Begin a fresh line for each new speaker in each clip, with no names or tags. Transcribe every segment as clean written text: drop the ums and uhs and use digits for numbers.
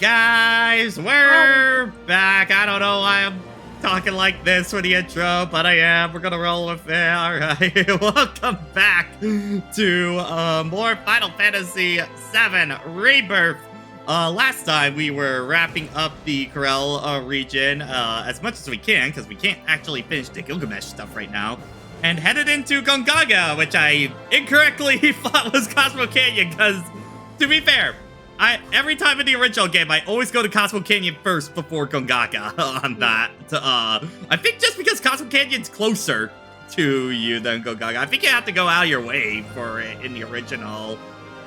guys, we're back. I don't know why I'm talking like this for the intro, but I am. We're gonna roll with it. All right, welcome back to more Final Fantasy VII Rebirth. Last time we were wrapping up the Corel region as much as we can, because we can't actually finish the Gilgamesh stuff right now, and headed into Gongaga, which I incorrectly thought was Cosmo Canyon, because, to be fair, every time in the original game, I always go to Cosmo Canyon first before Gongaga on that. I think just because Cosmo Canyon's closer to you than Gongaga. I think you have to go out of your way for it in the original,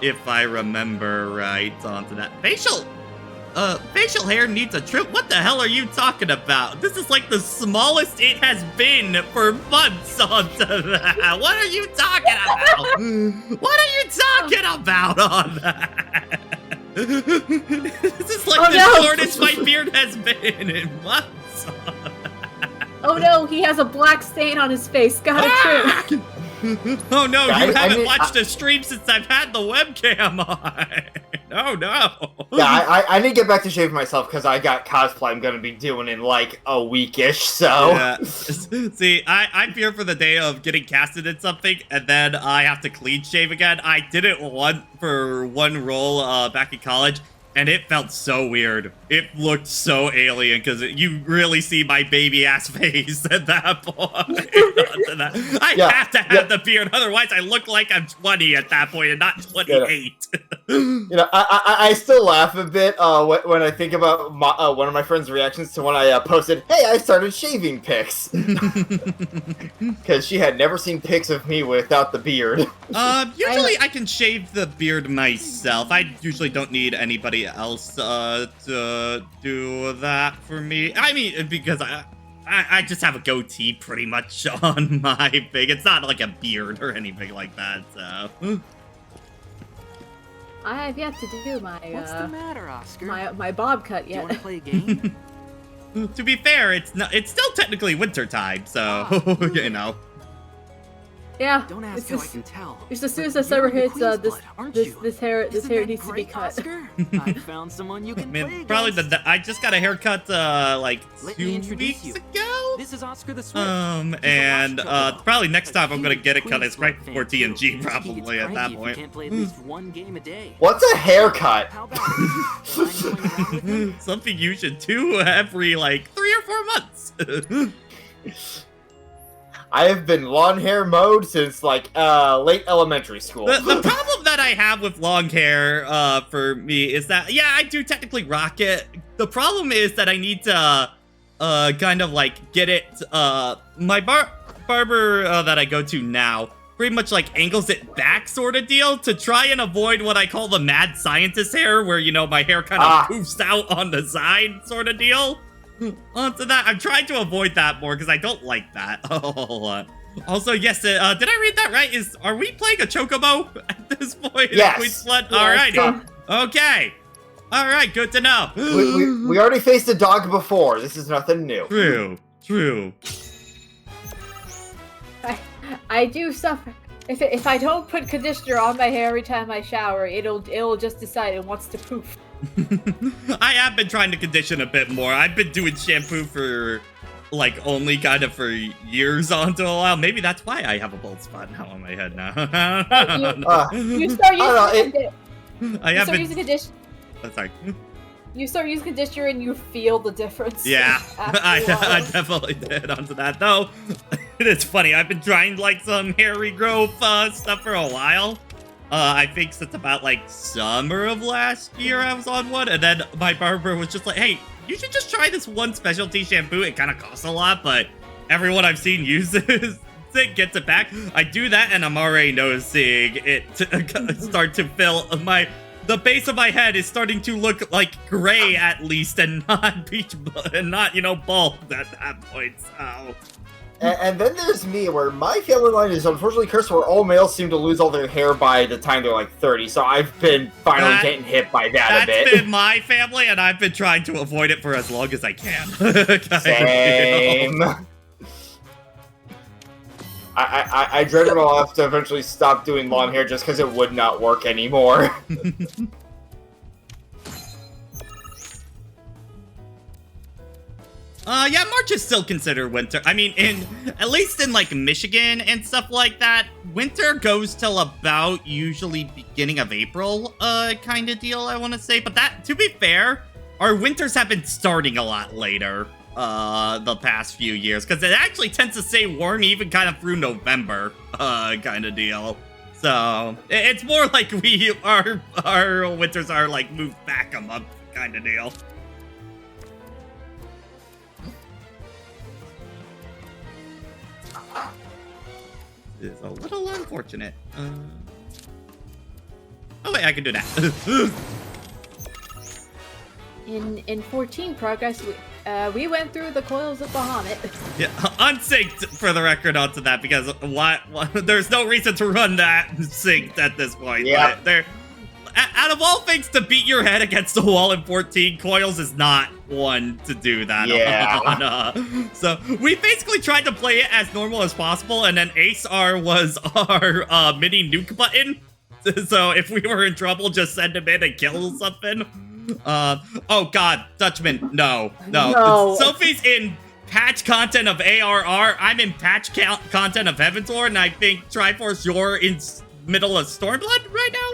if I remember right, onto that. Facial hair needs a trim. What the hell are you talking about? This is like the smallest it has been for months onto that. What are you talking about? What are you talking about on that? This is like the shortest my beard has been in months.
Oh no, he has a black stain on his face. Got it.
Oh no, you haven't watched the stream since I've had the webcam on. Oh no.
Yeah, I need to get back to shaving myself because I got cosplay I'm gonna be doing in like a weekish, so.
Yeah. See, I fear for the day of getting casted in something and then I have to clean shave again. I did it for one role back in college. And it felt so weird. It looked so alien because you really see my baby ass face at that point. I have to have the beard, otherwise I look like I'm 20 at that point and not 28.
You know, I still laugh a bit when I think about one of my friends' reactions to when I posted, "Hey, I started shaving pics," because she had never seen pics of me without the beard.
Usually I can shave the beard myself. I usually don't need anybody else to do that for me. I mean, because I just have a goatee pretty much on my thing. It's not like a beard or anything like that, so.
I have yet to do my
What's the matter, Oscar?
my bob cut yet.
Do you want to play a game?
To be fair, it's still technically winter time, so you know.
Yeah.
Don't ask how I can tell.
Just as soon as the summer hits, this hair
Isn't
needs to be
great,
cut.
Oscar? I found someone you can play against.
Probably I just got a haircut like
Let
2
me introduce
weeks
you.
ago.
This is Oscar the Swift.
And probably next time I'm gonna get it cut is right before TNG, probably at that point.
Can't play at least one game a day.
What's a haircut?
How about it? Mind going around with him?
Something you should do every like 3 or 4 months.
I have been long hair mode since like late elementary school.
The problem that I have with long hair for me is that, yeah, I do technically rock it. The problem is that I need to kind of like get it, my barber that I go to now pretty much like angles it back sort of deal to try and avoid what I call the mad scientist hair, where, you know, my hair kind of poofs out on the side sort of deal. Onto that, I'm trying to avoid that more because I don't like that a whole lot. Also, yes, did I read that right? Are we playing a chocobo at this point?
Yes.
Alrighty. Okay. Alright, good to know.
We already faced a dog before. This is nothing new.
True.
I do suffer. If I don't put conditioner on my hair every time I shower, it'll just decide it wants to poof.
I have been trying to condition a bit more. I've been doing shampoo for like only kind of for years onto a while. Maybe that's why I have a bald spot now on my head now.
You start using conditioner.
Sorry.
You start using conditioner and you feel the difference.
Yeah, I definitely did onto that. Though, it's funny. I've been trying like some hair regrowth stuff for a while. I think since about like summer of last year I was on one, and then my barber was just like, hey, you should just try this one specialty shampoo. It kind of costs a lot, but everyone I've seen uses it, gets it back. I do that and I'm already noticing it start to fill the base of my head is starting to look like gray at least, and not you know, bald at that point, so.
And then there's me, where my family line is unfortunately cursed, where all males seem to lose all their hair by the time they're like 30, so I've been finally getting hit by that a bit.
That's been my family, and I've been trying to avoid it for as long as I can.
Same. I dread when I'll have to eventually stop doing long hair just because it would not work anymore.
Yeah, March is still considered winter. I mean, at least in like Michigan and stuff like that, winter goes till about usually beginning of April, kind of deal, I want to say. But that, to be fair, our winters have been starting a lot later, the past few years, because it actually tends to stay warm even kind of through November, kind of deal. So it's more like our winters are like moved back a month, kind of deal. Is a little unfortunate. Oh wait, I can do that.
In 14 progress, we went through the coils of Bahamut.
Yeah, unsynced for the record onto that because what there's no reason to run that synced at this point.
Yeah.
There, out of all things to beat your head against the wall in 14, coils is not one to do that.
Yeah.
On, so we basically tried to play it as normal as possible, and then Ace R was our mini nuke button. So if we were in trouble, just send him in and kill something. Oh god, Dutchman, no. Sophie's in patch content of ARR. I'm in patch content of Heaven's Lord, and I think Triforce, you're in middle of Stormblood right now?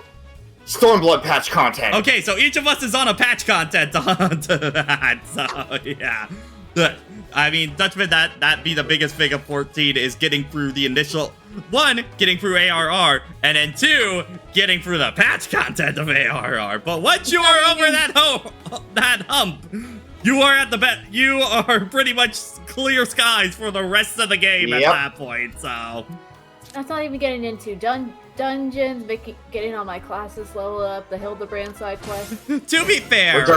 Stormblood patch content.
Okay, so each of us is on a patch content onto that, so yeah. I mean, Dutchman, that be the biggest thing of 14 is getting through the initial, one, getting through ARR, and then two, getting through the patch content of ARR. But once you are over that hump, you are at the you are pretty much clear skies for the rest of the game at that point, so.
That's not even getting into dungeons, getting all my classes level up, the Hildebrand side quest.
To be fair, with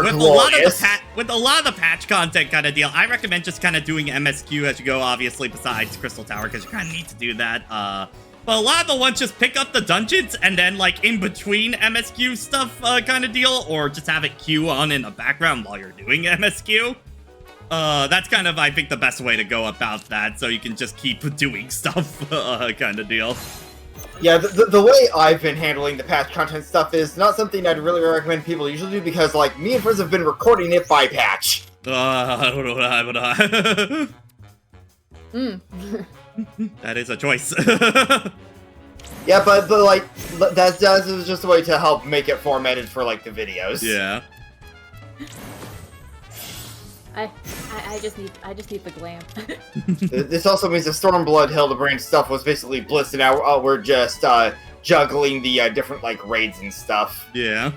a lot of the patch content kind of deal, I recommend just kind of doing MSQ as you go, obviously, besides Crystal Tower, because you kind of need to do that. But a lot of the ones just pick up the dungeons and then, like, in between MSQ stuff kind of deal, or just have it queue on in the background while you're doing MSQ. That's kind of, I think, the best way to go about that, so you can just keep doing stuff, kind of deal.
Yeah, the way I've been handling the patch content stuff is not something I'd really recommend people usually do, because, like, me and friends have been recording it by patch.
I don't know. That is a choice.
Yeah, but like, that's just a way to help make it formatted for, like, the videos.
Yeah.
I just need the glam.
This also means the Stormblood Hildebrand stuff was basically blitzed, and now we're just juggling the different like raids and stuff.
Yeah.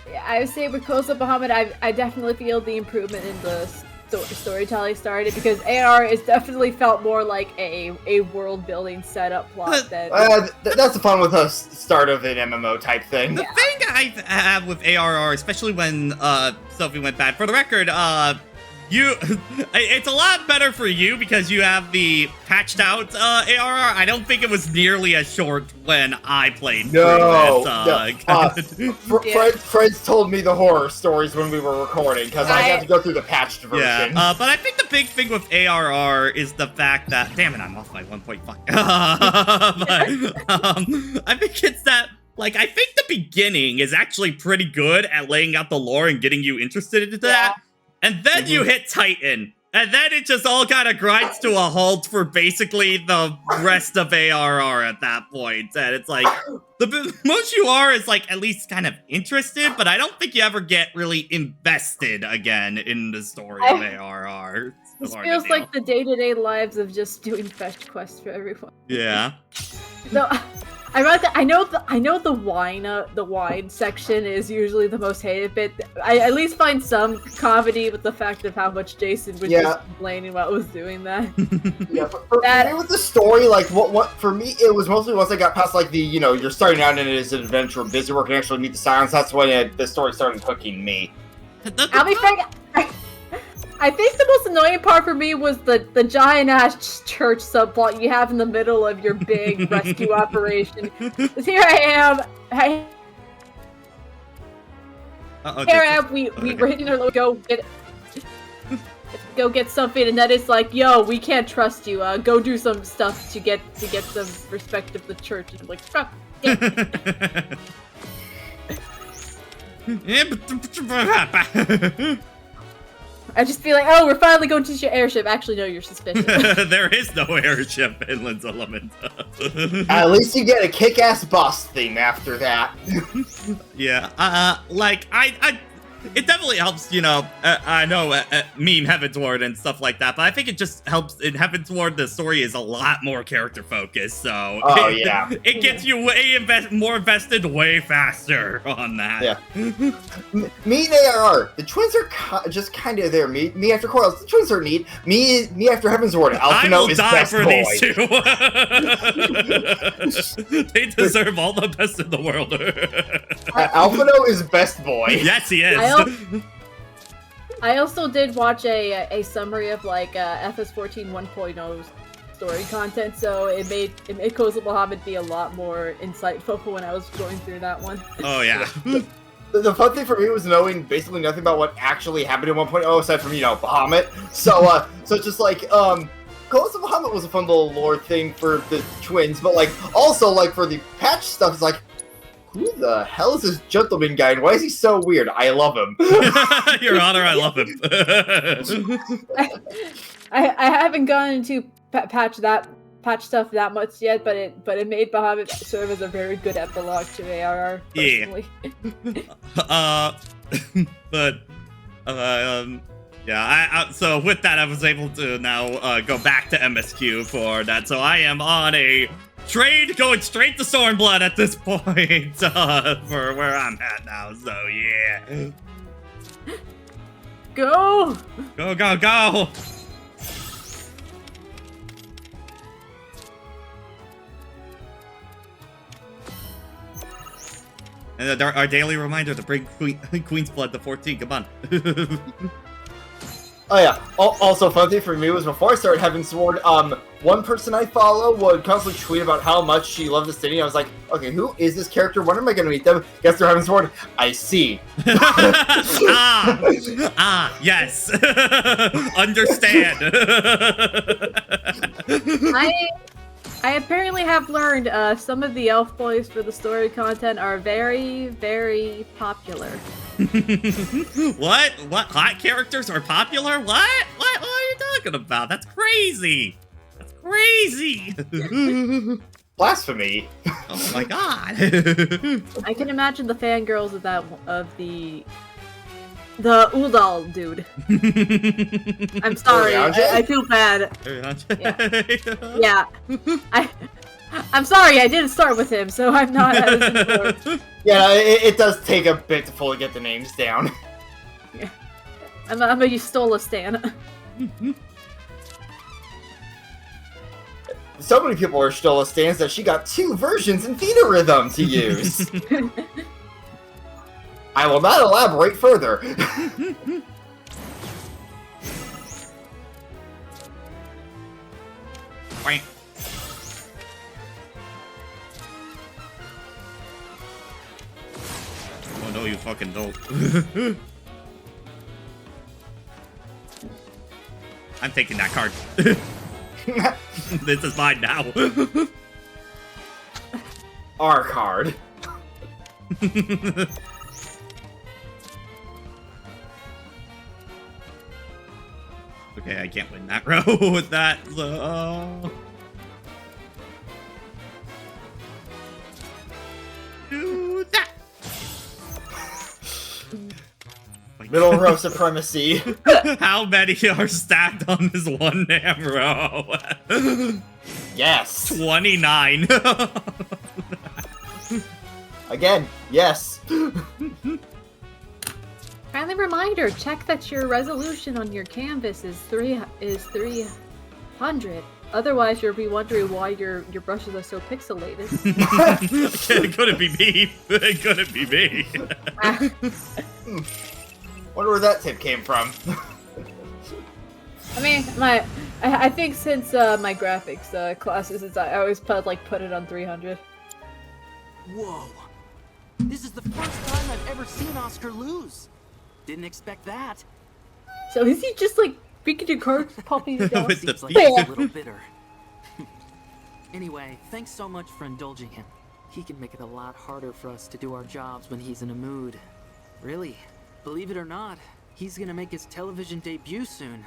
Yeah, I would say with Coastal Bahamut, I definitely feel the improvement in the storytelling started, because AR is definitely felt more like a world building setup plot.
That's
the fun with a start of an MMO type thing.
The thing I have with ARR, especially when Sophie went bad, for the record, it's a lot better for you because you have the patched out ARR. I don't think it was nearly as short when I played.
Friends told me the horror stories when we were recording because I had to go through the patched version.
Yeah, but I think the big thing with ARR is the fact that, damn it, I'm off by 1.5. I think it's that, like, I think the beginning is actually pretty good at laying out the lore and getting you interested into that. And then you hit Titan, and then it just all kind of grinds to a halt for basically the rest of ARR at that point. And it's like, the most you are is like at least kind of interested, but I don't think you ever get really invested again in the story of ARR.
This feels like the day-to-day lives of just doing fetch quests for everyone.
Yeah.
So, I know the wine section is usually the most hated bit. I at least find some comedy with the fact of how much Jason was just complaining while I was doing that.
Yeah, for me with the story, like what for me it was mostly once I got past like the you're starting out and it is an adventure, busy work, and actually meet the Silence. That's when the story started hooking me.
I'll be frank. I think the most annoying part for me was the giant-ass church subplot you have in the middle of your big rescue operation. Because here I am, we were hitting our load, go get something, and then it's like, yo, we can't trust you, go do some stuff to get some respect of the church. And I'm like, fuck, I'd just be like, oh, we're finally going to your airship. Actually, no, you're suspicious.
There is no airship in Lynn's Element.
At least you get a kick-ass boss theme after that.
Yeah, like, it definitely helps, you know, I know meme Heavensward and stuff like that, but I think it just helps in Heavensward. The story is a lot more character focused, so
Yeah,
it gets you way more invested way faster on that.
Yeah. Me and ARR, the twins are just kind of there. Me after Coils, the twins are neat. Me after Heavensward, Alphino is best boy.
These two. They deserve all the best in the world.
Alphino is best boy.
Yes, he is.
I also did watch a summary of like FS14 1.0's story content, so it made Kozil Muhammad be a lot more insightful when I was going through that one.
Oh yeah.
The fun thing for me was knowing basically nothing about what actually happened in 1.0 aside from, you know, Bahamut. So it's just like, Ghost of Bahamut was a fun little lore thing for the twins, but like, also like for the patch stuff, it's like, who the hell is this gentleman guy and why is he so weird? I love him.
Your Honor, I love him.
I haven't gone into patch stuff that much yet, but it made Bahamut serve as a very good epilogue to ARR. Personally.
Yeah. So with that, I was able to now go back to MSQ for that. So I am on a trade going straight to Stormblood at this point for where I'm at now. So yeah.
Go!
Go, go, go! And our daily reminder to bring Queen's Blood to 14. Come on.
Oh yeah. Also, fun thing for me was before I started Heavensward, one person I follow would constantly tweet about how much she loved the city. I was like, okay, who is this character? When am I going to meet them? Guess they're Heavensward. I see.
Yes. Understand.
I apparently have learned some of the elf boys for the story content are very, very popular.
What? Hot characters are popular? What are you talking about? That's crazy. That's crazy.
Blasphemy.
Oh my god.
I can imagine the fangirls of the Uldal dude. I'm sorry. I feel bad. Yeah. I'm sorry. I didn't start with him, so I'm not as informed.
Yeah, it does take a bit to fully get the names down.
Yeah. I'm a Yustola stan.
So many people are Stola stans that she got 2 versions in Theta Rhythm to use. I will not elaborate further.
Oh no, you fucking don't. I'm taking that card. This is mine now.
Our card.
Okay, I can't win that row with that. Do that.
Middle row supremacy.
How many are stacked on this one damn row?
Yes.
29.
Again, yes. Friendly reminder, check that your resolution on your canvas is 300. Otherwise, you'll be wondering why your brushes are so pixelated.
It couldn't be me. It couldn't be me.
Wonder where that tip came from.
I mean, I think since my graphics classes, I always put it on 300.
Whoa! This is the first time I've ever seen Oscar lose. Didn't expect that.
So is he just like speaking to cards, popping it down?
Seems like he's a little bitter. Anyway, thanks so much for indulging him. He can make it a lot harder for us to do our jobs when he's in a mood. Really, believe it or not, He's gonna make his television debut soon.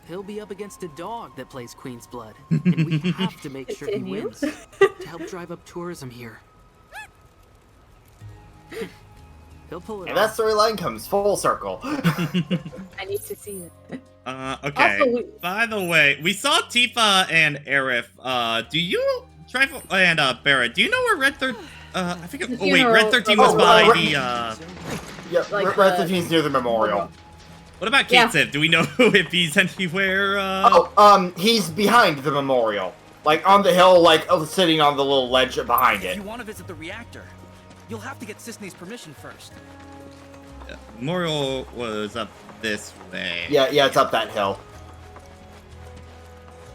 He'll be up against a dog that plays Queen's Blood, and we have to make sure he wins to help drive up tourism here. He'll pull it
And
off.
that storyline comes full circle.
I need to see it.
Okay.
Also,
By the way, we saw Tifa and Aerith. Do you, Trifle and Barrett, do you know where Red 13? I think. Red 13 was by the.
Yeah,
Like,
Red 13's near the memorial.
What about Kate Sif? Do we know if he's anywhere?
He's behind the memorial, like on the hill, like sitting on the little ledge behind
If
it.
you want to visit the reactor, you'll have to get Cisne's permission first.
Memorial was up this way.
Yeah, it's up that hill.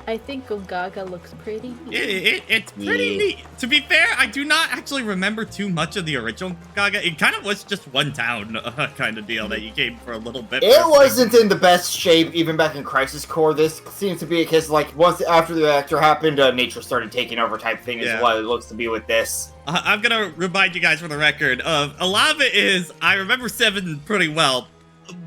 I think Gongaga looks pretty.
It's pretty neat. To be fair, I do not actually remember too much of the original Gaga. It kind of was just one town kind of deal that you came for a little bit.
It wasn't in the best shape even back in Crisis Core. This seems to be a case like once after the reactor happened, nature started taking over type thing is what it looks to be with this.
I'm gonna remind you guys for the record of a lot of it is I remember 7 pretty well.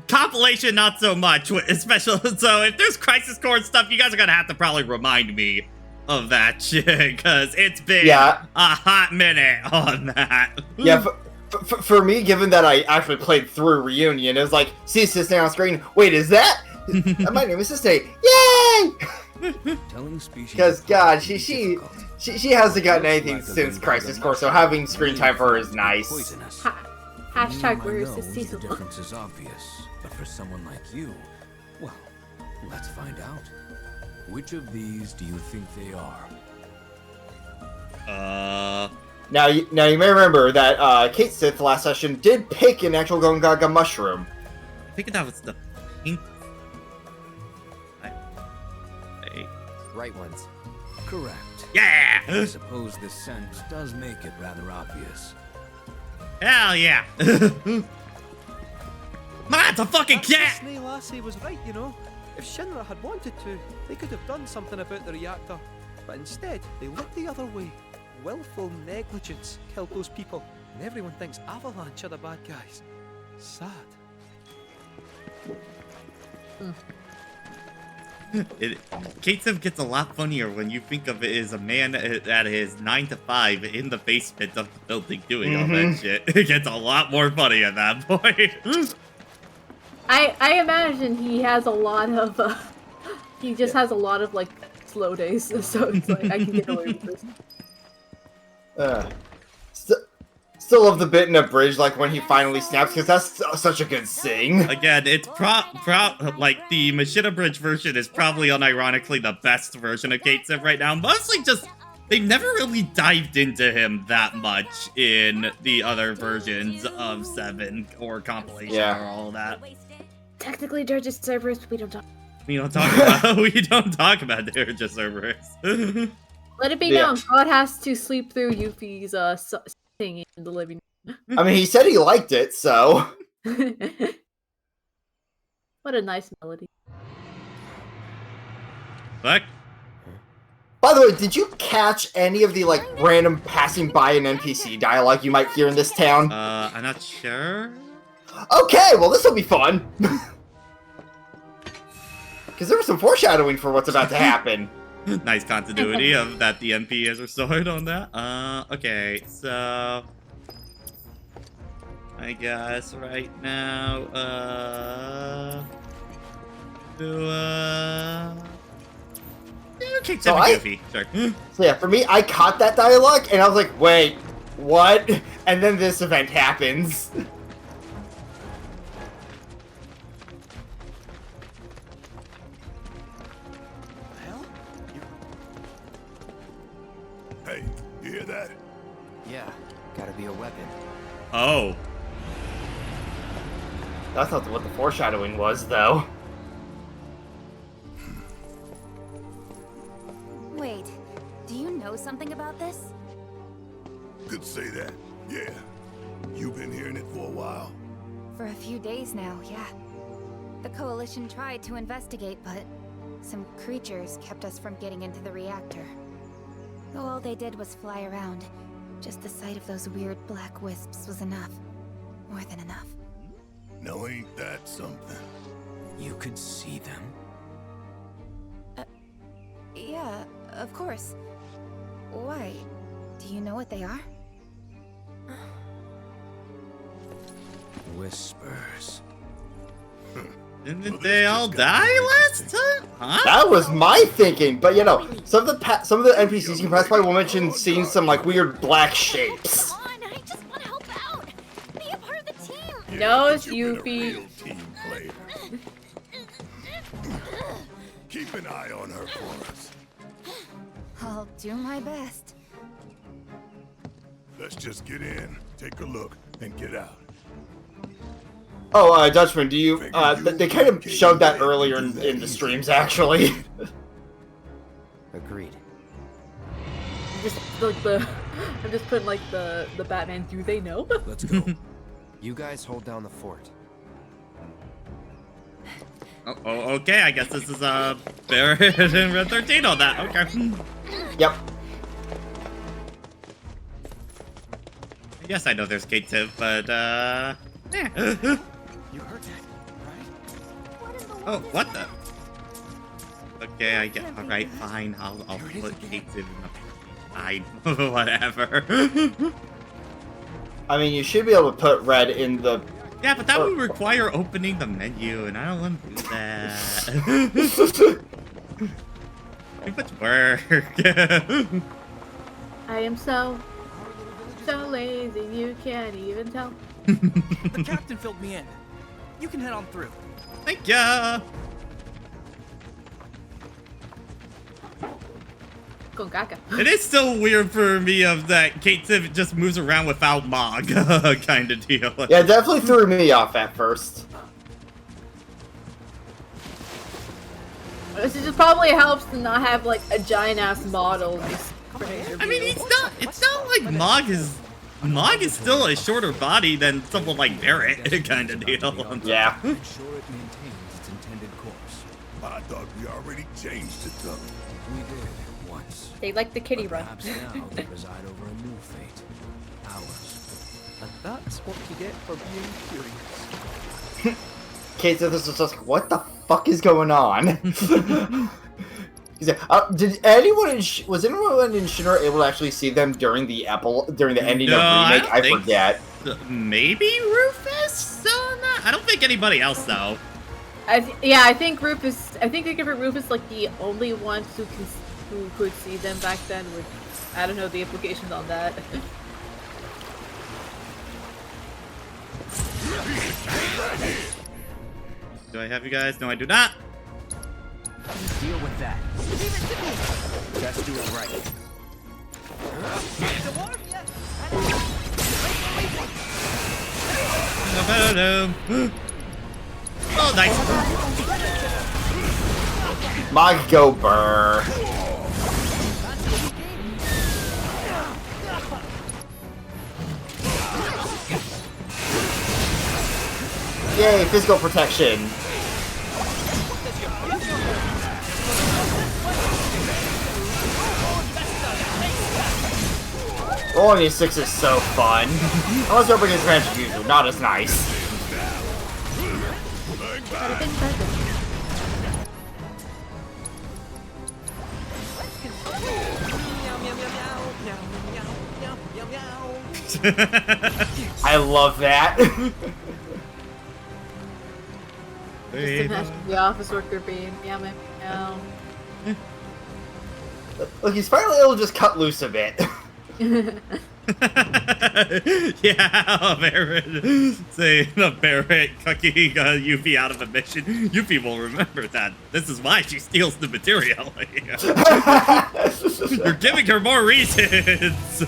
Compilation, not so much, especially so if there's Crisis Core stuff, you guys are gonna have to probably remind me of that shit, because it's been a hot minute on that.
Yeah, for me, given that I actually played through Reunion, it was like, see Cisne on screen, wait, is that? My name is Cisne, yay! Because, God, she hasn't gotten anything since Crisis Core, so having screen time for her is nice.
Hashtag where is this
The
season?
difference is obvious, but for someone like you, well, let's find out. Which of these do you think they are?
Now you may remember that Kate Sith last session did pick an actual Gongaga mushroom.
I think that was the pink.
Right ones. Correct.
Yeah!
I suppose the scent does make it rather obvious.
Hell yeah! Man, it's a fucking cat!
Cisne Lassie was right, you know. If Shinra had wanted to, they could have done something about the reactor. But instead, they looked the other way. Willful negligence killed those people, and everyone thinks Avalanche are the bad guys. Sad.
Kate Sim gets a lot funnier when you think of it as a man at his 9 to 5 in the basement of the building doing all that shit. It gets a lot more funny at that point.
I imagine he has a lot of he just has a lot of like slow days, so it's like I can get away with this.
Still love the bit in a bridge, like when he finally snaps, because that's such a good sing.
Again, it's like the Machina Bridge version is probably unironically the best version of Kate Sim right now. Mostly just, they never really dived into him that much in the other versions of 7 or compilation or all that.
Technically, they're just servers. We don't talk
about they're just servers.
Let it be known, God has to sleep through Yuffie's singing in the living room.
I mean, he said he liked it, so.
What a nice melody.
Fuck.
By the way, did you catch any of the, like, random passing by an NPC dialogue you might hear in this town?
I'm not sure.
Okay, well, this will be fun. Because there was some foreshadowing for what's about to happen.
Nice continuity of that the NP is restored on that. Okay, so I guess right now, okay,
So
Goofy. Sure.
So yeah, for me, I caught that dialogue, and I was like, wait, what? And then this event happens.
Hey, you hear that?
Yeah, gotta be a weapon.
Oh.
That's not what the foreshadowing was, though.
Wait, do you know something about this?
Could say that, yeah. You've been hearing it for a while.
For a few days now, yeah. The Coalition tried to investigate, but some creatures kept us from getting into the reactor. Though all they did was fly around, just the sight of those weird black wisps was enough. More than enough.
Now ain't that something?
You could see them?
Yeah, of course. Why? Do you know what they are?
Whispers.
Didn't they all die last time? Huh?
That was my thinking, but you know, some of the NPCs you pass by will mention seeing some like weird black shapes.
Come on, I just want to help out. Be a part of the team.
No,
but
it's
you've been a
Yuffie.
real team player. Keep an eye on her for us.
I'll do my best.
Let's just get in, take a look, and get out.
Oh, Dutchman, do you? They kind of showed that earlier in the streams, actually.
Agreed.
I'm just putting like the Batman. Do they know?
Let's go.
You guys hold down the fort.
Oh, okay, I guess this is Barrett and Red 13 on that. Okay.
Yep.
I guess I know there's Kate Tiv, but yeah.
You heard that, right?
Oh, what the? Okay, I get. All right, fine. I'll put Kate Tiv in the side. Whatever.
I mean, you should be able to put Red in the.
Yeah, but that would require opening the menu, and I don't want to do that. Too much work.
I am so lazy you can't even tell.
The captain filled me in. You can head on through.
Thank ya.
Con caca.
It is still weird for me of that Kate Tiv just moves around without Mog kind of deal.
Yeah, it definitely threw me off at first.
This just probably helps to not have like a giant ass model.
I mean, it's not like Mog is still a shorter body than someone like Barrett kind of deal.
Yeah.
Ensure it maintains its intended course.
I thought we already changed it, though.
We did once.
They like the kitty
But
run.
perhaps now we preside over a new fate. Ours.
And that's what you get for being curious.
Kate said this was just like, what the fuck is going on? He said, did anyone was anyone in Shinra able to actually see them during the ending of Remake? I forget.
Maybe Rufus? I don't think anybody else though.
Yeah, I think Rufus. I think they give Rufus like the only ones who could see them back then. Which I don't know the implications on that.
Do I have you guys? No, I do not.
Deal with that. Let's do it right.
Oh, nice.
Mog go burr. Yay, physical protection. Rolling a 6 is so fun. Unless you're up against Ranch Juju, not as nice. I love that.
Just imagine the office worker being meow meow meow.
Look, he's finally able to just cut loose a bit.
Yeah, Barrett saying a Barrett cucking Yuffie out of a mission. Yuffie will remember that. This is why she steals the material. You're giving her more reasons.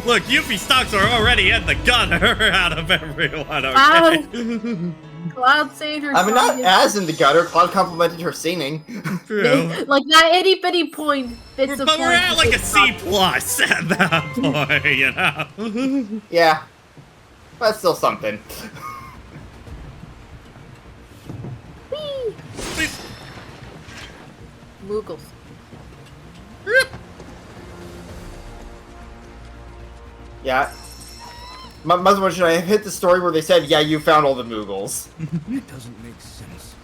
Look, Yuffie stocks are already in the gutter out of everyone. Okay?
Cloud saved her.
I mean, not as in the gutter. Cloud complimented her singing.
True.
Like that itty bitty point. Bits
But we're at like a C+ at that point, you know?
Yeah. That's still something.
Whee! Moogles.
Yeah. Must mention I hit the story where they said, "Yeah, you found all the Moogles."
It doesn't make sense.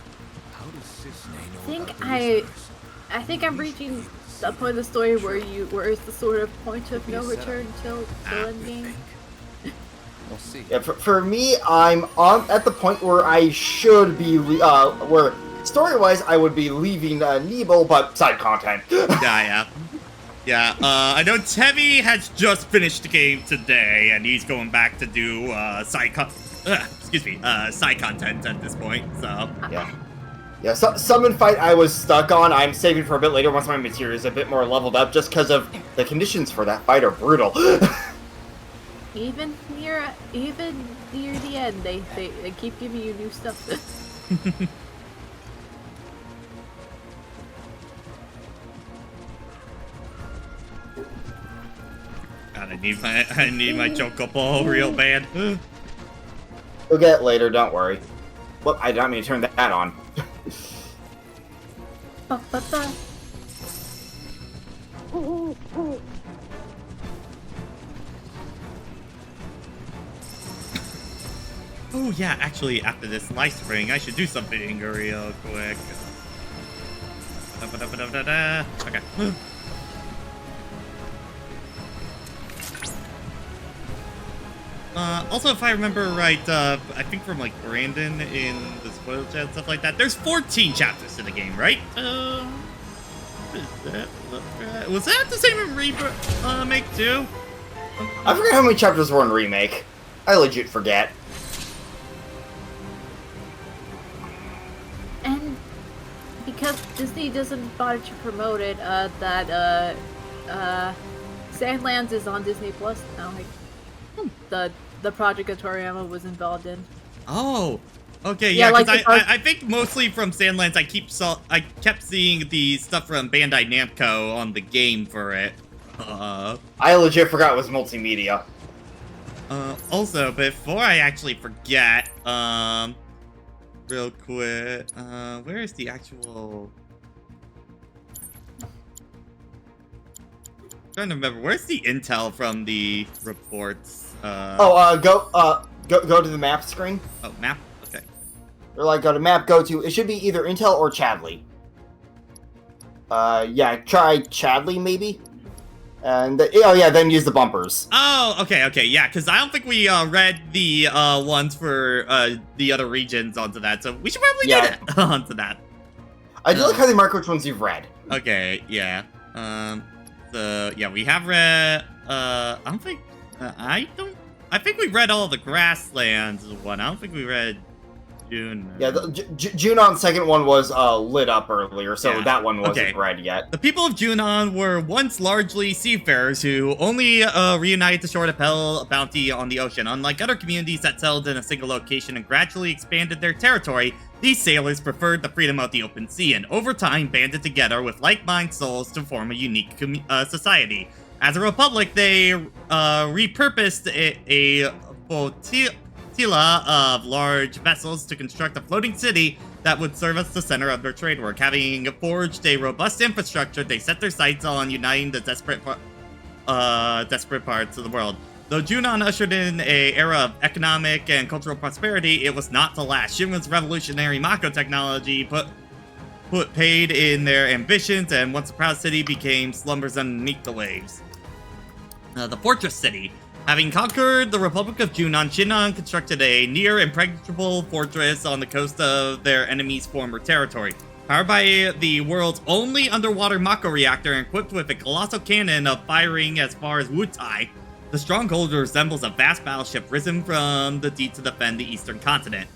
How does Cisne know about the listeners?
I think I'm reaching the point of the story where it's the sort of point of no return till endgame.
We'll see.
Yeah, for me, I'm at the point where I should be, where story-wise I would be leaving Nebo, but side content.
Yeah, I know Tevi has just finished the game today, and he's going back to do side content at this point, so...
Yeah, Summon Fight I was stuck on, I'm saving for a bit later once my material is a bit more leveled up, just because of the conditions for that fight are brutal.
Even near the end, they keep giving you new stuff.
God, I need my Chocobo real bad.
You'll get it later, don't worry. Well, I don't mean to turn that on.
Oh yeah, actually, after this life spring, I should do something real quick. Okay. Also, if I remember right, I think from like Brandon in the spoiler chat and stuff like that, there's 14 chapters to the game, right? Was that the same in Remake too?
I forget how many chapters were in Remake. I legit forget.
And because Disney doesn't bother to promote it, Sandlands is on Disney Plus now. Like, the project that Toriyama was involved in.
Oh, okay, yeah.
Like
I think mostly from Sandlands, I kept seeing the stuff from Bandai Namco on the game for it.
I legit forgot it was multimedia.
Also, before I actually forget, real quick, where is the actual? I'm trying to remember. Where's the intel from the reports?
Go to the map screen.
Oh, map. Okay.
Or like go to map. Go to. It should be either Intel or Chadley. Yeah, try Chadley maybe. And then use the bumpers.
Oh, okay, yeah. Because I don't think we read the ones for the other regions onto that, so we should probably get it onto that.
I do like how they mark which ones you've read.
Okay, yeah. We have read. I think we read all the Grasslands one. I don't think we read June.
Yeah, Junon second one was lit up earlier, so that one wasn't read yet.
The people of Junon were once largely seafarers who only reunited to shore to pell a bounty on the ocean. Unlike other communities that settled in a single location and gradually expanded their territory, these sailors preferred the freedom of the open sea and over time banded together with like-minded souls to form a unique society. As a republic, they repurposed a flotilla of large vessels to construct a floating city that would serve as the center of their trade work. Having forged a robust infrastructure, they set their sights on uniting the desperate parts of the world. Though Junon ushered in an era of economic and cultural prosperity, it was not to last. Shinra's revolutionary Mako technology put paid in their ambitions, and once the proud city became slumbers underneath the waves. The Fortress City. Having conquered the Republic of Junon, Ch9 constructed a near impregnable fortress on the coast of their enemy's former territory. Powered by the world's only underwater Mako reactor and equipped with a colossal cannon of firing as far as Wutai, the stronghold resembles a vast battleship risen from the deep to defend the eastern continent.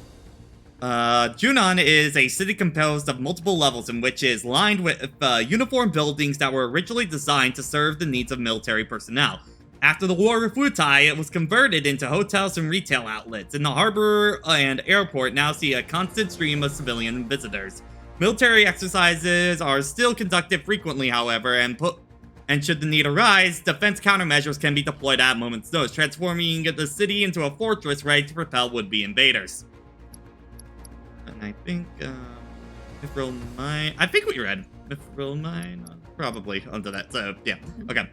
Junon is a city composed of multiple levels in which is lined with uniform buildings that were originally designed to serve the needs of military personnel. After the war with Wutai, it was converted into hotels and retail outlets, and the harbor and airport now see a constant stream of civilian visitors. Military exercises are still conducted frequently, however, and should the need arise, defense countermeasures can be deployed at a moment's notice, transforming the city into a fortress ready to repel would-be invaders. And I think, Mithril Mine... I think we read Mithril Mine, probably, onto that, so, yeah, okay.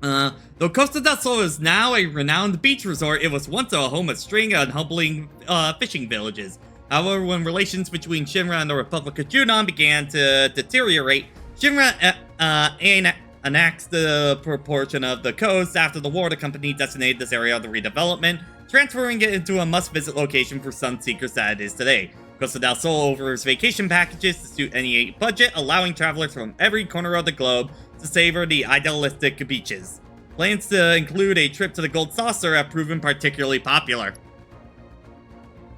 Though Costa del Sol is now a renowned beach resort, it was once a home of string and humbling fishing villages. However, when relations between Shinra and the Republic of Ch9 began to deteriorate, Shinra annexed the proportion of the coast. After the war, the company designated this area the redevelopment, transferring it into a must-visit location for sun seekers that it is today. Costa del Sol offers vacation packages to suit any budget, allowing travelers from every corner of the globe to savor the idealistic beaches. Plans to include a trip to the Gold Saucer have proven particularly popular.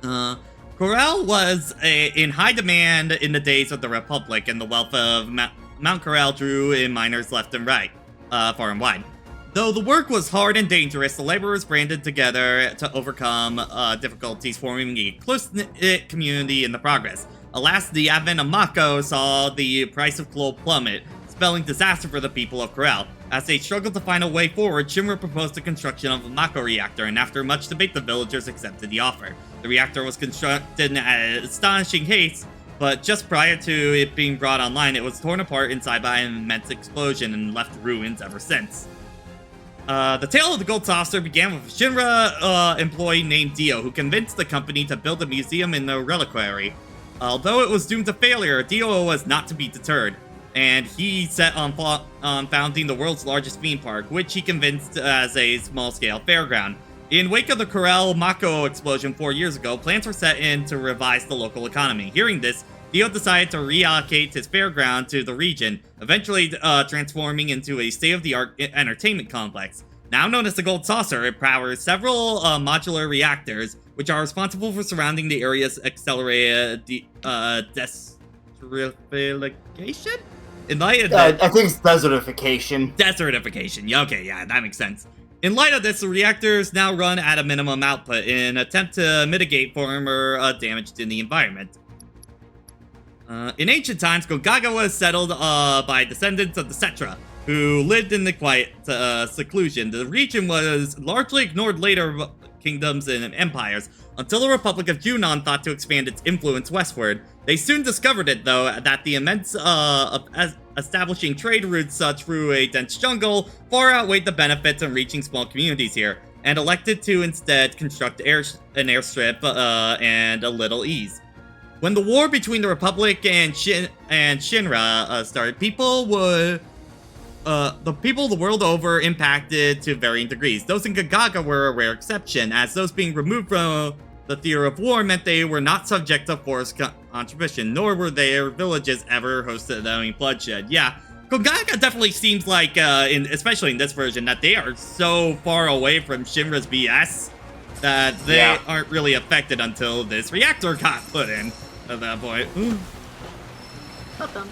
Corel was in high demand in the days of the Republic, and the wealth of Mount Corel drew in miners left and right, far and wide. Though the work was hard and dangerous, the laborers banded together to overcome difficulties, forming a close-knit community in the progress. Alas, the advent of Mako saw the price of coal plummet, spelling disaster for the people of Corel. As they struggled to find a way forward, Shinra proposed the construction of a Mako reactor, and after much debate, the villagers accepted the offer. The reactor was constructed at astonishing haste, but just prior to it being brought online, it was torn apart inside by an immense explosion and left ruins ever since. The tale of the Gold Saucer began with a Shinra employee named Dio, who convinced the company to build a museum in the reliquary. Although it was doomed to failure, Dio was not to be deterred, and he set on founding the world's largest theme park, which he convinced as a small-scale fairground. In wake of the Corel Mako explosion 4 years ago, plans were set in to revise the local economy. Hearing this, Dio decided to reallocate his fairground to the region, eventually transforming into a state-of-the-art entertainment complex. Now known as the Gold Saucer, it powers several modular reactors, which are responsible for surrounding the area's accelerated desertification? In light of
I think it's desertification.
Desertification. Okay, yeah, that makes sense. In light of this, the reactors now run at a minimum output in an attempt to mitigate former damage to the environment. In ancient times, Gogaga was settled by descendants of the Cetra, who lived in the quiet seclusion. The region was largely ignored later kingdoms and empires, until the Republic of Ch9 thought to expand its influence westward. They soon discovered it, though, that the immense of establishing trade routes through a dense jungle far outweighed the benefits in reaching small communities here, and elected to instead construct an airstrip and a little ease. When the war between the Republic and Shinra started, the people the world over impacted to varying degrees. Those in Gagaga were a rare exception, as those being removed from the theater of war meant they were not subject to forced contribution, nor were their villages ever hosted any bloodshed. Yeah, Gagaga definitely seems like, especially in this version, that they are so far away from Shinra's BS that they aren't really affected until this reactor got put in at that point.
Welcome.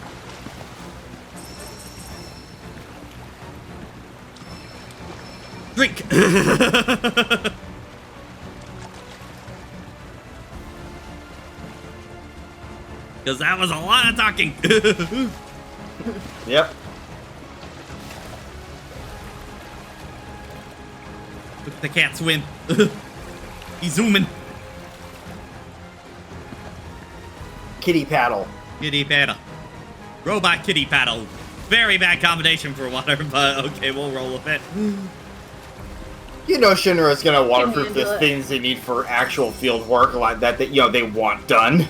Drink! Because that was a lot of talking.
Yep.
Look at the cat swim. He's zooming.
Kitty paddle.
Kitty paddle. Robot kitty paddle. Very bad combination for water, but okay, we'll roll with it.
You know Shinra is gonna waterproof the things they need for actual field work like that they want done.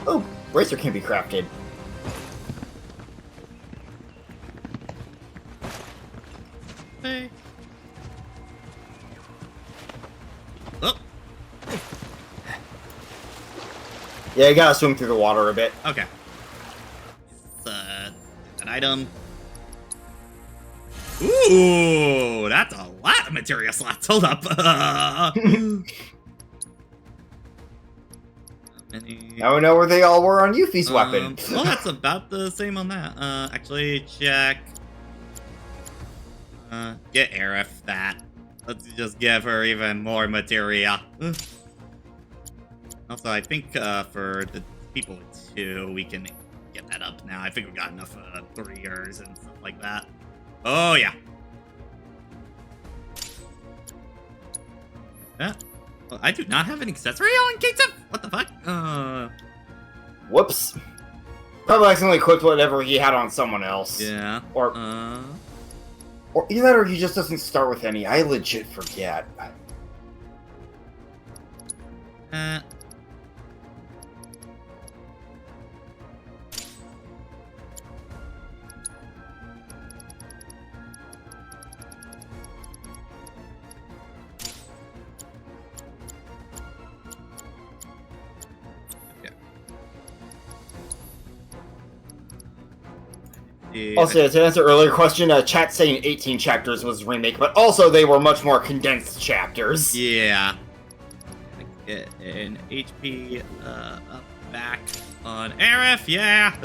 Oh, bracer can be crafted.
Hey. Oh.
Yeah, you gotta swim through the water a bit.
Okay. An item. Ooh, that's a lot of material slots. Hold up.
Now we know where they all were on Yuffie's weapon.
Well, that's about the same on that. Actually, check. Get Aerith that. Let's just give her even more material. Also, I think for the people with 2, we can get that up now. I think we got enough 3ers and stuff like that. Oh, yeah. Yeah. Well, I do not have an accessory on Kate. What the fuck?
Whoops. Probably accidentally equipped whatever he had on someone else.
Yeah.
Or either that or he just doesn't start with any. I legit forget. Also, to answer earlier question, chat saying 18 chapters was remake, but also they were much more condensed chapters.
Yeah. Get an HP up back on Aerith, yeah.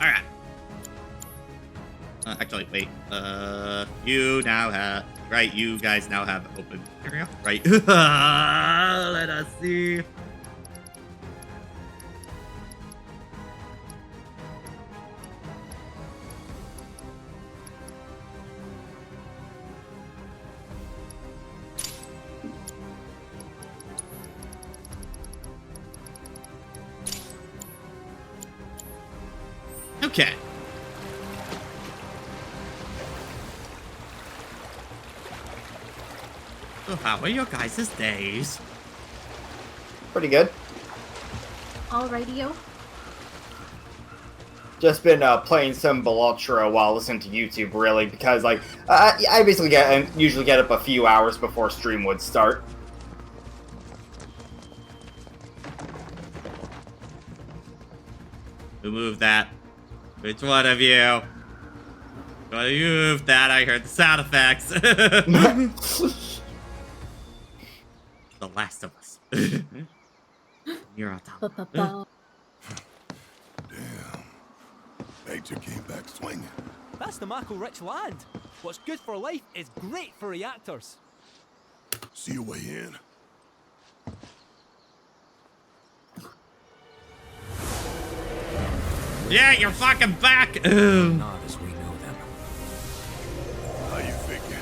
Alright. Actually, wait. You now have... Right, you guys now have open area. Right. Let us see. Okay. So how are your guys' days?
Pretty good.
Alrighty-o.
Just been playing some Belultra while listening to YouTube, really, because like I basically usually get up a few hours before stream would start.
Who moved that? Which one of you? Which one of you moved that? I heard the sound effects. The Last of Us. You're on top.
Damn. Nature came back swinging.
That's the Mako-rich land. What's good for life is great for reactors.
See your way in.
Yeah, you're fucking back.
Not as we know them.
How you figure?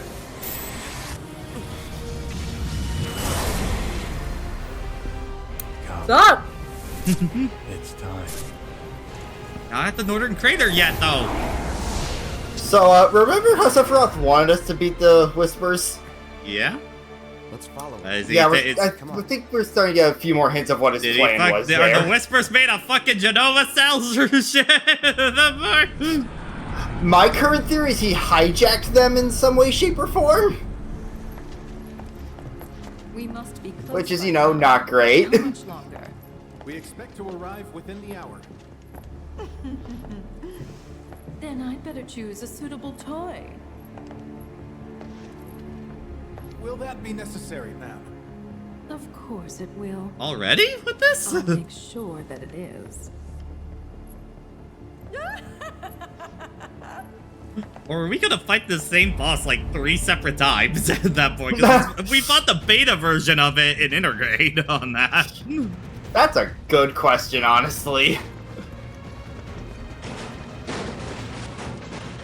Stop!
It's time.
Not at the Northern Crater yet, though.
So, remember how Sephiroth wanted us to beat the Whispers?
Yeah?
Let's follow.
Yeah, I think we're starting to get a few more hints of what his plan was
Are
there.
the Whispers made of fucking Genova cells or shit?
My current theory is he hijacked them in some way, shape, or form.
We must be close,
which is, you know, not great.
How much longer?
We expect to arrive within the hour.
Then I'd better choose a suitable toy.
Will that be necessary, ma'am?
Of course it will.
Already with this?
I'll make sure that it is.
Or are we gonna fight the same boss like 3 separate times at that point? 'Cause we fought the beta version of it in Intergrade on that.
That's a good question, honestly.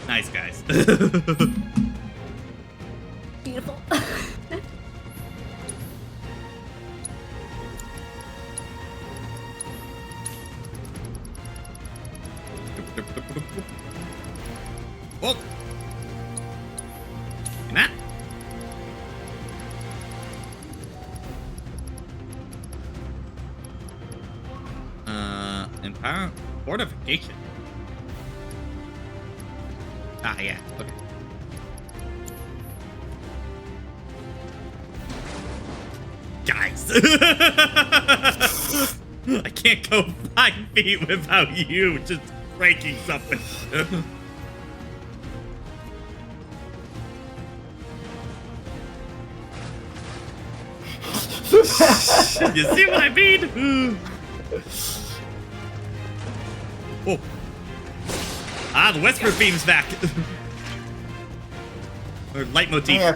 Nice, guys.
Beautiful.
Oh. Matt. Empower fortification. Ah, yeah. Okay. Guys. I can't go 5 feet without you just breaking something. You see what I mean? Oh. Ah, the Whisper Beam's back. Or leitmotif.
Hey, I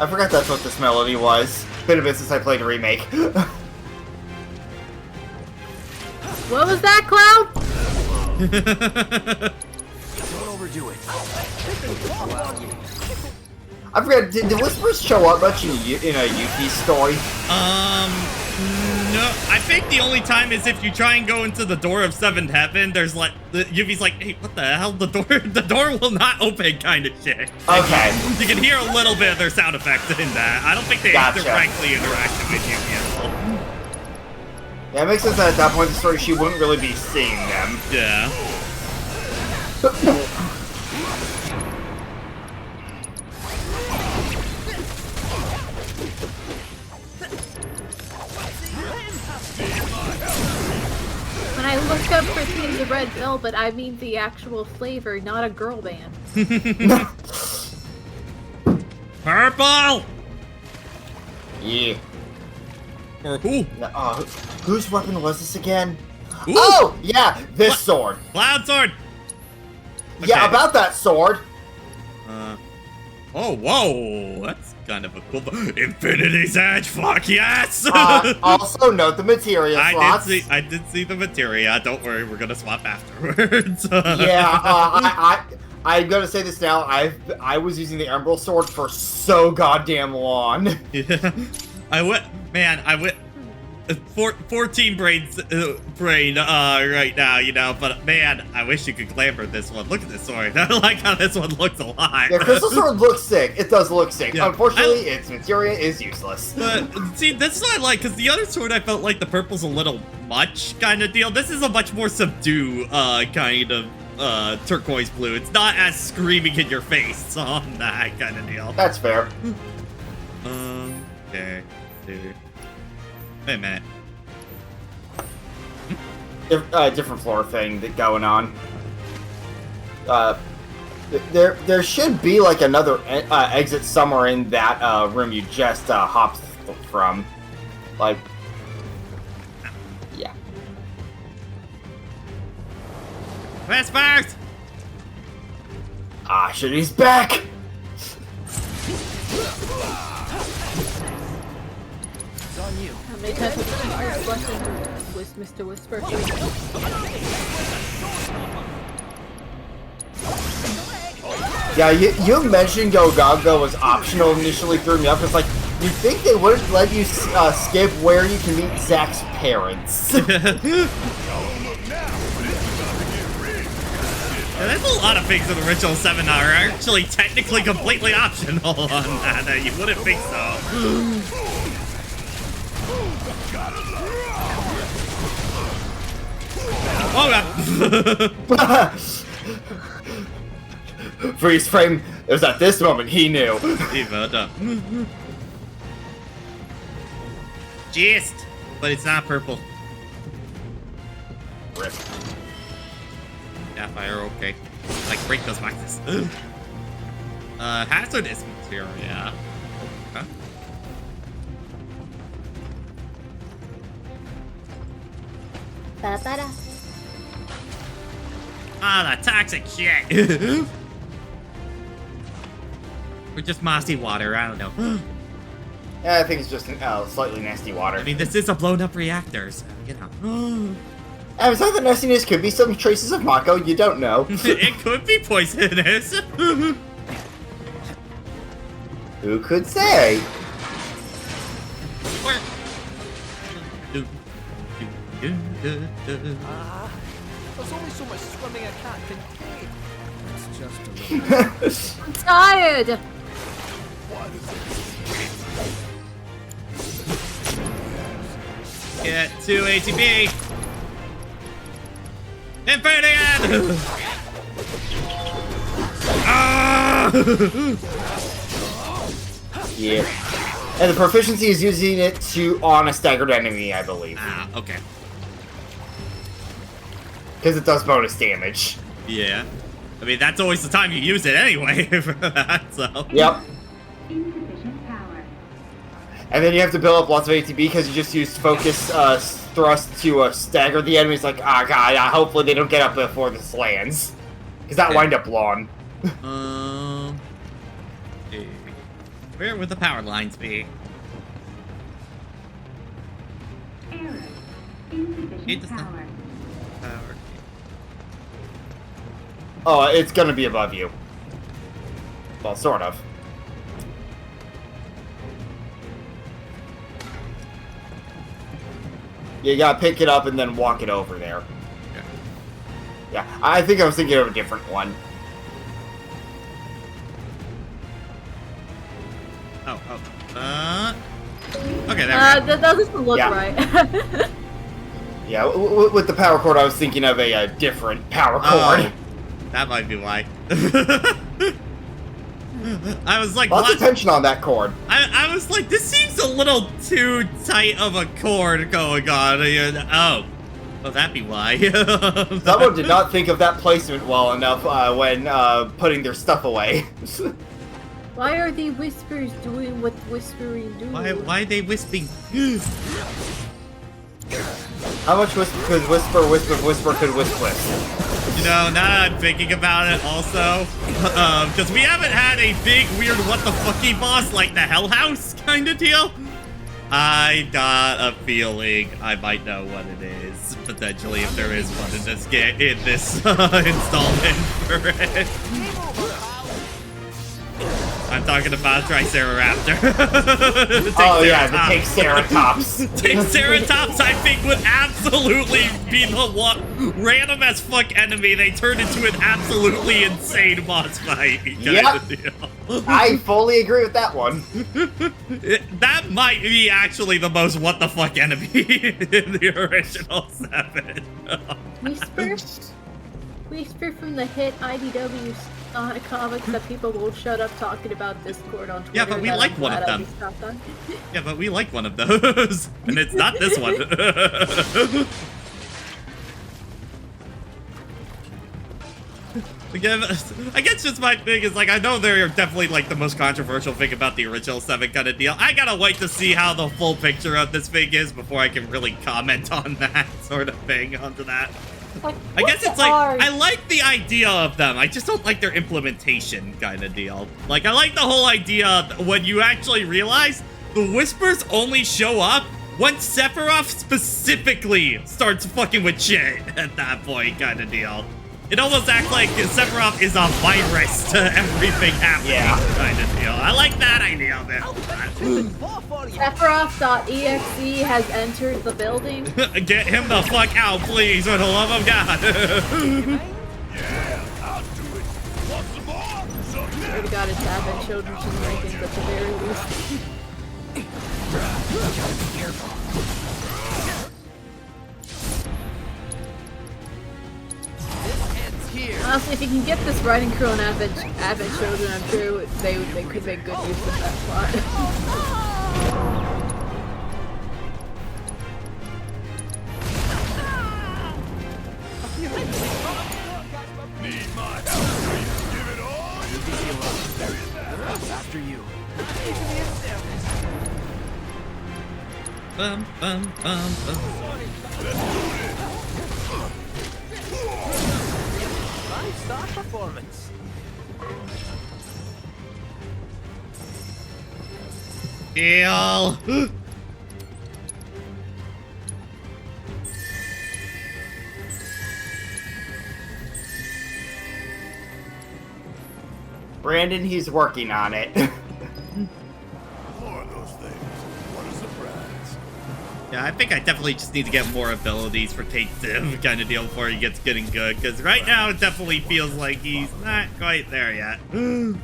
forgot that's what this melody was. Been a bit since I played a remake.
What was that, Cloud?
Don't overdo it.
I forgot, did the Whispers show up much in a Yuki story?
No, I think the only time is if you try and go into the door of Seventh Heaven. There's like Yuffie's like, hey, what the hell? The door will not open, kind of shit.
Okay.
You can hear a little bit of their sound effects in that. I don't think they directly interacted with Yuffie at all.
Yeah, it makes sense that at that point in the story she wouldn't really be seeing them.
Yeah.
When I look up for Things of Red Velvet, I mean the actual flavor, not a girl band.
Purple!
Yeah.
Or who?
Whose weapon was this again?
Ooh.
Oh, yeah, this sword.
Cloud sword! Okay.
Yeah, about that sword.
Oh, whoa! That's kind of a cool... Infinity's Edge, fuck yes!
Also note the materia slots.
I did see the materia. Don't worry, we're gonna swap afterwards.
Yeah, I'm gonna say this now. I was using the Emerald Sword for so goddamn long.
Yeah. I went 14 brain right now, you know, but man, I wish you could glamour this one. Look at this sword. I like how this one looks a lot.
Yeah, Crystal Sword looks sick. It does look sick.
Yeah.
Unfortunately, its materia is useless.
But see, this is what I like, because the other sword I felt like the purple's a little much kind of deal. This is a much more subdued kind of turquoise blue. It's not as screaming in your face on that kind of deal.
That's fair.
Okay, dude. Wait a minute.
Different floor thing going on. There should be like another exit somewhere in that room you just hopped from. Like, yeah.
Vesper's!
Ah, shit, he's back!
On you.
How many times have you first blessing with Mr. Whisper?
Yeah, you mentioned Go Gaga was optional initially threw me up. It's like, you'd think they wouldn't let you skip where you can meet Zack's parents.
Yeah, there's a lot of things in Original 7 that are actually technically completely optional on that you wouldn't think so. Oh god!
Freeze frame. It was at this moment he knew.
Gist, but it's not purple.
Rip.
Yeah, fire, okay. Like, break those boxes. Hazardous material, yeah. Huh?
Ba-da-ba-da.
Ah, that toxic shit. Or just mossy water, I don't know.
Yeah, I think it's just slightly nasty water.
I mean, this is a blown up reactor, so, you know.
And besides the nastiness, could be some traces of Mako, you don't know.
It could be poisonous.
Who could say?
There's only so much swimming a cat can take.
It's just a little...
I'm tired!
Get to ATB. Infernian! Ah!
Yeah. And the proficiency is using it on a staggered enemy, I believe.
Ah, okay.
Because it does bonus damage.
Yeah. I mean, that's always the time you use it anyway for that, so.
Yep. And then you have to build up lots of ATB because you just used focus thrust to stagger the enemies. Like, ah, god, hopefully they don't get up before this lands. Because that wind up long.
Where would the power lines be?
Error. Insufficient power.
Power.
Oh, it's gonna be above you. Well, sort of. You gotta pick it up and then walk it over there.
Okay.
Yeah, I think I was thinking of a different one.
Okay, there we go.
That doesn't look right.
Yeah, with the power cord, I was thinking of a different power cord.
That might be why. I was like,
lots of tension on that cord.
I was like, this seems a little too tight of a cord going on. Oh, that'd be why.
Someone did not think of that placement well enough when putting their stuff away.
Why are the whispers doing what whispering do?
Why are they whispering?
How much whisper could whisper could whisper?
You know, now that I'm thinking about it also, because we haven't had a big, weird what-the-fucky boss like the Hell House kind of deal. I got a feeling I might know what it is, potentially, if there is one in this installment for it. I'm talking about Triceratops.
Oh yeah, the Triceratops.
Triceratops, I think, would absolutely be the random as fuck enemy they turn into an absolutely insane boss fight.
Yep. I fully agree with that one.
That might be actually the most what the fuck enemy in the original 7.
Whisper from the hit IDW comics that people won't shut up talking about Discord on Twitter.
Yeah, but we like one of them. Yeah, but we like one of those. And it's not this one. Again, I guess just my thing is, like, I know they're definitely, like, the most controversial thing about the original 7 kind of deal. I gotta wait to see how the full picture of this thing is before I can really comment on that sort of thing onto that.
Like,
I guess it's like, I like the idea of them, I just don't like their implementation kind of deal. Like, I like the whole idea when you actually realize the whispers only show up when Sephiroth specifically starts fucking with shit at that point kind of deal. It almost acts like Sephiroth is a virus to everything happening kind of deal. I like that idea of it.
Sephiroth.exe has entered the building.
Get him the fuck out, please, for the love of God.
Yeah, I'll do it. Want some more?
Swear to God, it's Advent Children's rankings at the very least.
Gotta be careful.
Honestly, if you can get this writing crew on Advent Children, I'm sure they could make good use of that plot.
Need my help? Give it all you got.
After you.
Bum, bum, bum, bum.
Five-star performance.
Deal.
Brandon, he's working on it.
More of those things. What a surprise.
Yeah, I think I definitely just need to get more abilities for Tate Div kind of deal before he gets getting good, because right now it definitely feels like he's not quite there yet.
Well,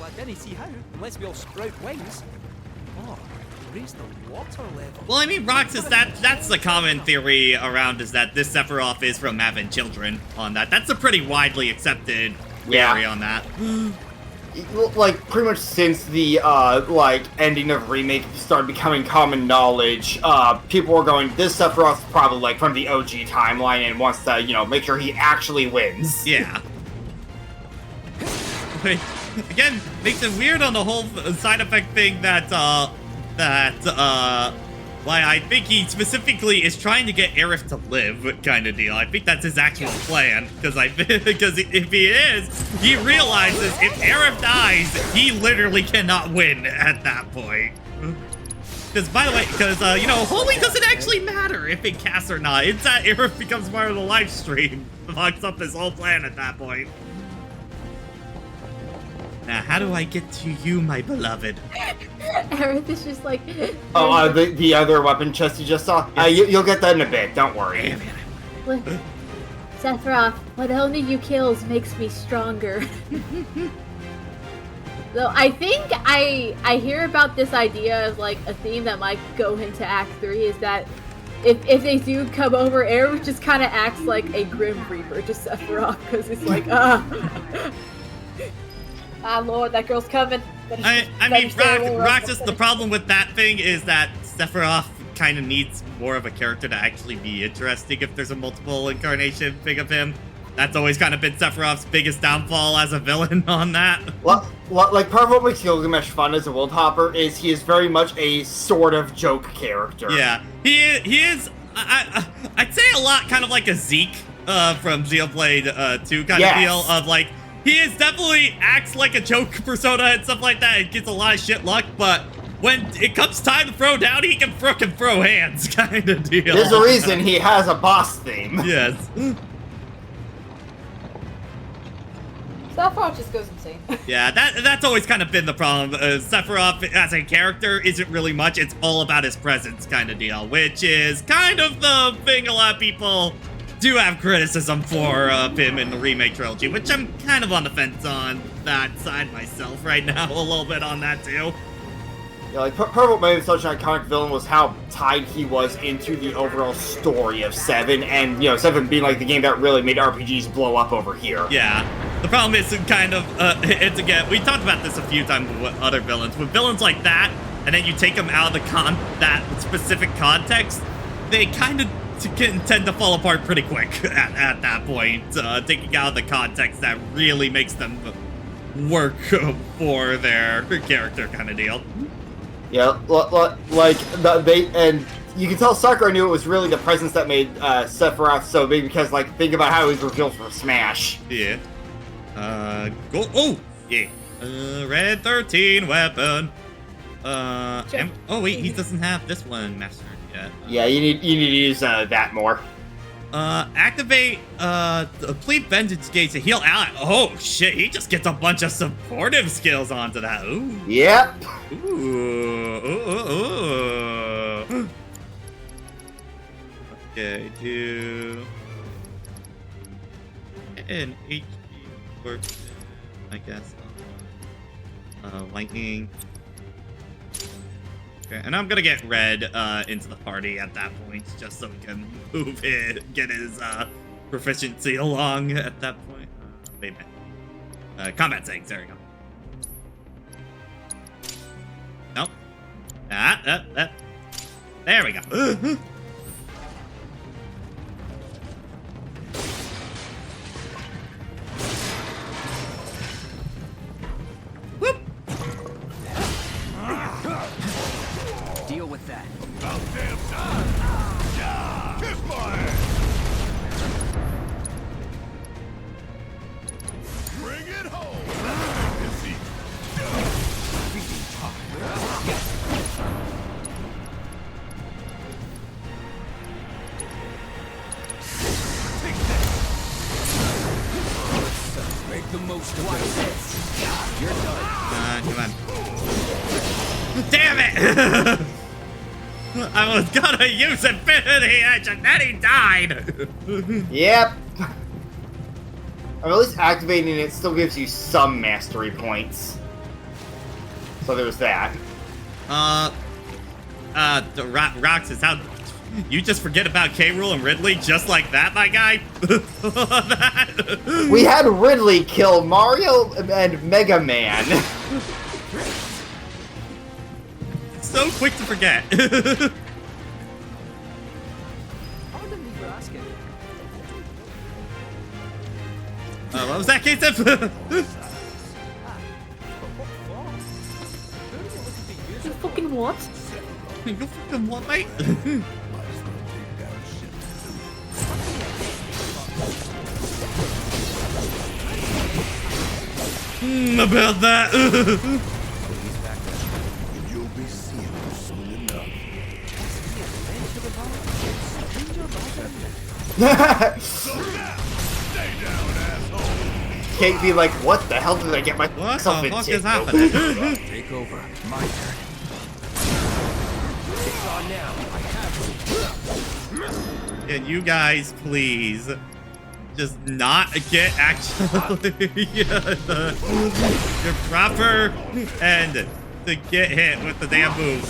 I didn't see how, unless we all sprout wings. Oh, raise the water level.
Well, I mean, Roxas, that's the common theory around, is that this Sephiroth is from having children on that. That's a pretty widely accepted theory on that.
Like, pretty much since the, like, ending of Remake started becoming common knowledge, people were going, this Sephiroth's probably, like, from the OG timeline and wants to, you know, make sure he actually wins.
Yeah. Again, makes it weird on the whole side effect thing that, why I think he specifically is trying to get Aerith to live, kind of deal. I think that's his actual plan, because if he is, he realizes if Aerith dies, he literally cannot win at that point. Because, by the way, you know, Holy doesn't actually matter if it casts or not. It's that Aerith becomes part of the live stream. Fucks up his whole plan at that point. Now, how do I get to you, my beloved?
Aerith is just like...
Oh, the other weapon chest you just saw? You'll get that in a bit, don't worry.
Look, Sephiroth, what only you kills makes me stronger. So I think I hear about this idea of like a theme that might go into Act 3 is that if they do come over, Aerith just kind of acts like a Grim Reaper to Sephiroth because it's like, Lord, that girl's coming.
I mean, Roxas, the problem with that thing is that Sephiroth kind of needs more of a character to actually be interesting if there's a multiple incarnation thing of him. That's always kind of been Sephiroth's biggest downfall as a villain on that.
Well, like, part of what makes Gilgamesh fun as a world hopper is he is very much a sort of joke character.
Yeah, he is, I'd say a lot kind of like a Zeke from Xenoblade 2 kind of deal of like, he is definitely acts like a joke persona and stuff like that. It gets a lot of shit luck, but when it comes time to throw down, he can frickin' throw hands kind of deal.
There's a reason he has a boss theme.
Yes.
Sephiroth just goes insane.
Yeah, that's always kind of been the problem. Sephiroth as a character isn't really much. It's all about his presence kind of deal, which is kind of the thing a lot of people do have criticism for him in the remake trilogy, which I'm kind of on the fence on that side myself right now, a little bit on that too.
Yeah, like, part of what made him such an iconic villain was how tied he was into the overall story of 7, and, you know, 7 being, like, the game that really made RPGs blow up over here.
Yeah. The problem is kind of, it's again, we talked about this a few times with other villains. With villains like that, and then you take them out of the that specific context, they kind of can tend to fall apart pretty quick at that point. Taking out the context that really makes them work for their character kind of deal.
Yeah, like, and you can tell Sakura knew it was really the presence that made Sephiroth so big because, like, think about how he was revealed for Smash.
Yeah. Go, oh, yeah. Red 13 weapon. Oh wait, he doesn't have this one mastered yet.
Yeah, you need to use that more.
Activate Complete Vengeance Gate to heal ally. Oh shit, he just gets a bunch of supportive skills onto that. Ooh.
Yep.
Ooh. Okay, do an HP work, I guess. Lightning. Okay, and I'm gonna get Red into the party at that point, just so we can move it, get his proficiency along at that point. Wait a minute. Combat settings, there we go. Nope. There we go. Whoop.
Deal with that.
About damn time! Kiss my ass! Bring it home! Let's see.
Make the most of
this. You're done.
Come on. Damn it! I was gonna use Infinity Edge and then he died!
Yep. At least activating it still gives you some mastery points. So there's that.
Roxas, how... You just forget about K. Rool and Ridley just like that, my guy?
We had Ridley kill Mario and Mega Man.
So quick to forget.
Pardon me for asking.
What was that, K-Tip?
You fucking what?
You fucking what, mate? About that.
You'll be seeing him soon enough. So now, stay down, asshole.
Kate be like, what the hell did I get myself into?
What the fuck is happening?
Take over. My turn.
It's on now. I have you.
Can you guys please just not get actually your proper end to get hit with the damn move?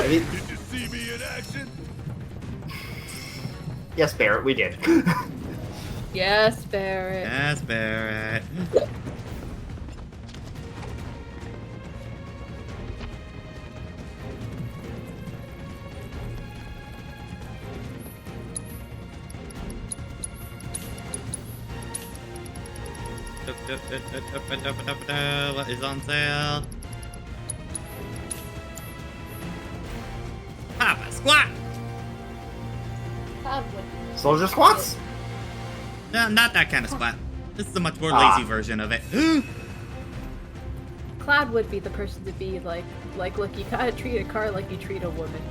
Did you see me in action?
Yes, Barrett, we did.
Yes, Barrett.
Yes, Barrett. What is on sale? Papa squat!
Soldier squats?
No, not that kind of squat. This is a much more lazy version of it.
Cloud would be the person to be like, look, you gotta treat a car like you treat a woman.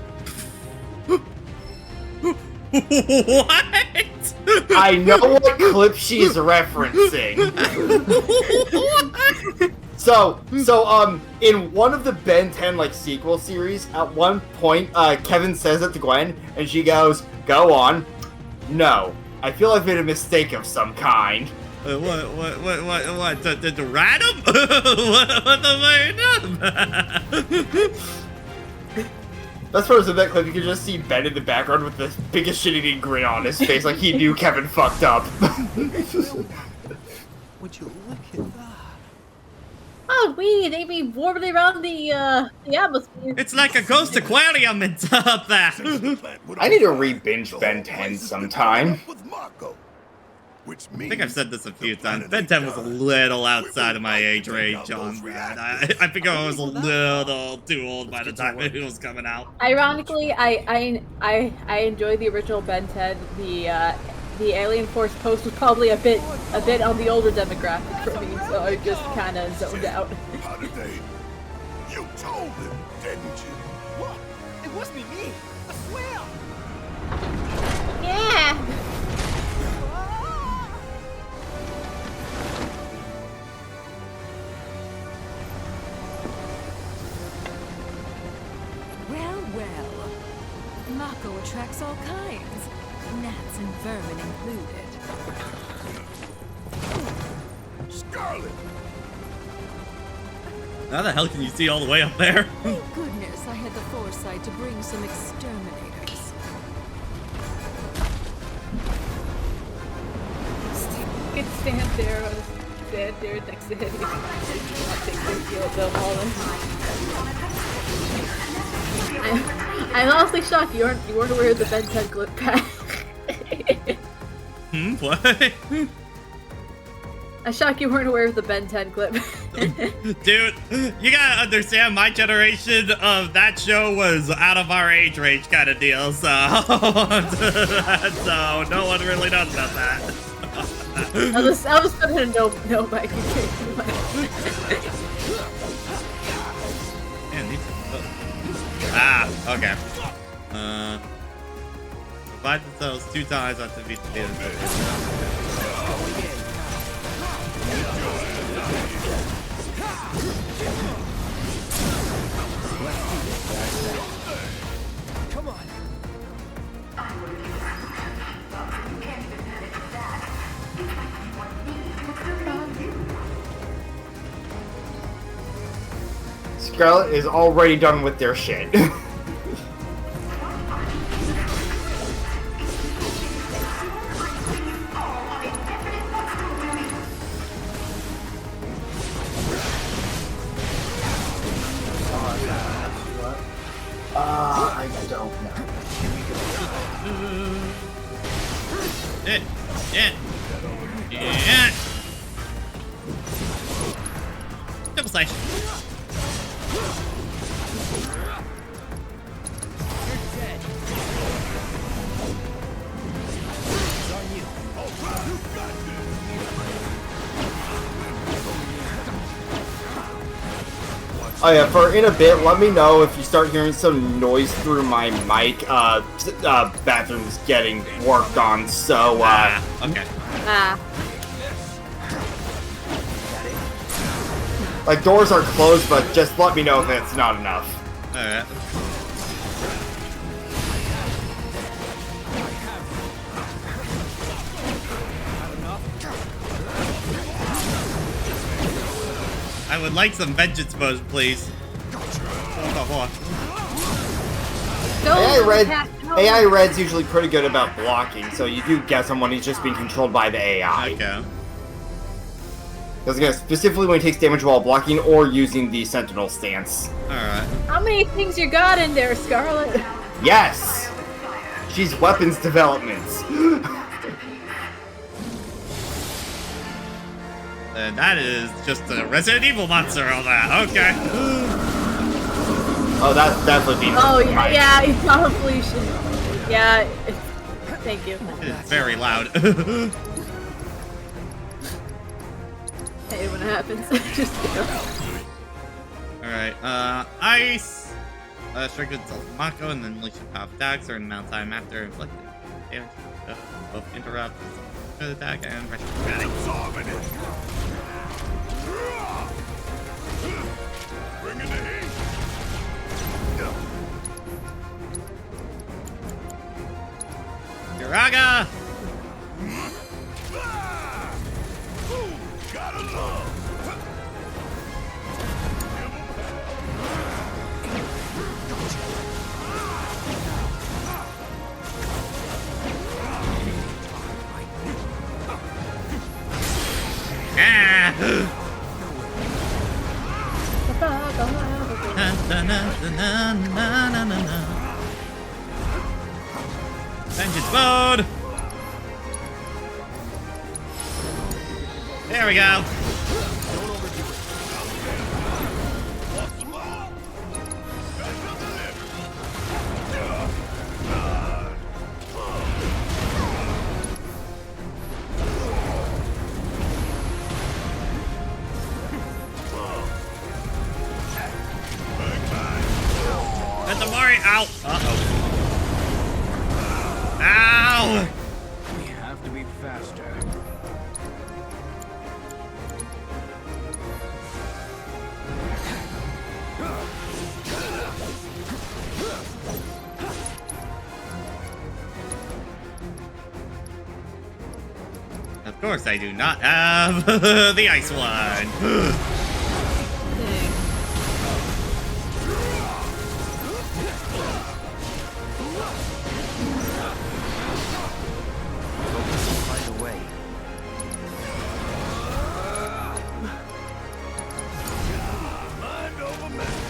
What?
I know what clip she's referencing. So, in one of the Ben 10 like sequel series, at one point, Kevin says it to Gwen, and she goes, "Go on." No, I feel I've made a mistake of some kind.
What? To rat him? What the fuck?
Best part is in that clip, you can just see Ben in the background with the biggest shit-eating grin on his face, like he knew Kevin fucked up.
Would you look at that?
Oh, they be warming around the atmosphere.
It's like a ghost aquarium up there.
I need to re-binge Ben 10 sometime.
I think I've said this a few times. Ben 10 was a little outside of my age range on that. I think I was a little too old by the time it was coming out.
Ironically, I enjoy the original Ben 10. The Alien Force post was probably a bit on the older demographic for me, so I just kind of zoned out.
How did they? You told them, didn't you?
What? It wasn't me. I swear.
Yeah.
Well. Mako attracts all kinds. Gnats and vermin included.
Scarlet!
How the hell can you see all the way up there?
Thank goodness I had the foresight to bring some exterminators.
Could stand there next to him. I'm honestly shocked you weren't aware of the Ben 10 clip pack.
What?
I'm shocked you weren't aware of the Ben 10 clip.
Dude, you gotta understand, my generation of that show was out of our age range kind of deal, so so no one really knows about that.
I was gonna know Mike.
Okay. Provide themselves 2 times on defeat the beat.
Come on.
Scarlet is already done with their shit. I don't know.
Yeah. Double slash.
Oh yeah, for in a bit, let me know if you start hearing some noise through my mic. Bathroom's getting worked on, so
okay.
Ah.
Like, doors are closed, but just let me know if it's not enough.
Alright. I would like some vengeance modes, please. Hold on.
AI Red's usually pretty good about blocking, so you do get someone who's just being controlled by the AI.
Okay.
Because again, specifically when he takes damage while blocking or using the Sentinel stance.
Alright.
How many things you got in there, Scarlet?
Yes! She's weapons developments.
And that is just a Resident Evil monster on that. Okay.
Oh, that's definitely being.
Oh, yeah, you probably should. Yeah, thank you.
It is very loud.
Hey, when it happens, just go.
Alright, ice. Strength itself Mako, and then unleash the power of attack certain amount of time after inflicting damage. Both interrupt the attack and pressure.
Bring in the heat.
Uraga!
Gotta love.
Vengeance mode! There we go. Let the Mori out! Uh-oh. Ow!
We have to be faster.
Of course I do not have the ice one.
Find a way.
Mind over matter.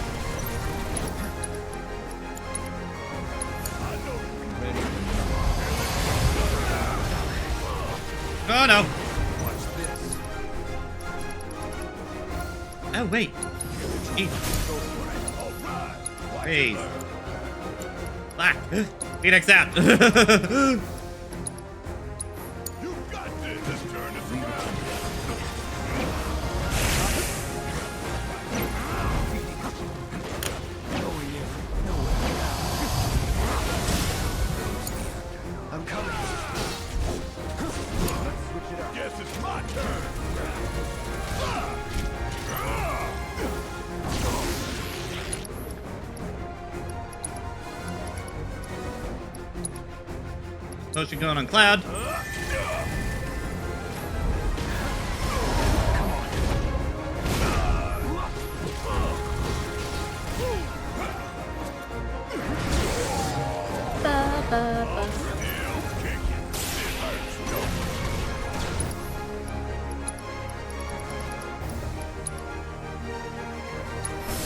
Oh no. Oh wait. Hey. Black. Phoenix out.
You got this. Let's turn this around.
I'm coming.
Guess it's my turn.
Potion going on Cloud.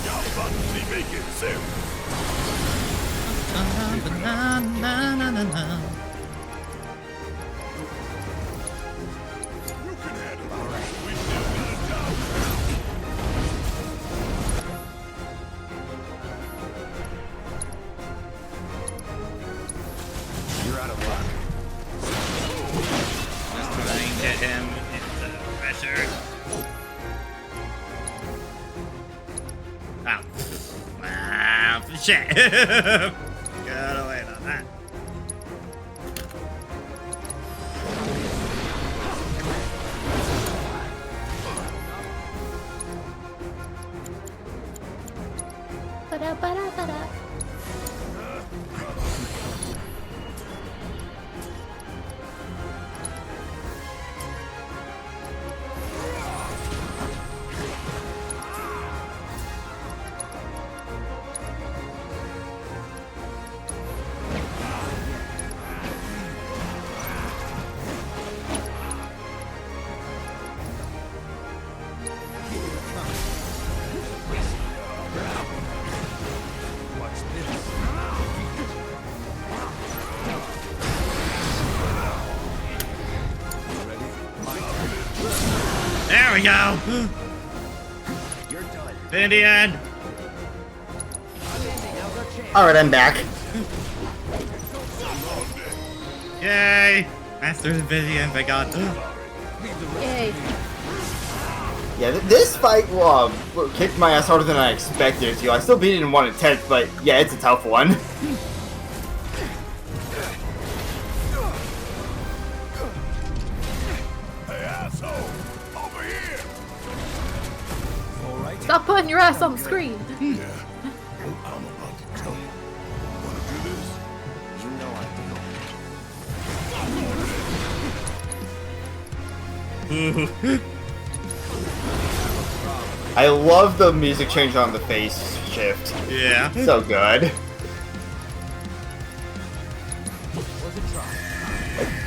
Y'all about to see me get serious. You can handle it. We still got a job.
You're out of luck.
Just trying to get him into pressure. Ow. Ah, shit. Gotta wait on that. There we go.
You're done.
In the end.
Alright, I'm back.
Yay. Master Vivian, thank God.
Yay.
Yeah, this fight kicked my ass harder than I expected it to. I still beat it in 1 attempt, but yeah, it's a tough one.
Hey, asshole! Over here!
All right.
Stop putting your ass on the screen.
Yeah. I'm about to tell you. Wanna do this?
You know I
I love the music change on the face shift.
Yeah.
So good.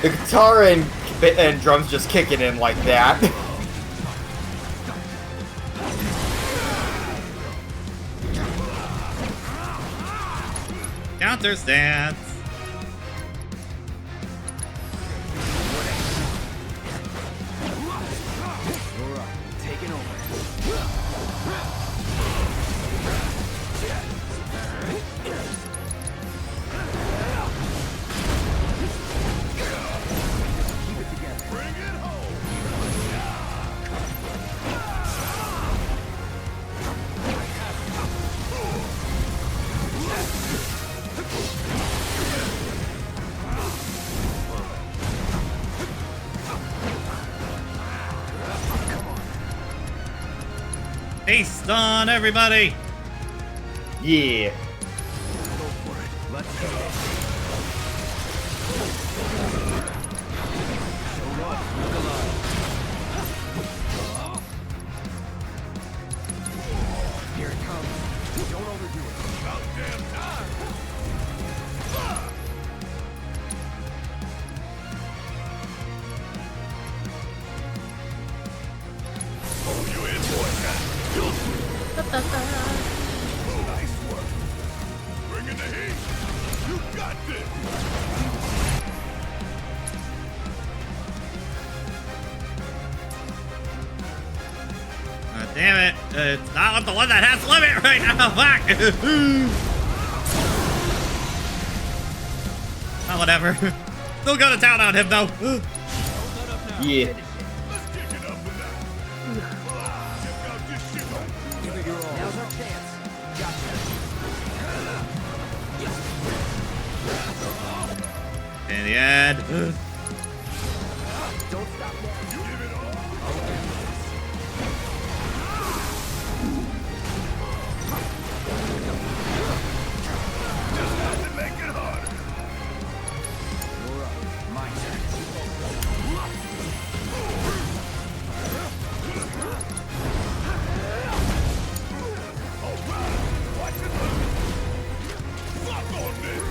The guitar and drums just kicking in like that.
Counter stance.
You're up. Taking over. Keep it together.
Bring it home!
Haste on everybody.
Yeah.
Go for it. Let's go. So what? Look alive. Here it comes. Don't overdo it.
About damn time! Oh, you in, boy? Nice work. Bring in the heat. You got this.
Damn it. It's not the one that has limit right now. Fuck. Oh, whatever. Still go to town on him, though.
Yeah.
Let's kick it up with that. Check out this shit.
Give it your all. Now's our chance. Gotcha.
In the end.
Don't stop now.
You give it all. Just had to make it harder.
You're up. My turn.
All right. Watch it look. Fuck on this.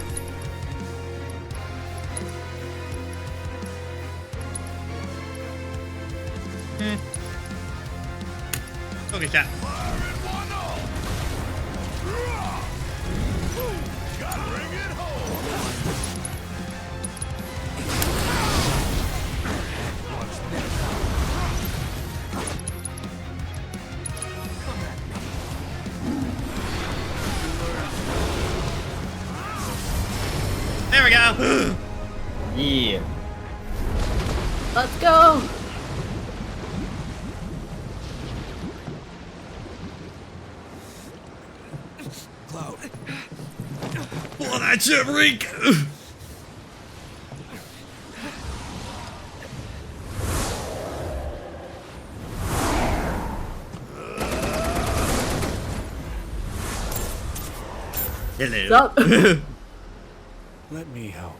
Okay, chat.
Fire it one all. Gotta bring it home.
There we go.
Yeah.
Let's go.
Cloud.
Pull that shit, reek. Hello.
What's up?
Let me help.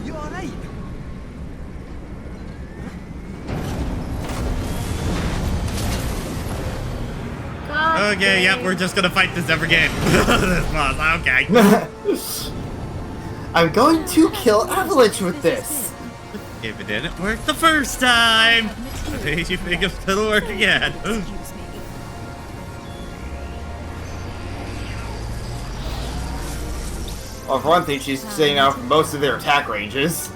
You alright?
Okay, yep, we're just gonna fight this every game. This boss, okay.
I'm going to kill Avalanche with this.
If it didn't work the first time, what made you think it's gonna work again?
Well, for one thing, she's staying out from most of their attack ranges.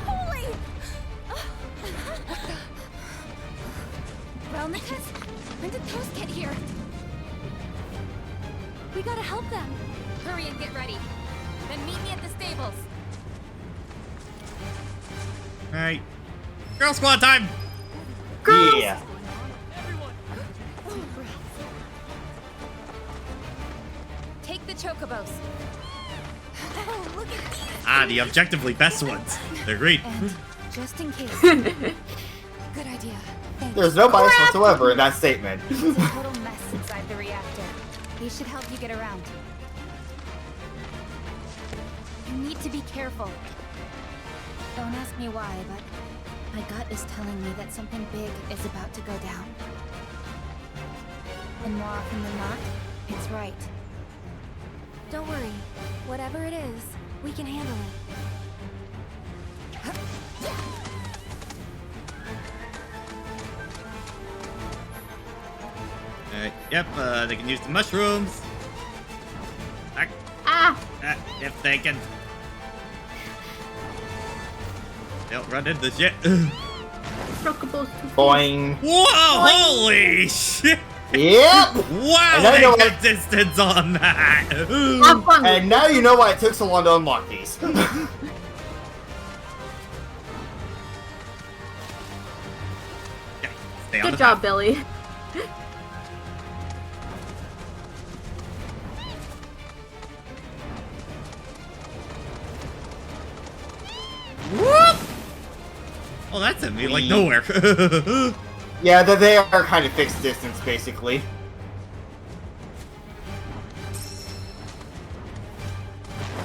Holy! Relnicus? When did those get here? We gotta help them. Hurry and get ready. Then meet me at the stables.
Alright. Girl squad time!
Yeah.
Take the chocobos. Oh, look at these.
Ah, the objectively best ones. They're great.
And just in case. Good idea. Thanks.
There's no bias whatsoever in that statement.
It's a total mess inside the reactor. These should help you get around. You need to be careful. Don't ask me why, but my gut is telling me that something big is about to go down. And more often than not, it's right. Don't worry. Whatever it is, we can handle it.
Alright, yep, they can use the mushrooms. If they can. They'll run into the shit.
Boing.
Whoa, holy shit!
Yep!
Wow, they got distance on that!
And now you know why it took so long to unlock these.
Good job, Billy.
Oh, that's at me, like nowhere.
Yeah, they are kind of fixed distance, basically.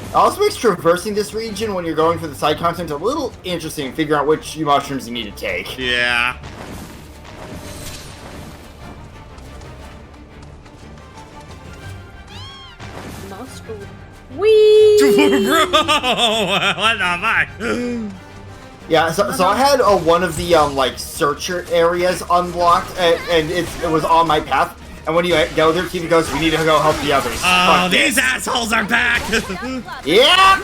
It also makes traversing this region when you're going for the side content a little interesting, figuring out which mushrooms you need to take.
Yeah.
Nostril. Whee!
Bro! What the fuck?
Yeah, so I had one of the like searcher areas unblocked, and it was on my path. And when you go there, TV goes, "We need to go help the others."
Oh, these assholes are back!
Yep.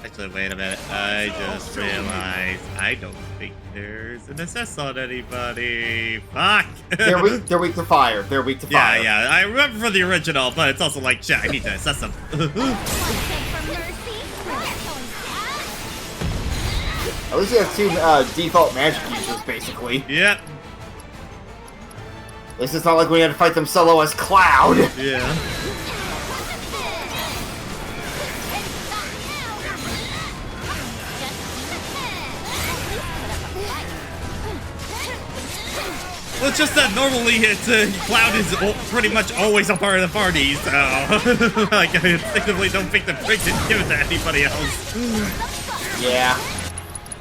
Actually, wait a minute. I just realized I don't think there's an assess on anybody. Fuck.
They're weak to fire. They're weak to fire.
Yeah. I remember from the original, but it's also like, shit, I need to assess them.
At least you have two default magic users, basically.
Yep.
At least it's not like we had to fight them solo as Cloud.
Yeah. Well, it's just that normally Cloud is pretty much always a part of the party, so like I instinctively don't think the trick didn't give it to anybody else.
Yeah.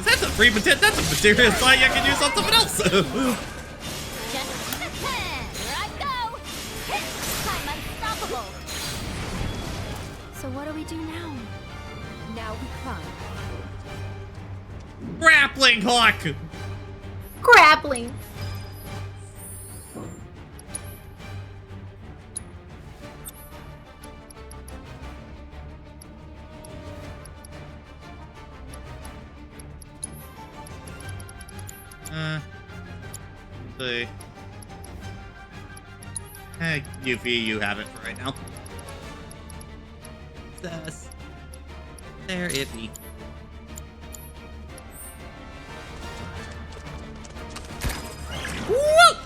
That's a free material. That's a material slide I can use on someone else.
So what do we do now? Now we climb.
Grappling hook.
Grappling.
See. Hey, Yuffie, you have it for right now. Sus. They're iffy.
Woo!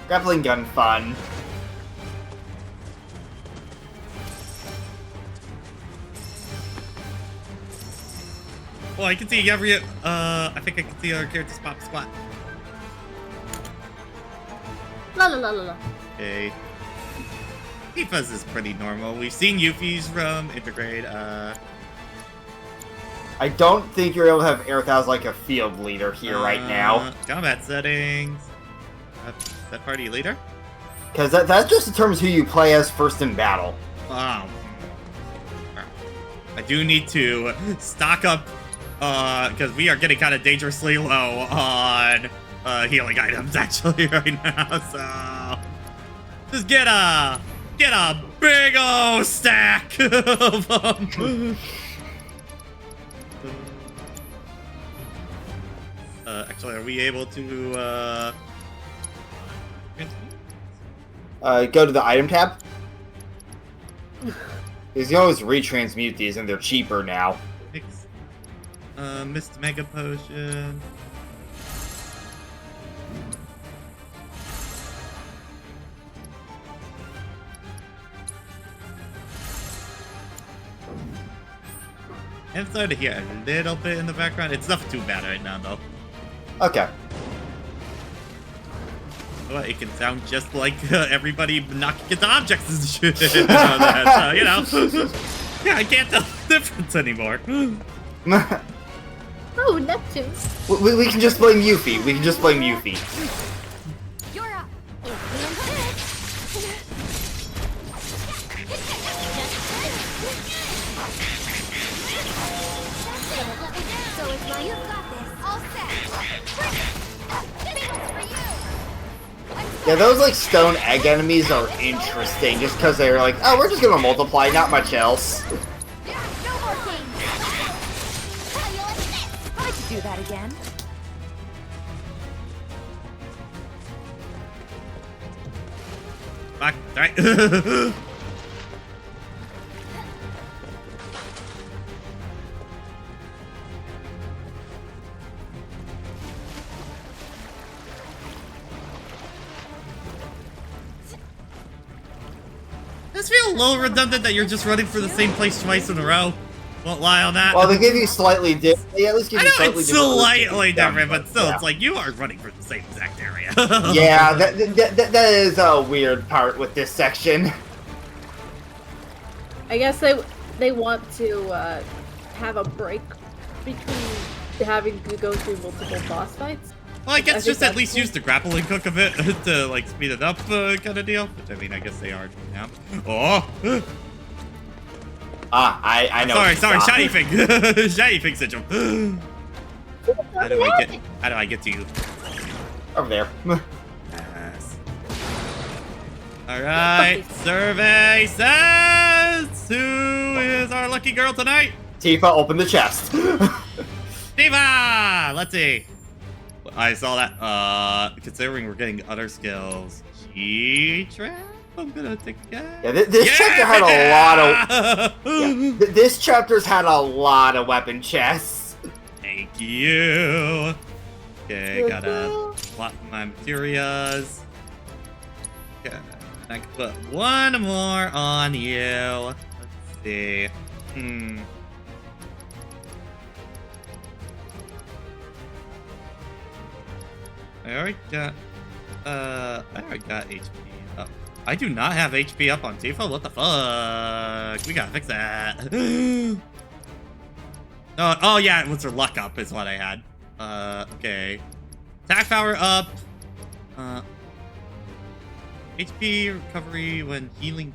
Grappling gun fun.
Well, I can see every, I think I can see our characters pop squat.
La la la la la.
Okay. Tifa's is pretty normal. We've seen Yuffie's from Intergrade,
I don't think you're able to have Aerith as like a field leader here right now.
Combat settings. That party leader?
Because that just determines who you play as first in battle.
Wow. I do need to stock up because we are getting kind of dangerously low on healing items actually right now. So just get a big old stack of them. Actually, are we able to
go to the item tab? Because you can always retransmute these and they're cheaper now.
Missed Mega Potion. I'm starting to hear a little bit in the background. It's nothing too bad right now, though.
Okay.
Well, it can sound just like everybody knocking into objects and shit. You know, you know. Yeah, I can't tell the difference anymore.
Oh, Neptune.
We can just blame Yuffie. We can just blame Yuffie.
You're up. So it's my you've got this. All set. This one's for you.
Yeah, those like stone egg enemies are interesting just because they're like, oh, we're just gonna multiply, not much else.
No more games. How you like this? I could do that again.
Fuck, right. Does it feel a little redundant that you're just running for the same place twice in a row? Won't lie on that.
Well, they give you slightly different. They at least give
I
you
know
slightly
it's
different.
slightly different, but still,
yeah.
it's like you are running for the same exact area.
Yeah, that is a weird part with this section.
I guess they want to have a break between having to go through multiple boss fights.
Well, I guess
think
just at
that's
least
cool.
use the grappling hook of it to like speed it up, kind of deal. Which I mean, I guess they are now. Oh.
I know.
Sorry, shiny thing, shiny thing syndrome. How do I get to you?
Over there.
Yes. All right. Survey says who is our lucky girl tonight?
Tifa, open the chest.
Tifa. Let's see. I saw that. Considering we're getting other skills, Ch9. I'm gonna take a guess.
Yeah, this chapter had a lot of. Yeah, this chapter's had a lot of weapon chests.
Thank you. Okay, gotta swap my materials. Okay, I can put one more on you. Let's see. I already got HP up. I do not have HP up on Tifa. What the fuck? We gotta fix that. Oh yeah, it was her luck up is what I had. Okay. Attack power up. HP recovery when healing.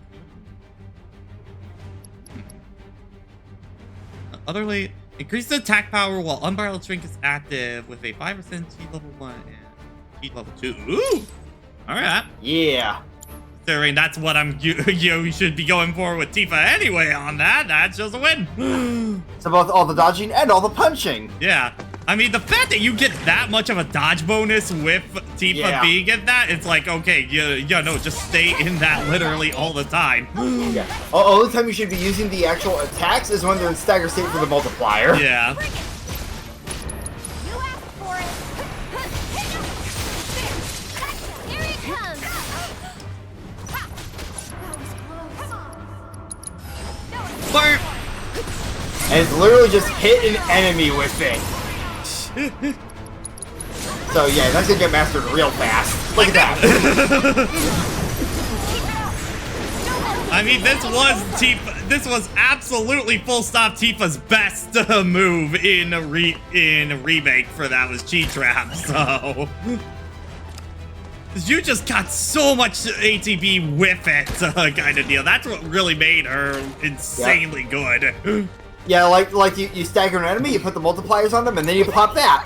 Otherly, increase the attack power while unbridled strength is active with a 5% T level 1 and T level 2. Ooh! Alright.
Yeah.
Considering that's what you should be going for with Tifa anyway on that. That's just a win.
It's about all the dodging and all the punching.
Yeah. I mean, the fact that you get that much of a dodge bonus with Tifa being in that, it's like, okay, no, just stay in that literally all the time.
Yeah. Only time you should be using the actual attacks is when they're in stagger state for the multiplier.
Yeah.
And it's literally just hit an enemy with it. So yeah, that's gonna get mastered real fast. Look at that.
I mean, this was absolutely full stop Tifa's best move in remake for that was G-Trap, so you just got so much ATB with it, kind of deal. That's what really made her insanely good.
Yeah, like you stagger an enemy, you put the multipliers on them, and then you pop that.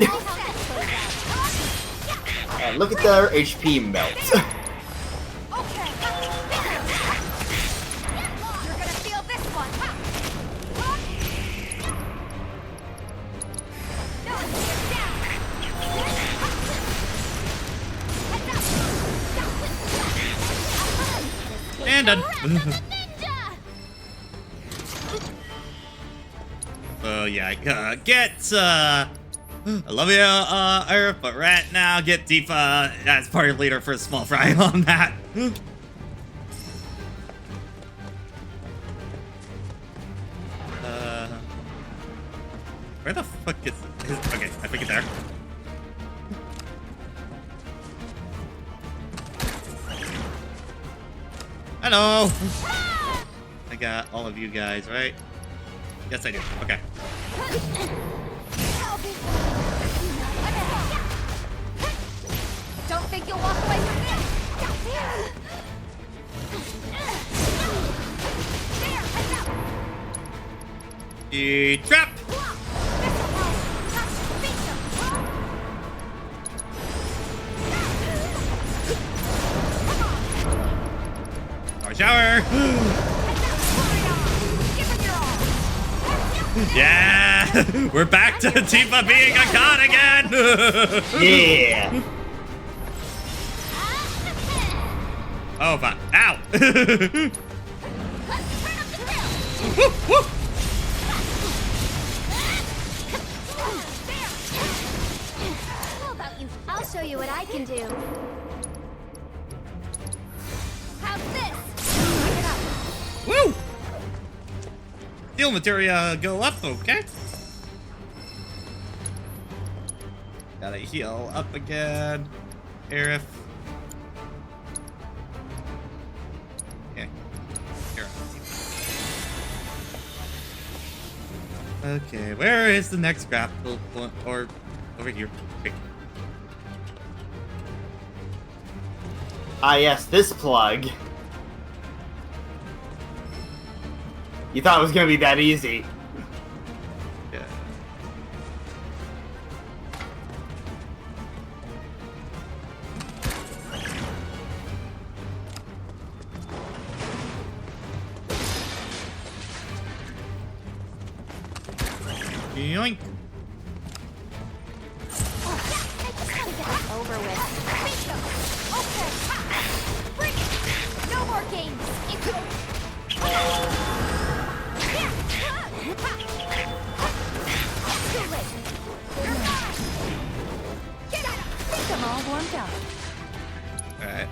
And look at their HP melt.
And done. So yeah, get I love you, Earth, but right now get Tifa as party leader for a small fry on that. Where the fuck is his? Okay, I think it's there. Hello! I got all of you guys, right? Yes, I do. Okay.
Don't think you'll walk away from this!
The trap! Our shower! Yeah! We're back to Tifa being a god again!
Yeah!
Oh, fuck. Ow! Woo, woo.
How about you? I'll show you what I can do. How's this? Pick it up.
Woo! Steel materia go up, okay. Gotta heal up again. Aerith. Okay. Here. Okay, where is the next grapple point? Or over here. Okay.
Ah, yes, this plug. You thought it was gonna be that easy.
Yeah. Yoink.
I just gotta get this over with. Bingo! Okay! Bring it! No more games! Into it! Too late! You're gone! Get out! Think I'm all warmed up.
Alright,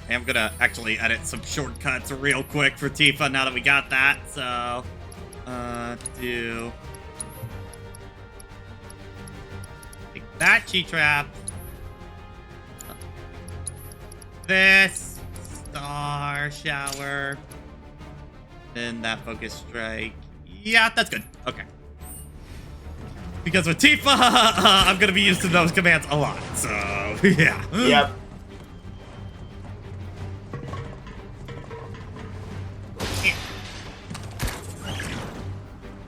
I'm gonna actually edit some shortcuts real quick for Tifa now that we got that, so... do... Take that G-Trap. This Star Shower. And that Focus Strike. Yeah, that's good. Okay. Because with Tifa, I'm gonna be using those commands a lot, so yeah.
Yep.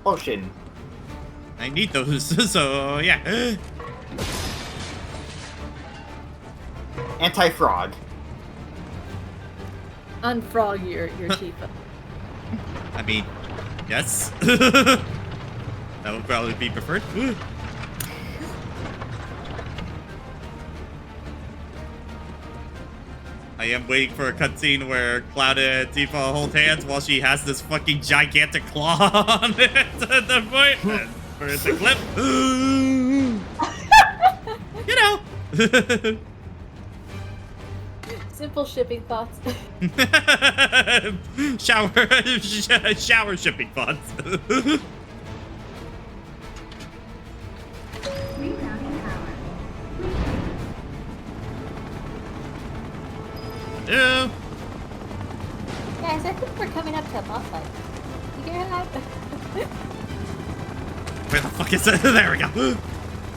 Potion.
I need those, so yeah.
Anti-frog.
Unfrog your Tifa.
I mean, yes. That would probably be preferred. I am waiting for a cutscene where Cloud and Tifa hold hands while she has this fucking gigantic claw on it at the point. And for it to clip. You know.
Simple shipping thoughts.
shower shipping thoughts.
Rerouting power.
Yeah.
Guys, I think we're coming up to a boss fight. You hear that?
Where the fuck is it? There we go.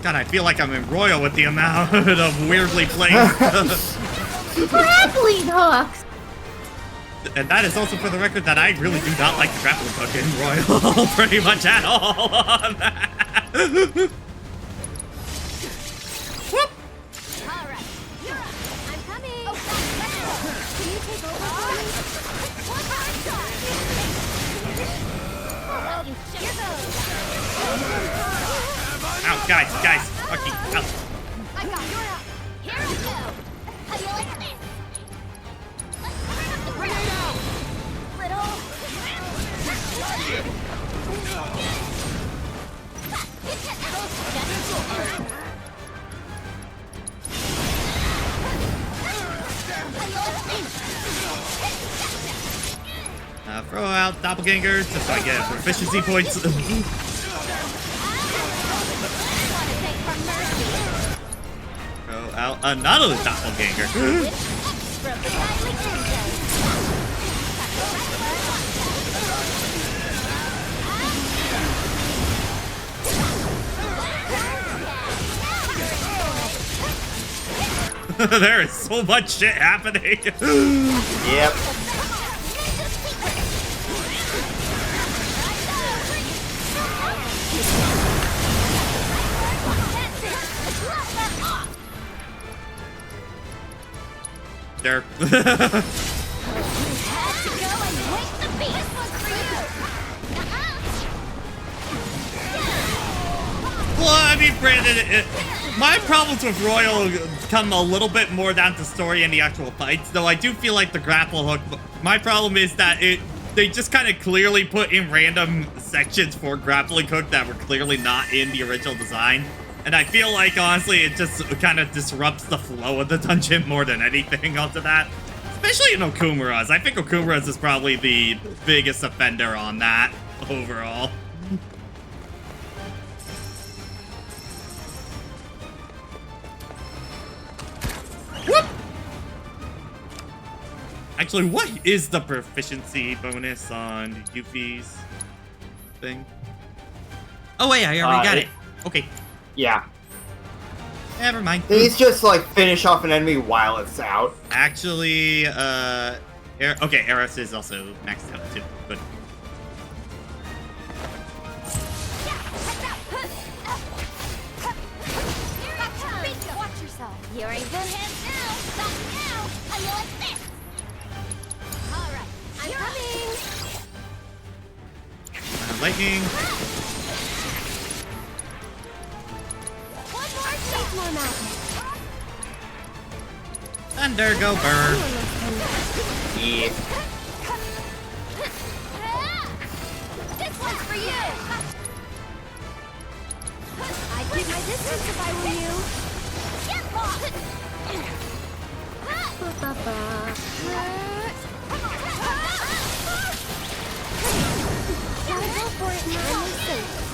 God, I feel like I'm in Royal with the amount of weirdly playing.
Grappling hooks!
And that is also for the record that I really do not like the grappling hook in Royal pretty much at all on that. Whoop.
Alright, you're up. I'm coming. Oh, can you take over for me? One more shot. Here goes.
Ouch, guys. Okay, ouch.
I got you're up. Here we go. How do you like this? Bring it out. Little.
Throw out doppelgangers just so I get proficiency points. Throw out another doppelganger. There is so much shit happening.
Yep.
There. Well, I mean, Brandon, my problems with Royal come a little bit more down to story and the actual fights, though I do feel like the grapple hook, my problem is that they just kind of clearly put in random sections for grappling hook that were clearly not in the original design. And I feel like, honestly, it just kind of disrupts the flow of the dungeon more than anything onto that. Especially in Okumura's. I think Okumura's is probably the biggest offender on that overall. Whoop! Actually, what is the proficiency bonus on Yuffie's thing? Oh wait, I already got it. Okay.
Yeah.
Never mind.
These just like finish off an enemy while it's out.
Actually, okay, Eris is also maxed out too. Good.
Watch yourself. You're in good hands now. Stop now. How you like this? All right, I'm coming.
Lightning.
One more shot. More madness.
Thunder, go burn.
Yeah.
This one's for you. I'd keep my distance if I were you. Get lost.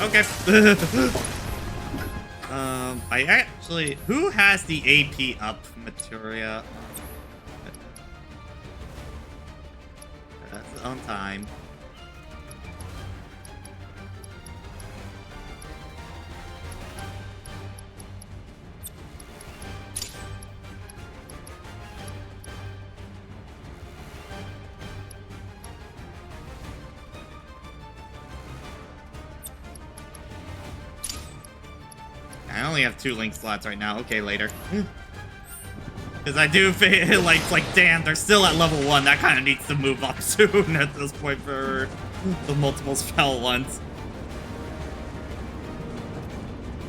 Okay. I actually, who has the AP up materia? That's on time. I only have 2 link slots right now. Okay, later. Because I do feel like, damn, they're still at level 1. That kind of needs to move up soon at this point for the multiple spell ones.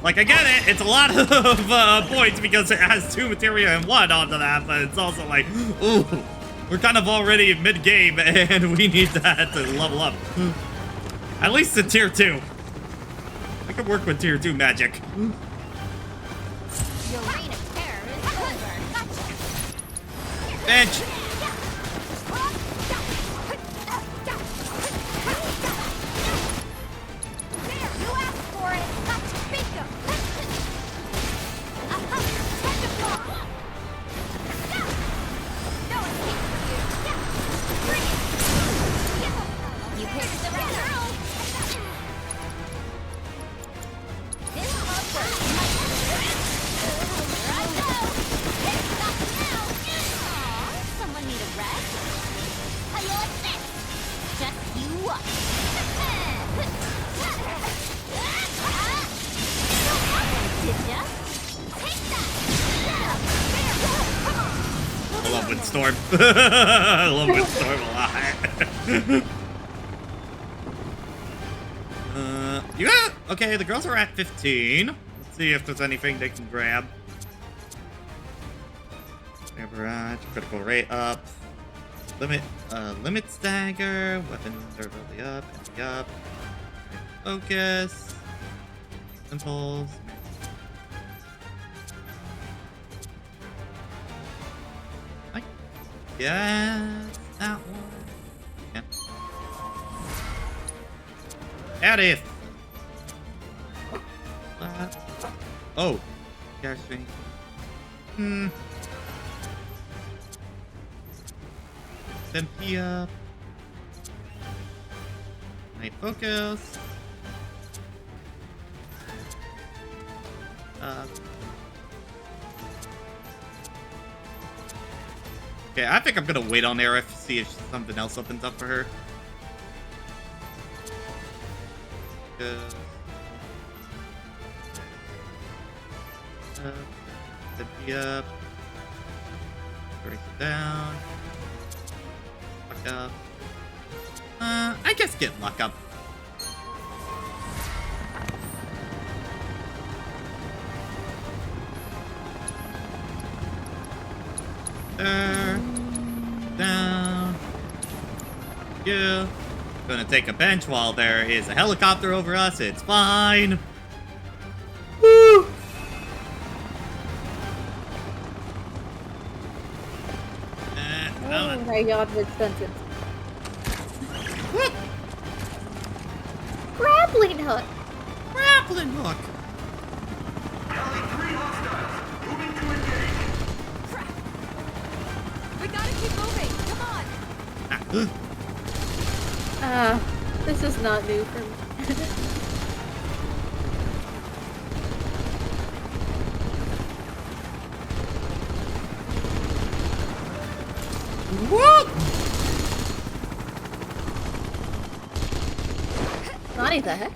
Like, I get it. It's a lot of points because it has 2 materia and 1 onto that, but it's also like, ooh, we're kind of already mid-game and we need that to level up. At least to tier 2. I can work with tier 2 magic.
Your reign of terror is over.
Bench.
There, you asked for it. Bingo. No escape for you. Bring it. You picked the right girl. This one's for
love Windstorm. I love Windstorm a lot. You got okay. The girls are at 15. Let's see if there's anything they can grab. Barrage, critical rate up. Limit stagger. Weapon durability up. Energy up. Focus. Impulse. I guess that one. Yeah. Out if. Oh. Gosh, MP up. Night focus. Okay, I think I'm gonna wait on Aerith to see if something else opens up for her. MP up. Break it down. Luck up. I guess get luck up. There. Down. Yeah. Gonna take a bench while there is a helicopter over us. It's fine. Woo!
Oh my god, mid-sentence. Grappling hook!
Grappling hook!
Crap! We gotta keep moving! Come on!
This is not new for me.
Whoop!
Lonnie, the heck?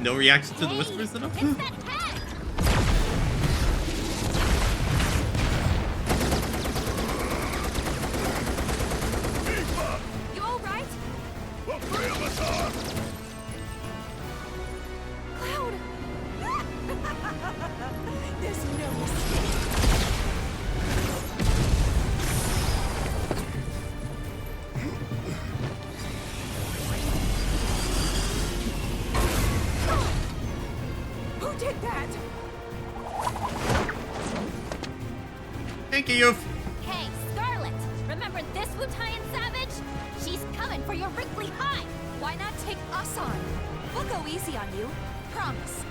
No reaction to the whispers at all?
You alright?
The three of us are!
Cloud! There's no escape. Who did that?
Thank you.
Hey, Scarlet! Remember this Wutaian savage? She's coming for your wrinkly hide! Why not take us on? We'll go easy on you. Promise.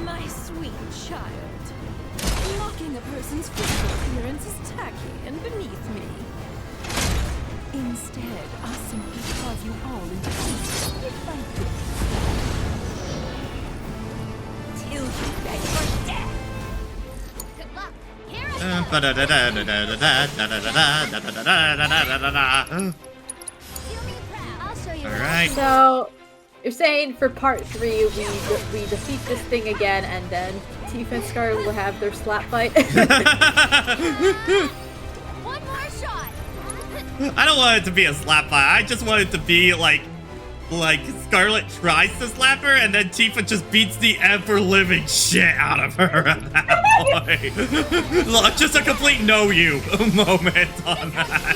My sweet child. Mocking a person's physical appearance is tacky and beneath me. Instead, I'll simply carve you all into pieces bit by bit.
Till you beg for death! Good luck! Here I go! I'll show you.
Alright.
So, you're saying for part 3 we defeat this thing again and then Tifa and Scarlet will have their slap fight?
One more shot!
I don't want it to be a slap fight. I just want it to be like Scarlet tries to slap her and then Tifa just beats the ever-living shit out of her at that point. Look, just a complete know-you moment on that.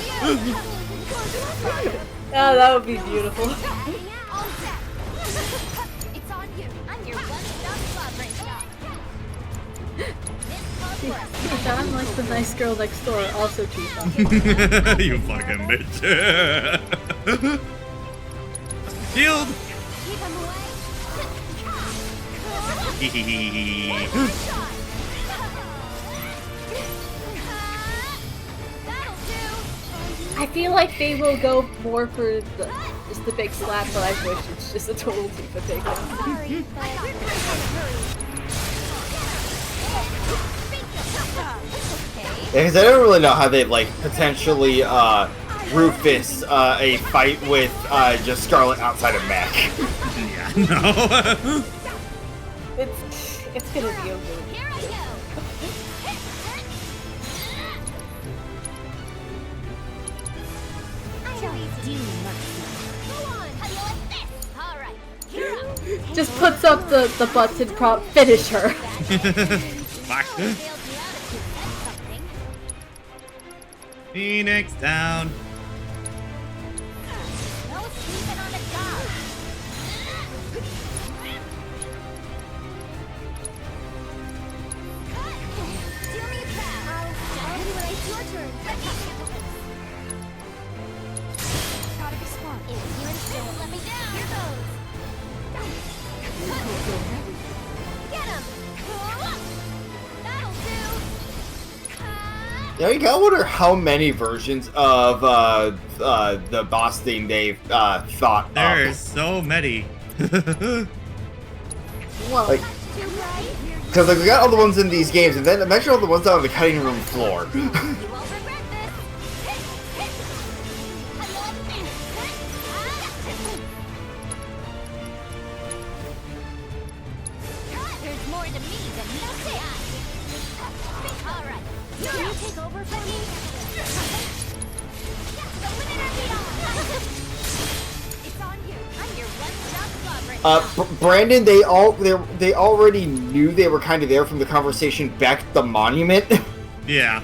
Oh, that would be beautiful.
It's on you. I'm your one-stop shop.
I'm like the nice girl next door, also Tifa.
You fucking bitch. Shield!
Keep him away. That'll do.
I feel like they will go more for just the big slap, but I wish it's just a total Tifa takedown.
Sorry, but
Yeah, because I don't really know how they'd like potentially Rufus a fight with just Scarlet outside of Mac.
Yeah, no.
It's gonna be over.
Here I go. I always do Go on. How do you like this? All right. Here up.
Just puts up the button prompt. Finish her.
Fuck. Phoenix down.
No sleeping on the job. Do me proud. Anyway, it's your turn. Gotta be smart. If you insist, let me down. Here goes. Get him. That'll do.
Yeah, you gotta wonder how many versions of the boss theme they've thought of.
There's so many.
Whoa.
Like, because like we got all the ones in these games, and then imagine all the ones out on the cutting room floor.
You won't regret this. There's more to me than meets the eye. All right. Can you take over for me? The winner beyond. It's on you. I'm your one-stop shop right now.
Brandon, they already knew they were kind of there from the conversation back at the monument.
Yeah.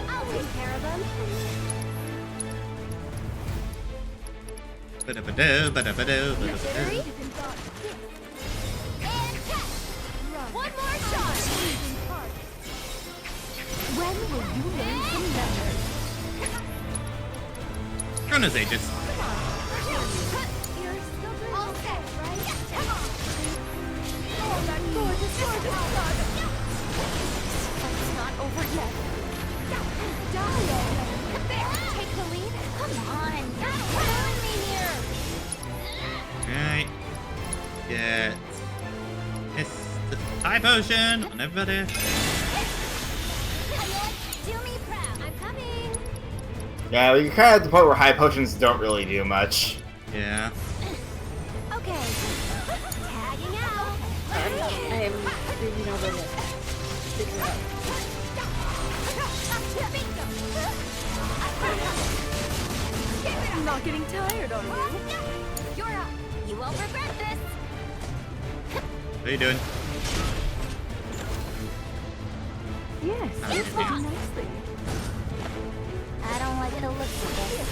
I'll take care of them.
Ba-da-ba-do, ba-da-ba-do,
Hurry.
ba-da-ba-do.
And catch. One more shot. When will you learn some manners?
Chrono's Aegis.
You're still all set, right? Come on. Oh, that gorgeous shot. It's not over yet. Die already. There, take the lead. Come on. You're killing me here.
Right. Get the high potion on everybody.
Do me proud. I'm coming.
Yeah, you're kind of at the point where high potions don't really do much.
Yeah.
Okay. Tagging out.
I am freaking over this. Figure it out.
I'm not getting tired, are you?
You're up. You won't regret this.
What are you doing?
Yes,
Oh,
it's
yeah.
nicely.
I don't like the looks of this.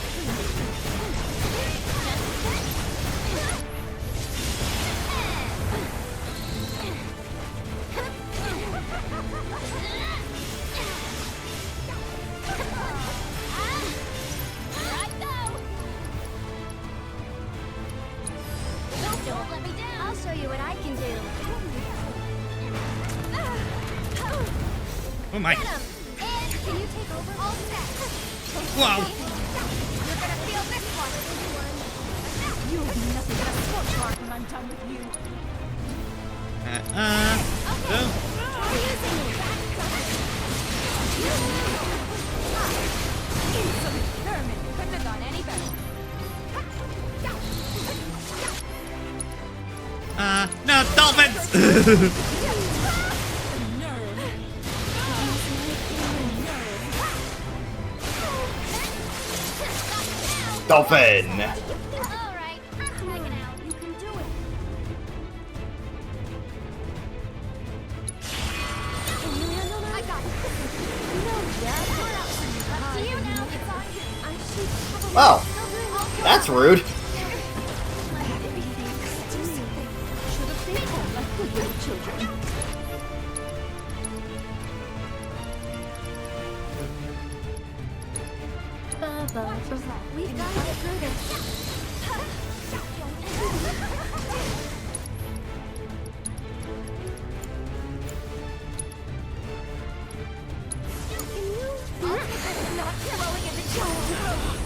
Don't let me down. I'll show you what I can do.
Oh my.
Get him. And can you take over? All set.
Wow.
You're gonna feel this one.
You'll be nothing but a scorch mark when I'm done with you.
Oh.
Insolent vermin. Couldn't have gone any better.
No, dolphins!
Dolphin!
Alright, I'm hanging out. You can do it. Can you handle that? I got it. No, Dad. We're up to you now. It's on you. I should probably...
Wow, that's rude.
Children.
We've got to get through this. Not throwing in the child.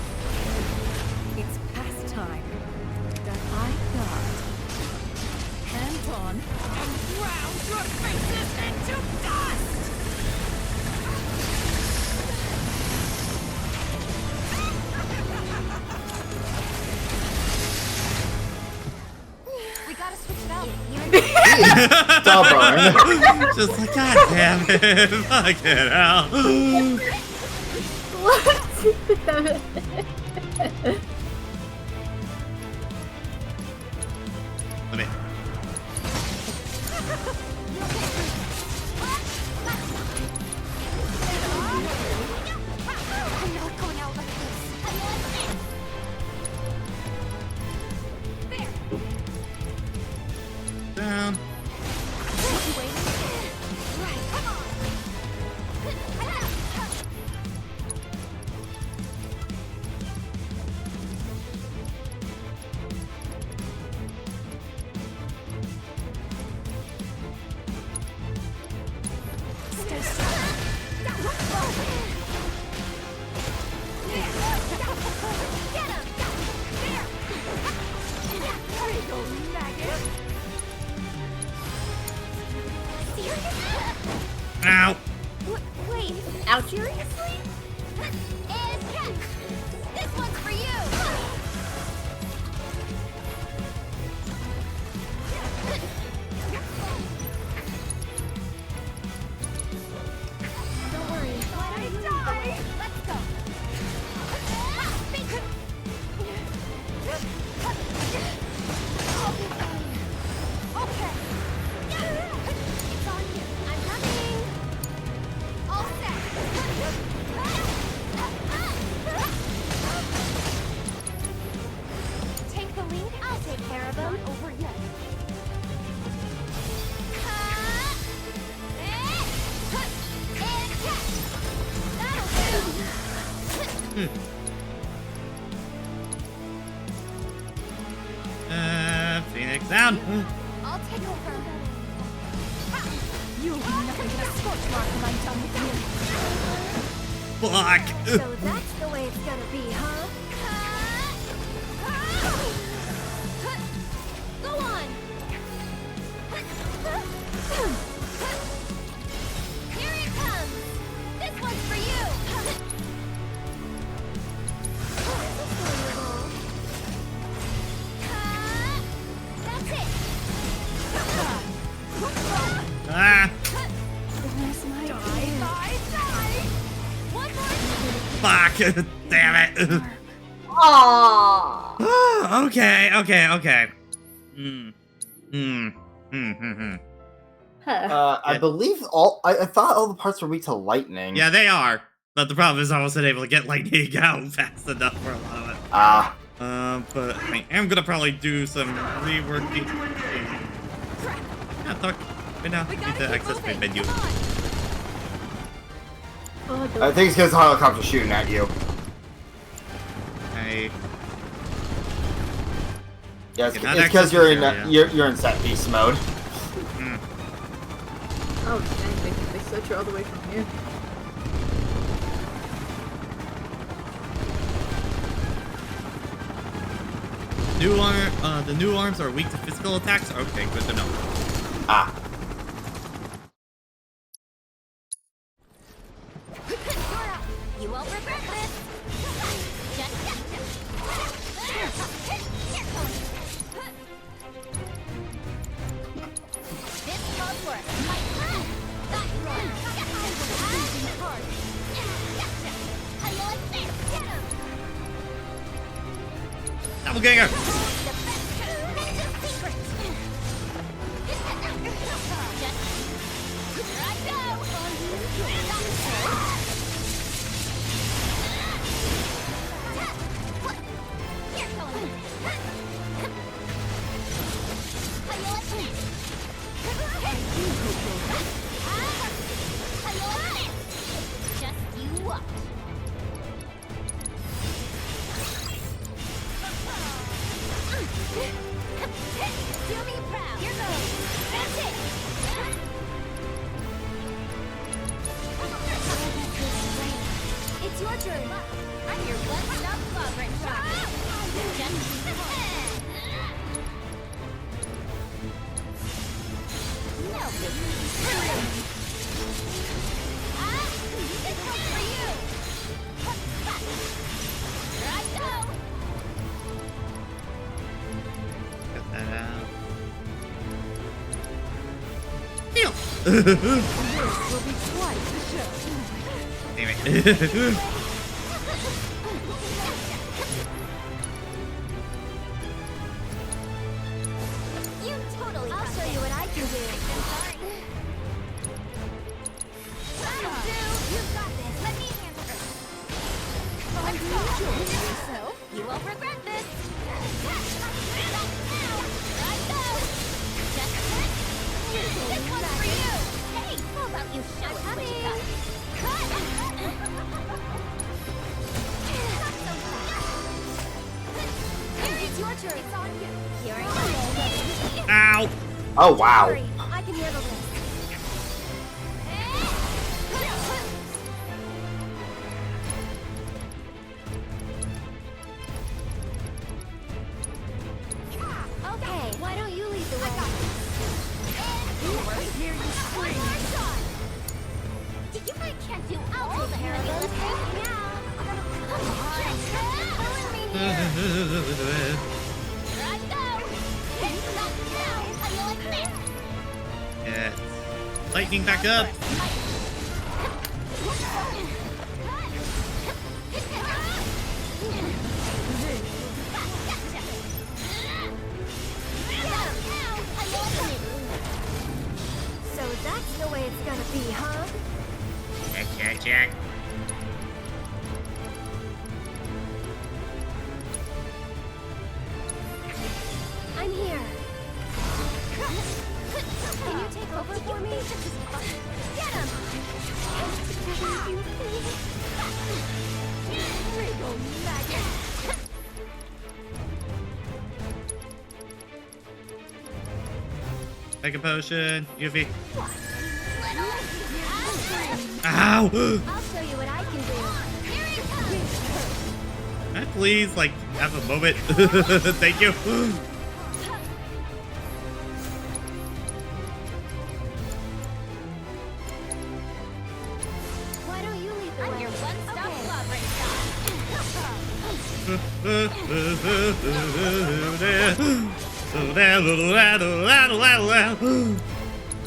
It's past time that I go.
Stubborn.
Just like, God damn it. Fucking hell.
What?
Let me.
I'm not going out like this.
Down.
Right, come on.
Stay strong.
Get him! There! There you go, maggot! Seriously?
Ow.
Wait, out seriously? And catch! This one's for you! Don't worry, I die! Let's go! Okay. It's on you. I'm coming. All set. Take the lead. I'll take care of them. Not over yet. And catch. That'll do.
Phoenix down.
I'll take over.
You'll be nothing but a scorch mark when I'm done with you.
Fuck.
So that's the way it's gonna be, huh? Go on! Here it comes! This one's for you! That's it!
Ah.
Where's my
Die! One more!
Fuck. Damn it.
Aww.
Okay.
I believe all. I thought all the parts were weak to lightning.
Yeah, they are. But the problem is I wasn't able to get lightning out fast enough for a lot of it.
Ah.
But I am gonna probably do some reworking. Yeah, talk. Right now, need to access my menu.
I think it's because the helicopter's shooting at you. Yeah, it's because you're in you're in set piece mode.
Oh dang, they switch her all the way from here.
The new arms are weak to physical attacks. Okay, good to know.
Ah.
You won't regret this! This calls for a fight! That's right! Hard! How you like this? Get him!
Double ganger!
The best secret! Here I go! Here goes! How you like this? How you like this? Just you watch. Do me proud. Here goes. That's it. It's your turn. I'm your one-stop sovereign shop. No biggie. This one's for you. Here I go.
Get that out.
This will be twice the show.
Damn it.
You totally. I'll show you what I can do. Sorry. That'll do. You've got this. Let me handle her. Let's go. Enjoy yourself. You won't regret this. Here I go. This one's for you. Hey, how about you show us what you got? Cut. Not so fast. Here, it's your turn. It's on you. Here I go.
Ow!
Oh wow.
Sorry, I can handle this. Okay, why don't you lead the way? Right here, you scream. You might can't do. I'll do the heavy lifting. Yeah. Pulling me here. Here I go. Not now. How you like this?
Yeah. Lightning back up.
So that's the way it's gonna be, huh?
Check.
I'm here. Can you take over for me? Get him! Wriggle maggot!
Take a potion. UV. Ow!
I'll show you what I can do. Here he comes!
Can I please, like, have a moment? Thank you.
Why don't you lead the way? I'm your one-stop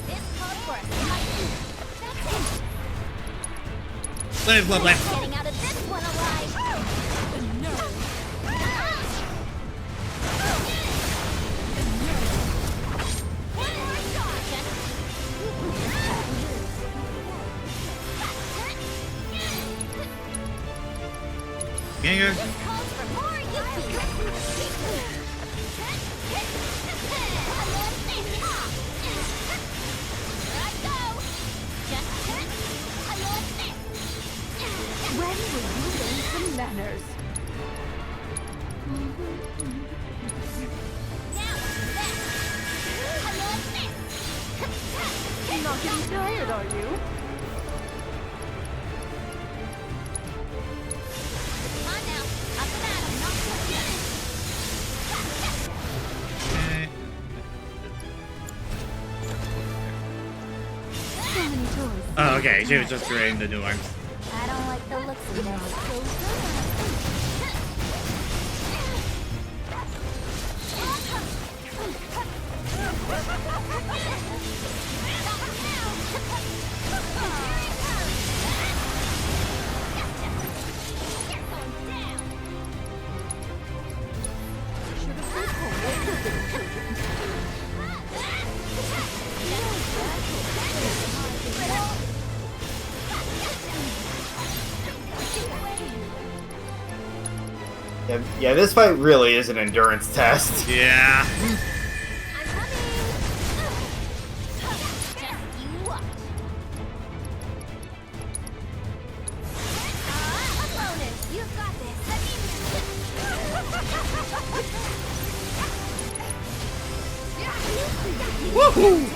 This called for a fight.
Let's
Getting out of this one alive. One more shot.
Ganger.
This calls for more Yuki. Here I go.
When will you learn some manners? You're not getting tired, are you? So many toys.
Oh, okay. She was just creating the new arms.
I don't like the looks of this.
Yeah, this fight really is an endurance test.
Yeah.
Woohoo!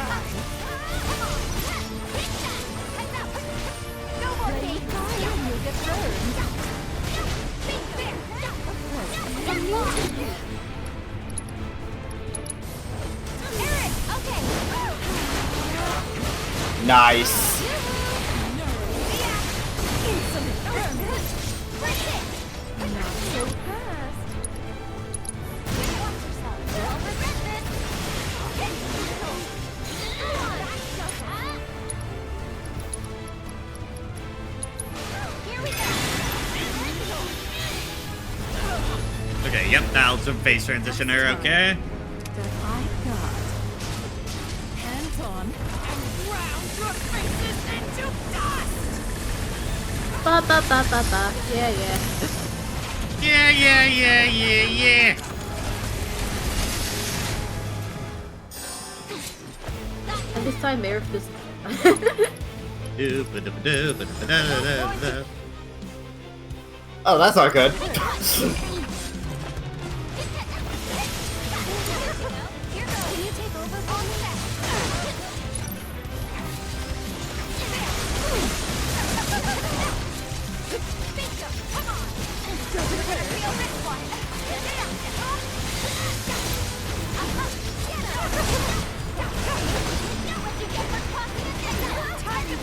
Nice.
Okay, yep, that'll some face transitioner, okay?
That I got. Hands on and ground your faces into dust!
Ba ba ba ba ba. Yeah, yeah.
Yeah.
And this time, Aerith just.
Oh, that's not good.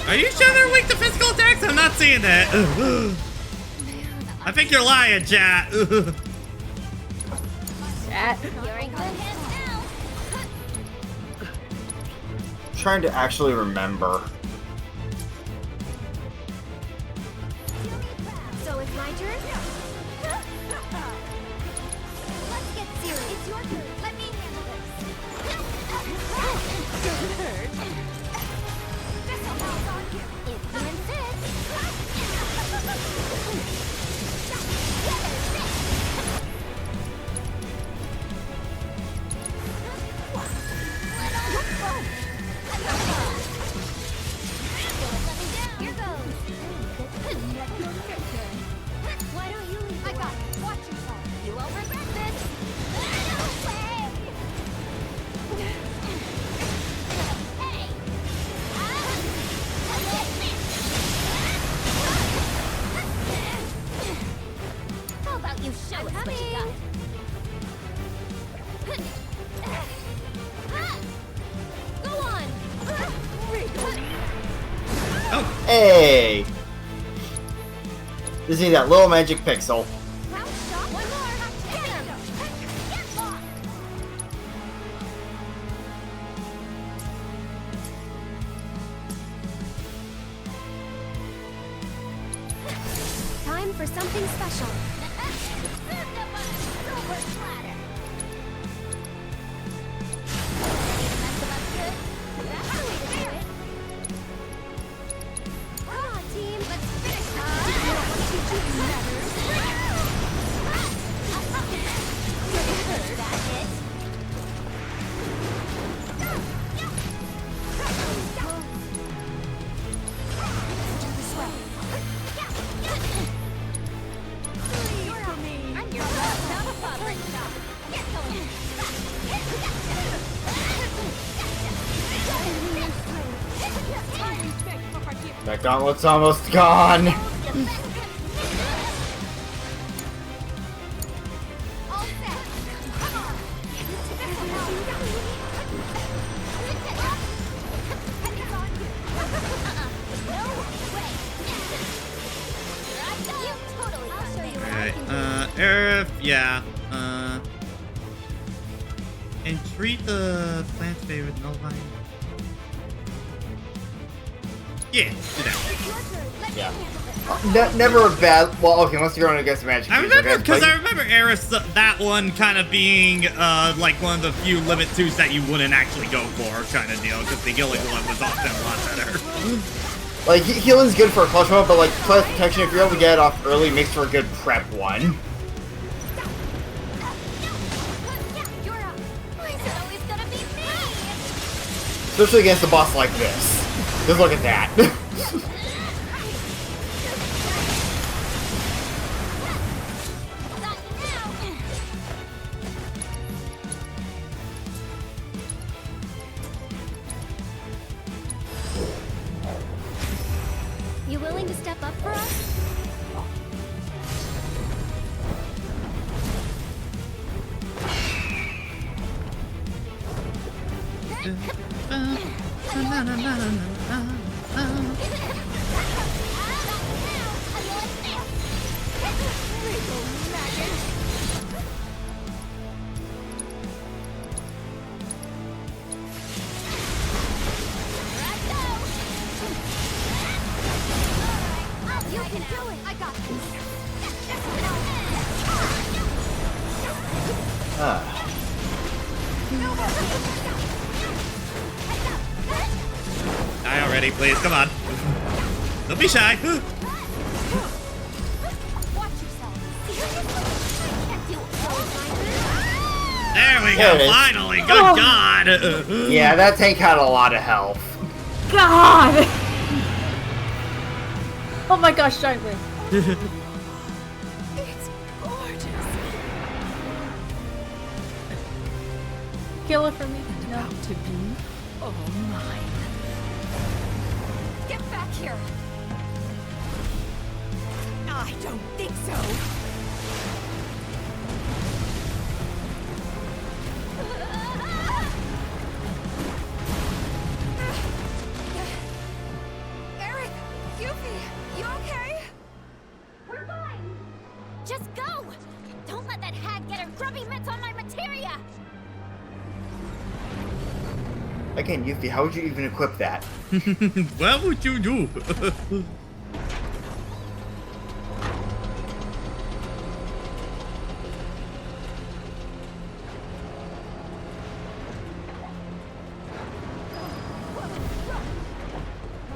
Are you sure they're weak to physical attacks? I'm not seeing that. I think you're lying, chat.
Chat.
Trying to actually remember.
So it's my turn? Let's get serious. It's your turn. Let me handle this. This'll bounce on you. If you insist. Here goes. Why don't you leave? I got it. Watch yourself. You won't regret this. No way. Hey. How about you show us what you got? Go on.
Hey! Just need that little magic pixel.
Round shot. One more. Get him. Get lost. Time for something special. Served up on a silver platter. That's about good. That's the way to do it. Come on, team. Let's finish this. That's it. Do this well. You're on me. I'm your puppet. Get going.
That gauntlet's almost gone.
All set. Come on. No way. You totally got it.
Alright, Aerith, yeah. Entreat the plant's favorite Nullvine. Yeah, do that.
Yeah. Never a bad. Well, okay, unless you're going against magic.
I
user,
remember, because
but-
I remember Aerith, that one kind of being, like one of the few limit 2s that you wouldn't actually go for, kind of deal, because the healing one was often a lot better.
Like, healing's good for a clutch one, but like, plus protection, if you're able to get it off early, makes for a good prep one.
You're up. Why is it always gonna be me?
Especially against a boss like this. Just look at that.
You willing to step up for us? You can do it. I got this.
Die already, please. Come on. Don't be shy. There we go. Finally. Good God.
Yeah, that tank had a lot of health.
God! Oh my gosh, giant wing.
It's gorgeous.
Kill it for me. No.
About to be all mine. Get back here. I don't think so.
Eric, Yuffie, you okay? We're fine. Just go. Don't let that hag get her grubby mitts on my materia.
Again, Yuffie, how would you even equip that?
What would you do?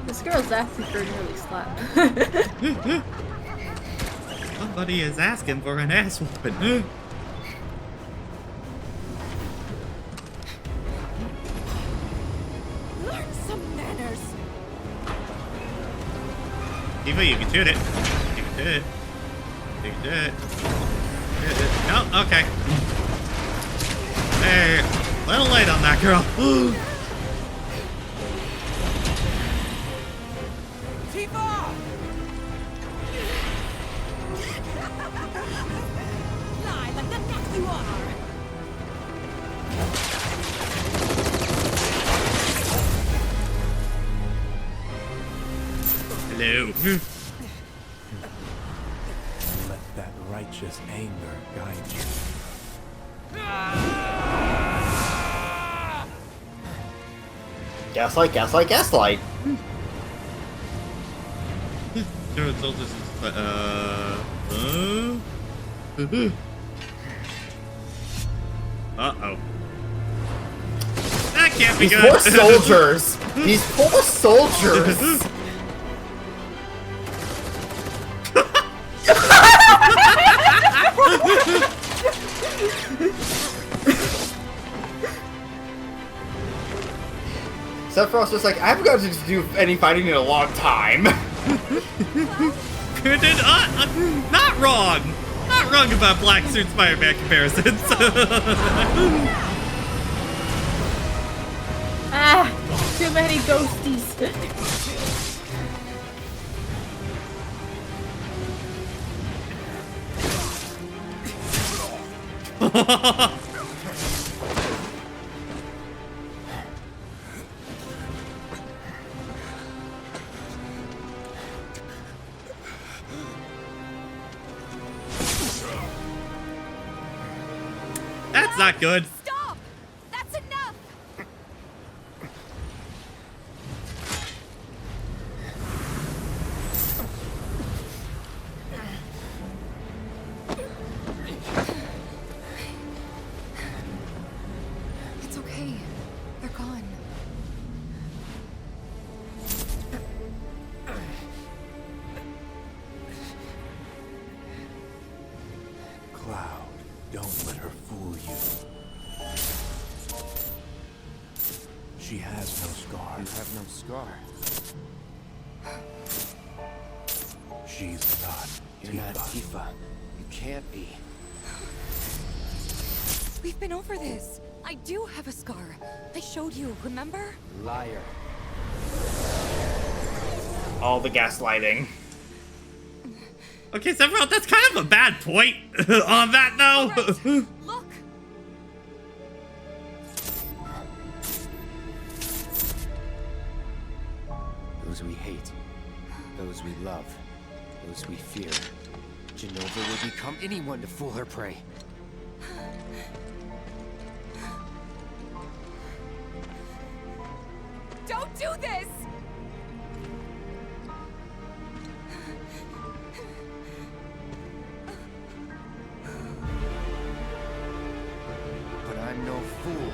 This girl's asking for an early slap.
Somebody is asking for an ass whooping.
Learn some manners.
Eva, you can shoot it. You can do it. You can do it. No, okay. Hey, a little late on that girl.
Lie like the next you are.
Hello.
Let that righteous anger guide you.
Gaslight, gaslight, gaslight.
Uh-oh. That can't be
These
good.
poor soldiers. These poor soldiers. Sephiroth's just like, I haven't got to do any fighting in a long time.
Not wrong. Not wrong about Black Suit Spider-Man comparisons.
Ah, too many ghosties.
That's not good.
Stop! That's enough!
It's okay. They're gone.
Cloud, don't let her fool you. She has no scar.
You have no scar.
She's not
You're
Tifa.
not Tifa. You can't be.
We've been over this. I do have a scar. I showed you, remember?
Liar.
All the gaslighting.
Okay, Sephiroth, that's kind of a bad point on that, though.
Right. Look!
Those we hate, those we love, those we fear. Jenova will become anyone to fool her prey.
Don't do this!
no fool.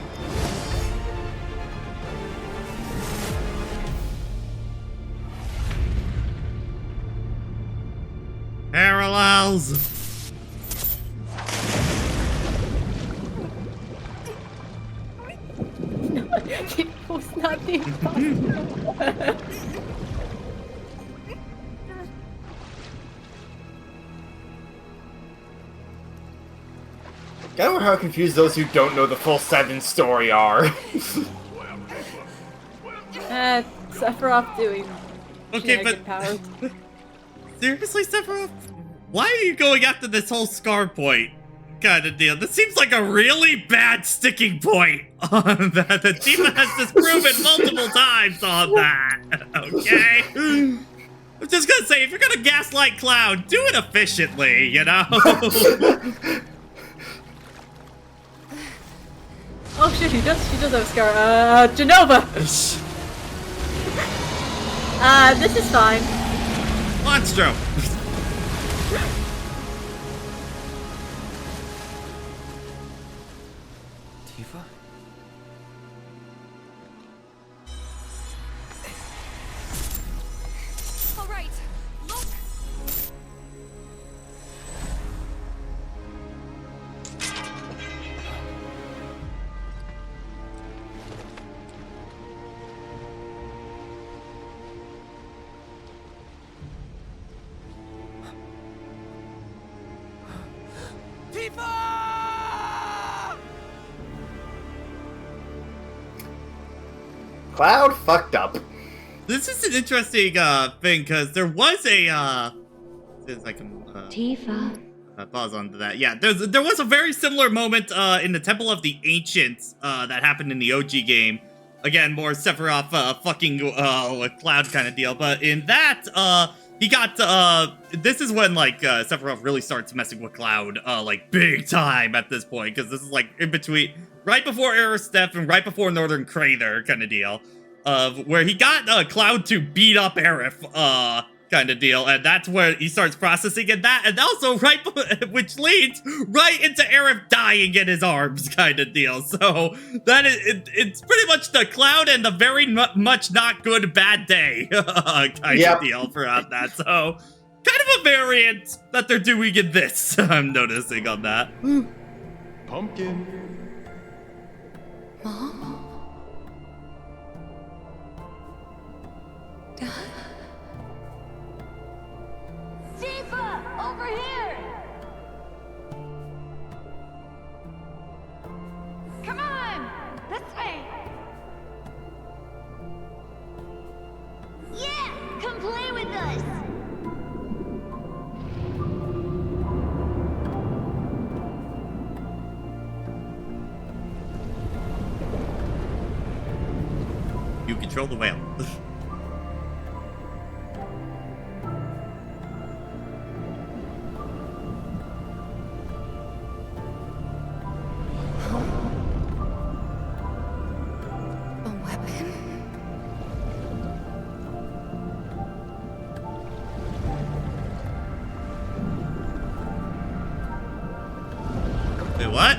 Parallels.
It was not the imposter.
I wonder how confused those who don't know the full Seven story are.
Sephiroth doing
Okay, but
powers.
seriously, Sephiroth, why are you going after this whole scar point kind of deal? This seems like a really bad sticking point on that. The Tifa has just proven multiple times on that. Okay. I'm just gonna say, if you're gonna gaslight Cloud, do it efficiently, you know?
Oh shit, she does have a scar. Genova! This is fine.
Monstro!
Tifa?
All right, look.
Cloud fucked up.
This is an interesting thing, because there was a since I can
Tifa.
pause on to that. Yeah, there was a very similar moment in the Temple of the Ancients that happened in the OG game. Again, more Sephiroth fucking with Cloud kind of deal. But in that, he got this is when like Sephiroth really starts messing with Cloud like big time at this point, because this is like in between, right before Aerostep and right before Northern Crater kind of deal, where he got Cloud to beat up Aerith kind of deal, and that's where he starts processing and that, and also right, which leads right into Aerith dying in his arms kind of deal. So that is it's pretty much the Cloud and the very much not good bad day kind of deal throughout that. So kind of a variant that they're doing in this. I'm noticing on that.
Pumpkin.
Mom? Dad?
Tifa, over here! Come on! This way! Yeah! Come play with us!
You control the whale.
A weapon?
Wait, what?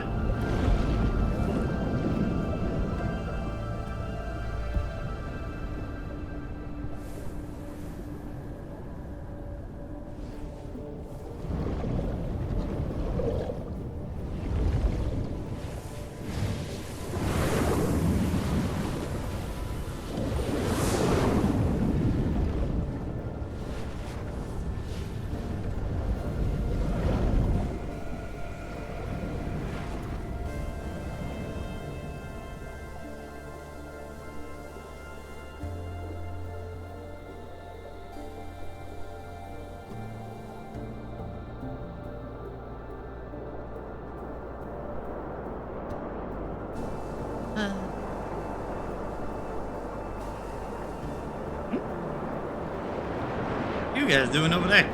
You guys doing over there?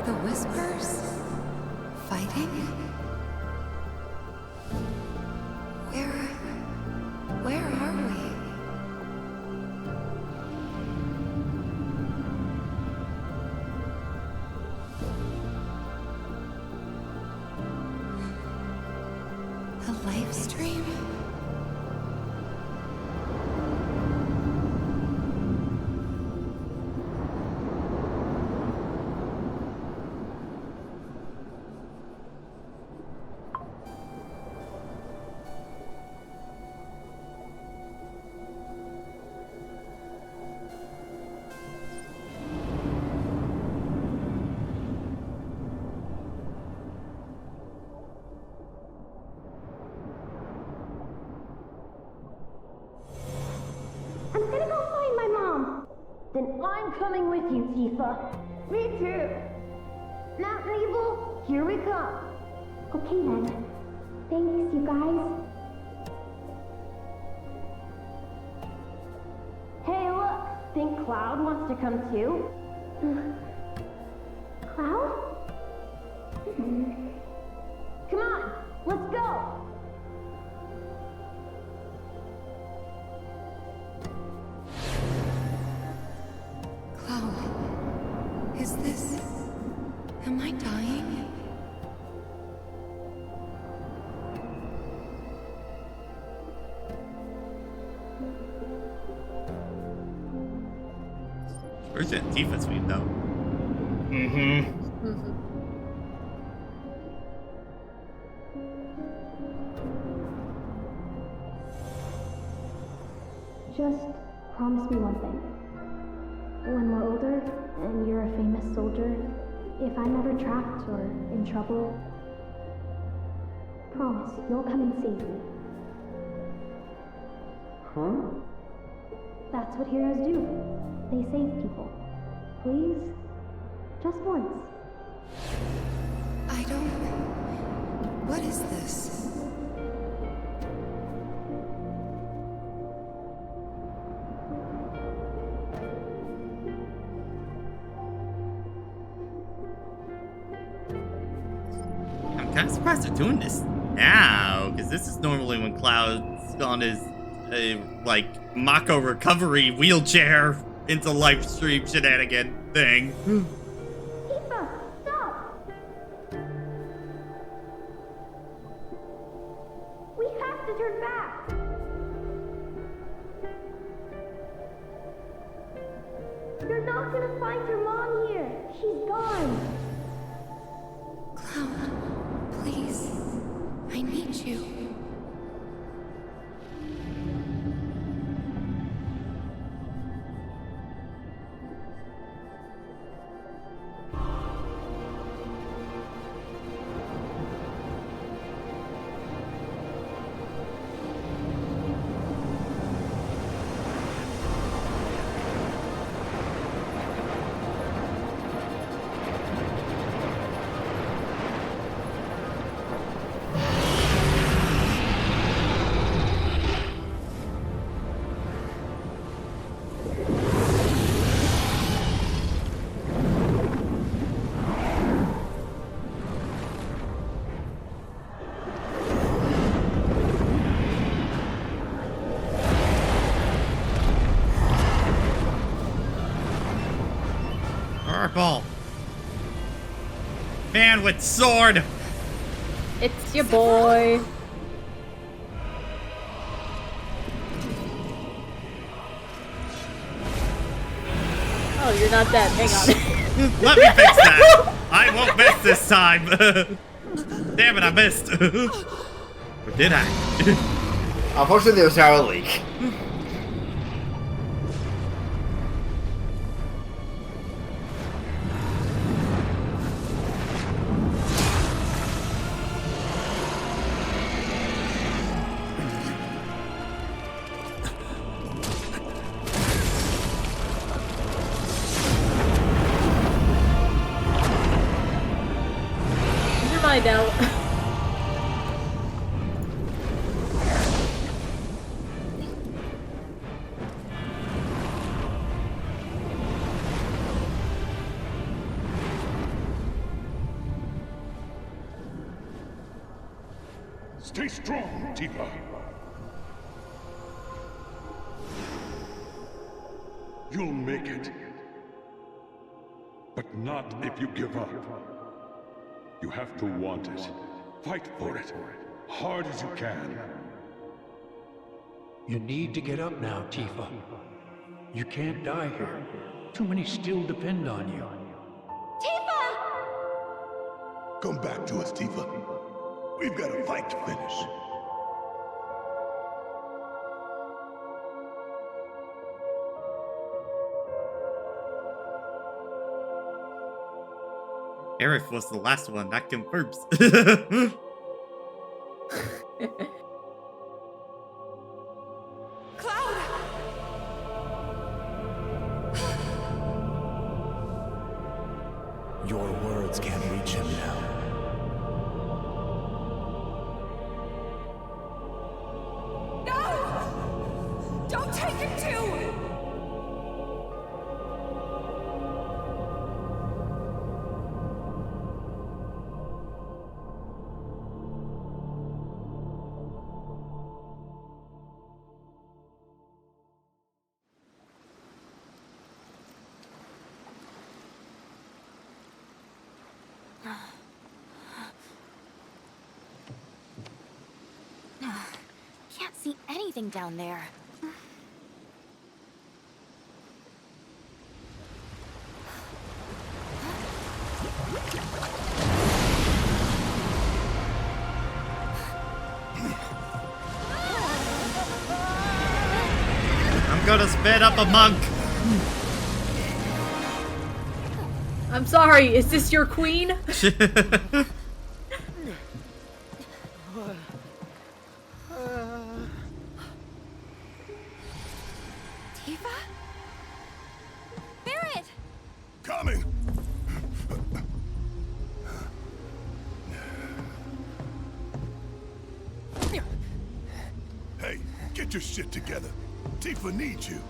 The whispers? Fighting? Where are we? A live stream?
I'm gonna go find my mom. Then I'm coming with you, Tifa. Me too. Mountain Evil, here we come. Okay then. Thanks, you guys. Hey, look. Think Cloud wants to come too? Cloud? Come on, let's go.
Cloud, is this... Am I dying?
Where's that Tifa suite though?
Just promise me one thing. When we're older, and you're a famous soldier, if I'm ever trapped or in trouble, promise you'll come and save me.
Huh?
That's what heroes do. They save people. Please? Just once.
I don't... What is this?
I'm kind of surprised they're doing this now, because this is normally when Cloud's on his like Mako recovery wheelchair into live stream shenanigan thing.
Tifa, stop! We have to turn back! You're not gonna find your mom here. She's gone.
Cloud, please. I need you.
Purple. Man with sword.
It's your boy. Oh, you're not dead. Hang on.
Let me fix that. I won't miss this time. Damn it, I missed. Or did I?
Unfortunately, there was now a leak.
I know.
Stay strong, Tifa. You'll make it. But not if you give up. You have to want it. Fight for it. Hard as you can.
You need to get up now, Tifa. You can't die here. Too many still depend on you.
Tifa!
Come back to us, Tifa. We've got a fight to finish.
Aerith was the last one, that confirms.
Your words can't reach him now.
No! Don't take him too!
Can't see anything down there.
I'm gonna spit up a monk.
I'm sorry, is this your queen?
Tifa? Barret!
Coming! Hey, get your shit together. Tifa needs you.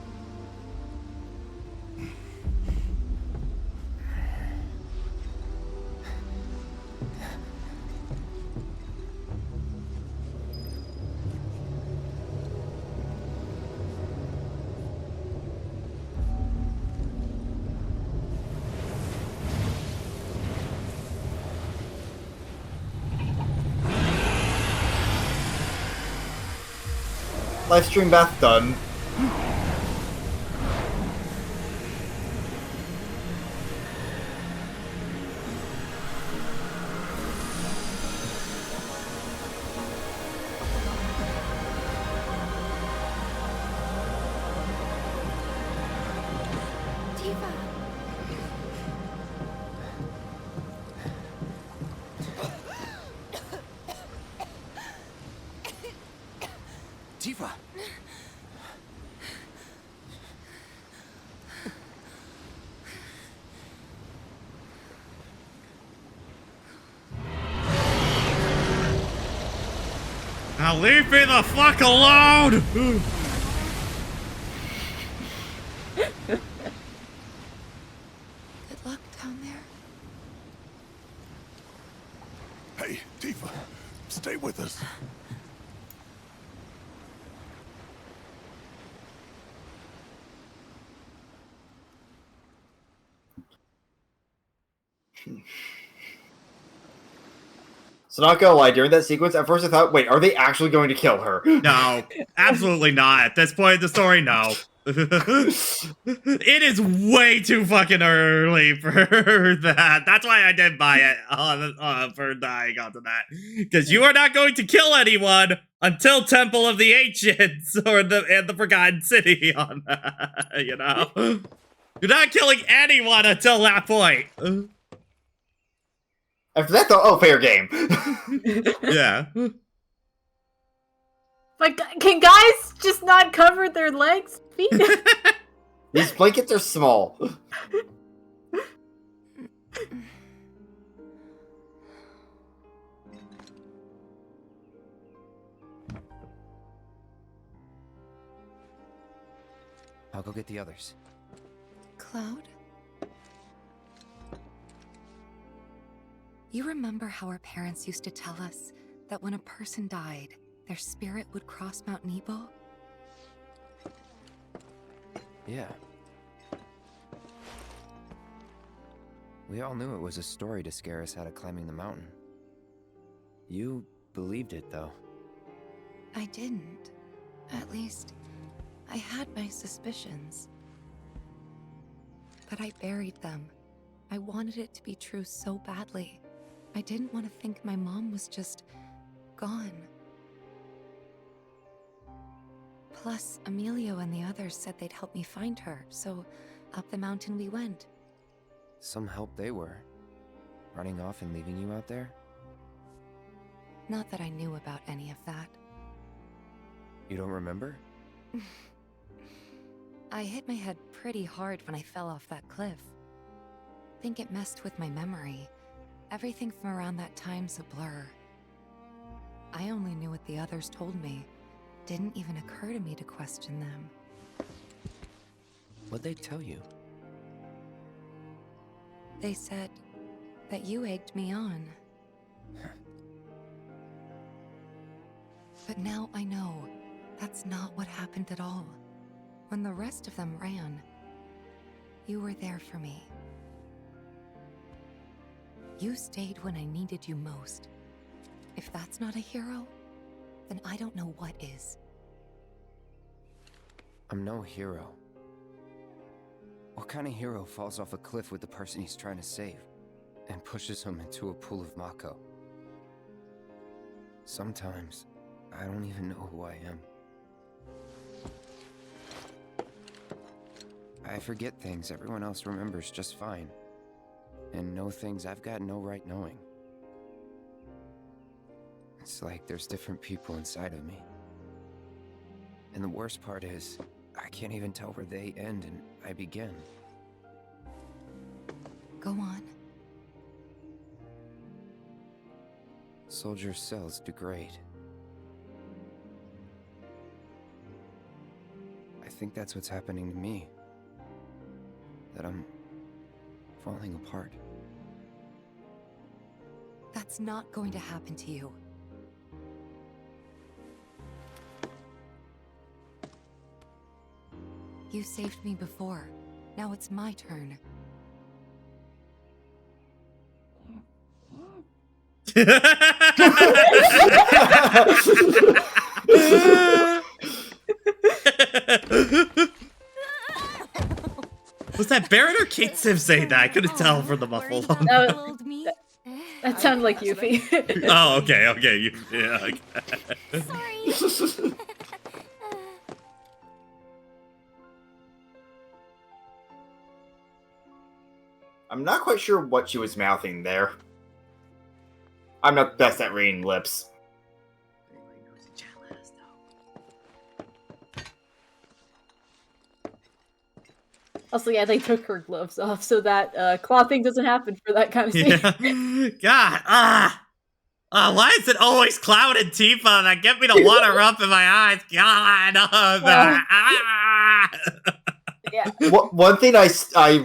Livestream bath done.
Tifa!
Tifa!
Now leave me the fuck alone!
Good luck down there.
Hey, Tifa, stay with us.
So not gonna lie, during that sequence, at first I thought, wait, are they actually going to kill her?
No, absolutely not. At this point in the story, no. It is way too fucking early for that. That's why I didn't buy it for dying onto that. Because you are not going to kill anyone until Temple of the Ancients or the Forgotten City on that, you know? You're not killing anyone until that point.
After that, though, oh, fair game.
Yeah.
Like, can guys just not cover their legs, feet?
These blankets are small.
I'll go get the others.
Cloud? You remember how our parents used to tell us
that when a person died, their spirit would cross Mount Nebo?
Yeah. We all knew it was a story to scare us out of climbing the mountain. You believed it, though.
I didn't. At least, I had my suspicions. But I buried them. I wanted it to be true so badly. I didn't want to think my mom was just gone. Plus, Emilio and the others said they'd help me find her, so up the mountain we went.
Some help they were. Running off and leaving you out there?
Not that I knew about any of that.
You don't remember?
I hit my head pretty hard when I fell off that cliff. Think it messed with my memory. Everything from around that time's a blur. I only knew what the others told me. Didn't even occur to me to question them.
What'd they tell you?
They said that you egged me on. But now I know that's not what happened at all. When the rest of them ran, you were there for me. You stayed when I needed you most. If that's not a hero, then I don't know what is.
I'm no hero. What kind of hero falls off a cliff with the person he's trying to save and pushes him into a pool of Mako? Sometimes, I don't even know who I am. I forget things everyone else remembers just fine, and know things I've got no right knowing. It's like there's different people inside of me. And the worst part is, I can't even tell where they end and I begin.
Go on.
Soldier cells degrade. I think that's what's happening to me. That I'm falling apart.
That's not going to happen to you. You saved me before. Now it's my turn.
Was that Barrett or Kate Siv saying that? I couldn't tell from the muffled one.
That sounded like Yuffie.
Oh, okay, you, yeah. Okay.
Sorry.
I'm not quite sure what she was mouthing there. I'm not the best at reading lips.
Also, yeah, they took her gloves off so that claw thing doesn't happen for that kind of scene.
Yeah. God, why is it always Cloud and Tifa that get me to water up in my eyes? God,
Yeah.
One thing I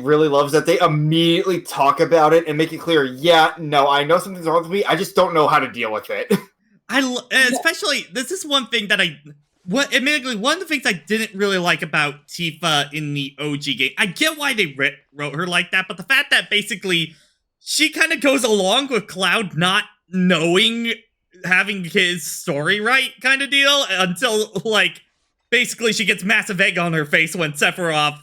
really love is that they immediately talk about it and make it clear, yeah, no, I know something's wrong with me, I just don't know how to deal with it.
Especially, this is one thing that admittedly, one of the things I didn't really like about Tifa in the OG game, I get why they wrote her like that, but the fact that basically she kind of goes along with Cloud not knowing, having his story right kind of deal, until, like, basically she gets massive egg on her face when Sephiroth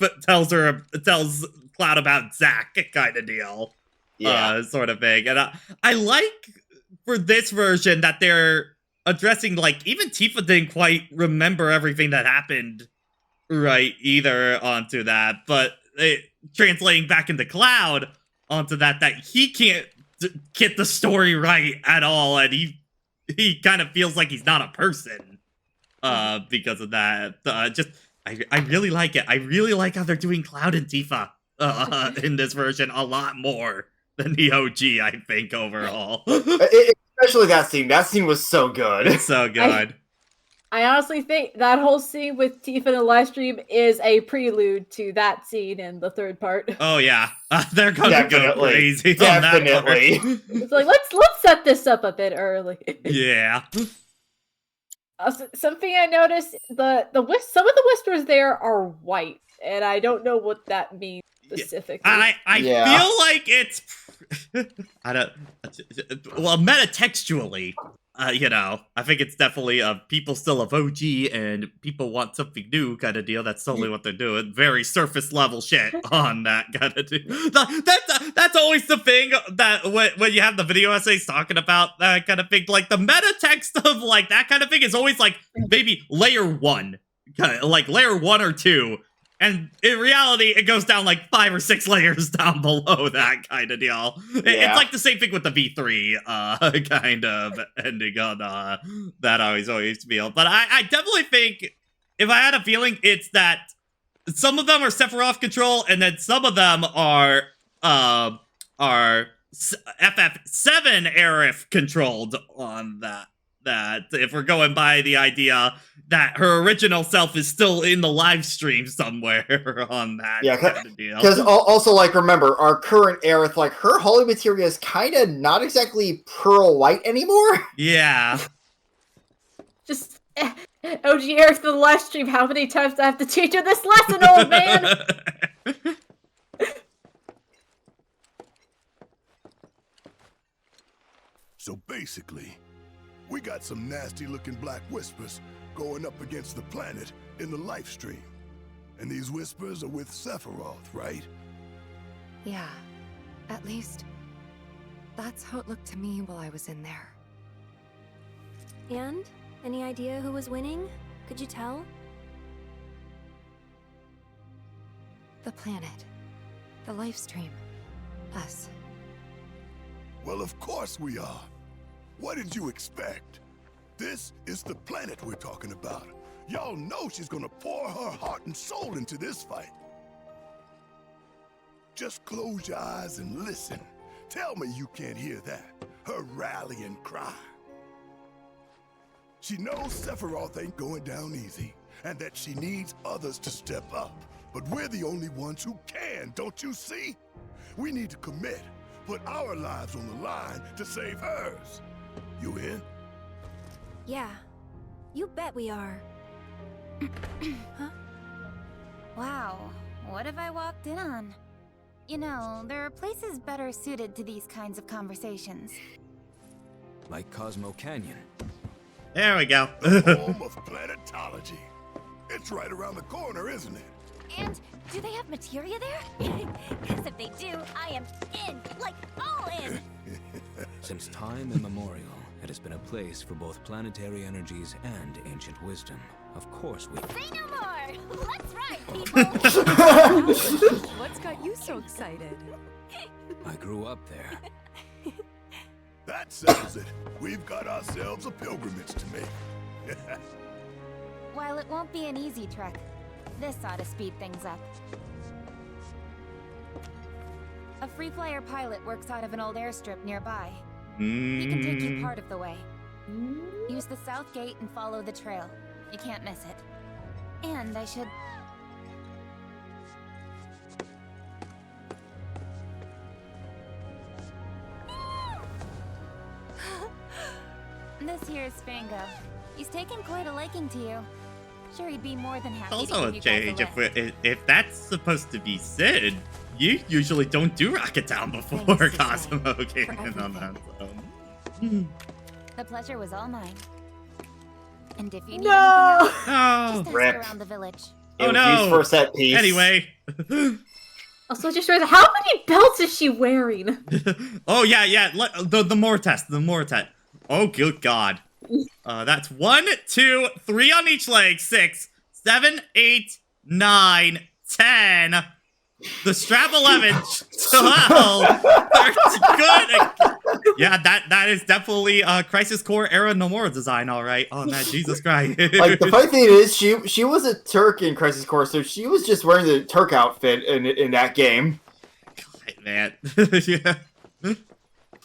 tells Cloud about Zack kind of deal.
Yeah.
Sort of thing. And I like, for this version, that they're addressing, like, even Tifa didn't quite remember everything that happened right either onto that, but translating back into Cloud onto that he can't get the story right at all, and he kind of feels like he's not a person because of that. I really like it. I really like how they're doing Cloud and Tifa in this version a lot more than the OG, I think, overall.
Especially that scene. That scene was so good.
So good.
I honestly think that whole scene with Tifa in the live stream is a prelude to that scene in the third part.
Oh yeah, they're gonna go crazy on that part.
It's like let's set this up a bit early.
Yeah.
Something I noticed: some of the whispers there are white, and I don't know what that means specifically.
I feel like it's metatextually. I think it's definitely people still love OG and people want something new kind of deal. That's totally what they're doing. Very surface level shit on that kind of deal. That's always the thing that when you have the video essays talking about that kind of thing, like the meta text of like that kind of thing is always like maybe layer 1, kind of like layer 1 or 2. And in reality, it goes down like 5 or 6 layers down below that kind of deal. It's like the same thing with the V3 kind of ending on that I always feel. But I definitely think, if I had a feeling, it's that some of them are Sephiroth control, and then some of them are FF7 Aerith controlled on that. That if we're going by the idea that her original self is still in the live stream somewhere on that kind of deal.
Because also, like, remember, our current Aerith, like, her holy materia is kind of not exactly pearl white anymore.
Yeah.
Just OG Aerith for the live stream. How many times do I have to teach you this lesson, old man?
So basically, we got some nasty-looking black whispers going up against the planet in the life stream. And these whispers are with Sephiroth, right?
Yeah. At least, that's how it looked to me while I was in there.
And? Any idea who was winning? Could you tell?
The planet. The life stream. Us.
Well, of course we are. What did you expect? This is the planet we're talking about. Y'all know she's gonna pour her heart and soul into this fight. Just close your eyes and listen. Tell me you can't hear that. Her rallying cry. She knows Sephiroth ain't going down easy, and that she needs others to step up. But we're the only ones who can, don't you see? We need to commit, put our lives on the line to save hers. You in?
Yeah. You bet we are. Huh? Wow. What have I walked in on? You know, there are places better suited to these kinds of conversations.
Like Cosmo Canyon.
There we go.
The home of planetology. It's right around the corner, isn't it?
And do they have materia there? Because if they do, I am in. Like, all in.
Since time immemorial, it has been a place for both planetary energies and ancient wisdom. Of course we...
Say no more! Let's ride, people!
What's got you so excited?
I grew up there.
That settles it. We've got ourselves a pilgrimage to make.
While it won't be an easy trek, this ought to speed things up. A free flyer pilot works out of an old airstrip nearby. He can take you part of the way. Use the south gate and follow the trail. You can't miss it. And I should... This here's Spango. He's taken quite a liking to you. Sure, he'd be more than happy
Also
to
a
give you guys a
change
lift.
if that's supposed to be Sid. You usually don't do Rocket Town before Cosmo came in on that. So.
The pleasure was all mine. And if you need
No!
anything else, just ask
Rip.
around the village.
It was used for a set piece.
Anyway.
Also, just realized, how many belts is she wearing?
Oh yeah. The more test. Oh good God. That's 1, 2, 3 on each leg. 6, 7, 8, 9, 10. The strap 11, 12, 13. Good. Yeah, that is definitely Crisis Core era Nomura design, all right. Oh, that Jesus Christ.
Like, the funny thing is, she was a Turk in Crisis Core, so she was just wearing the Turk outfit in that game.
God, man. Yeah.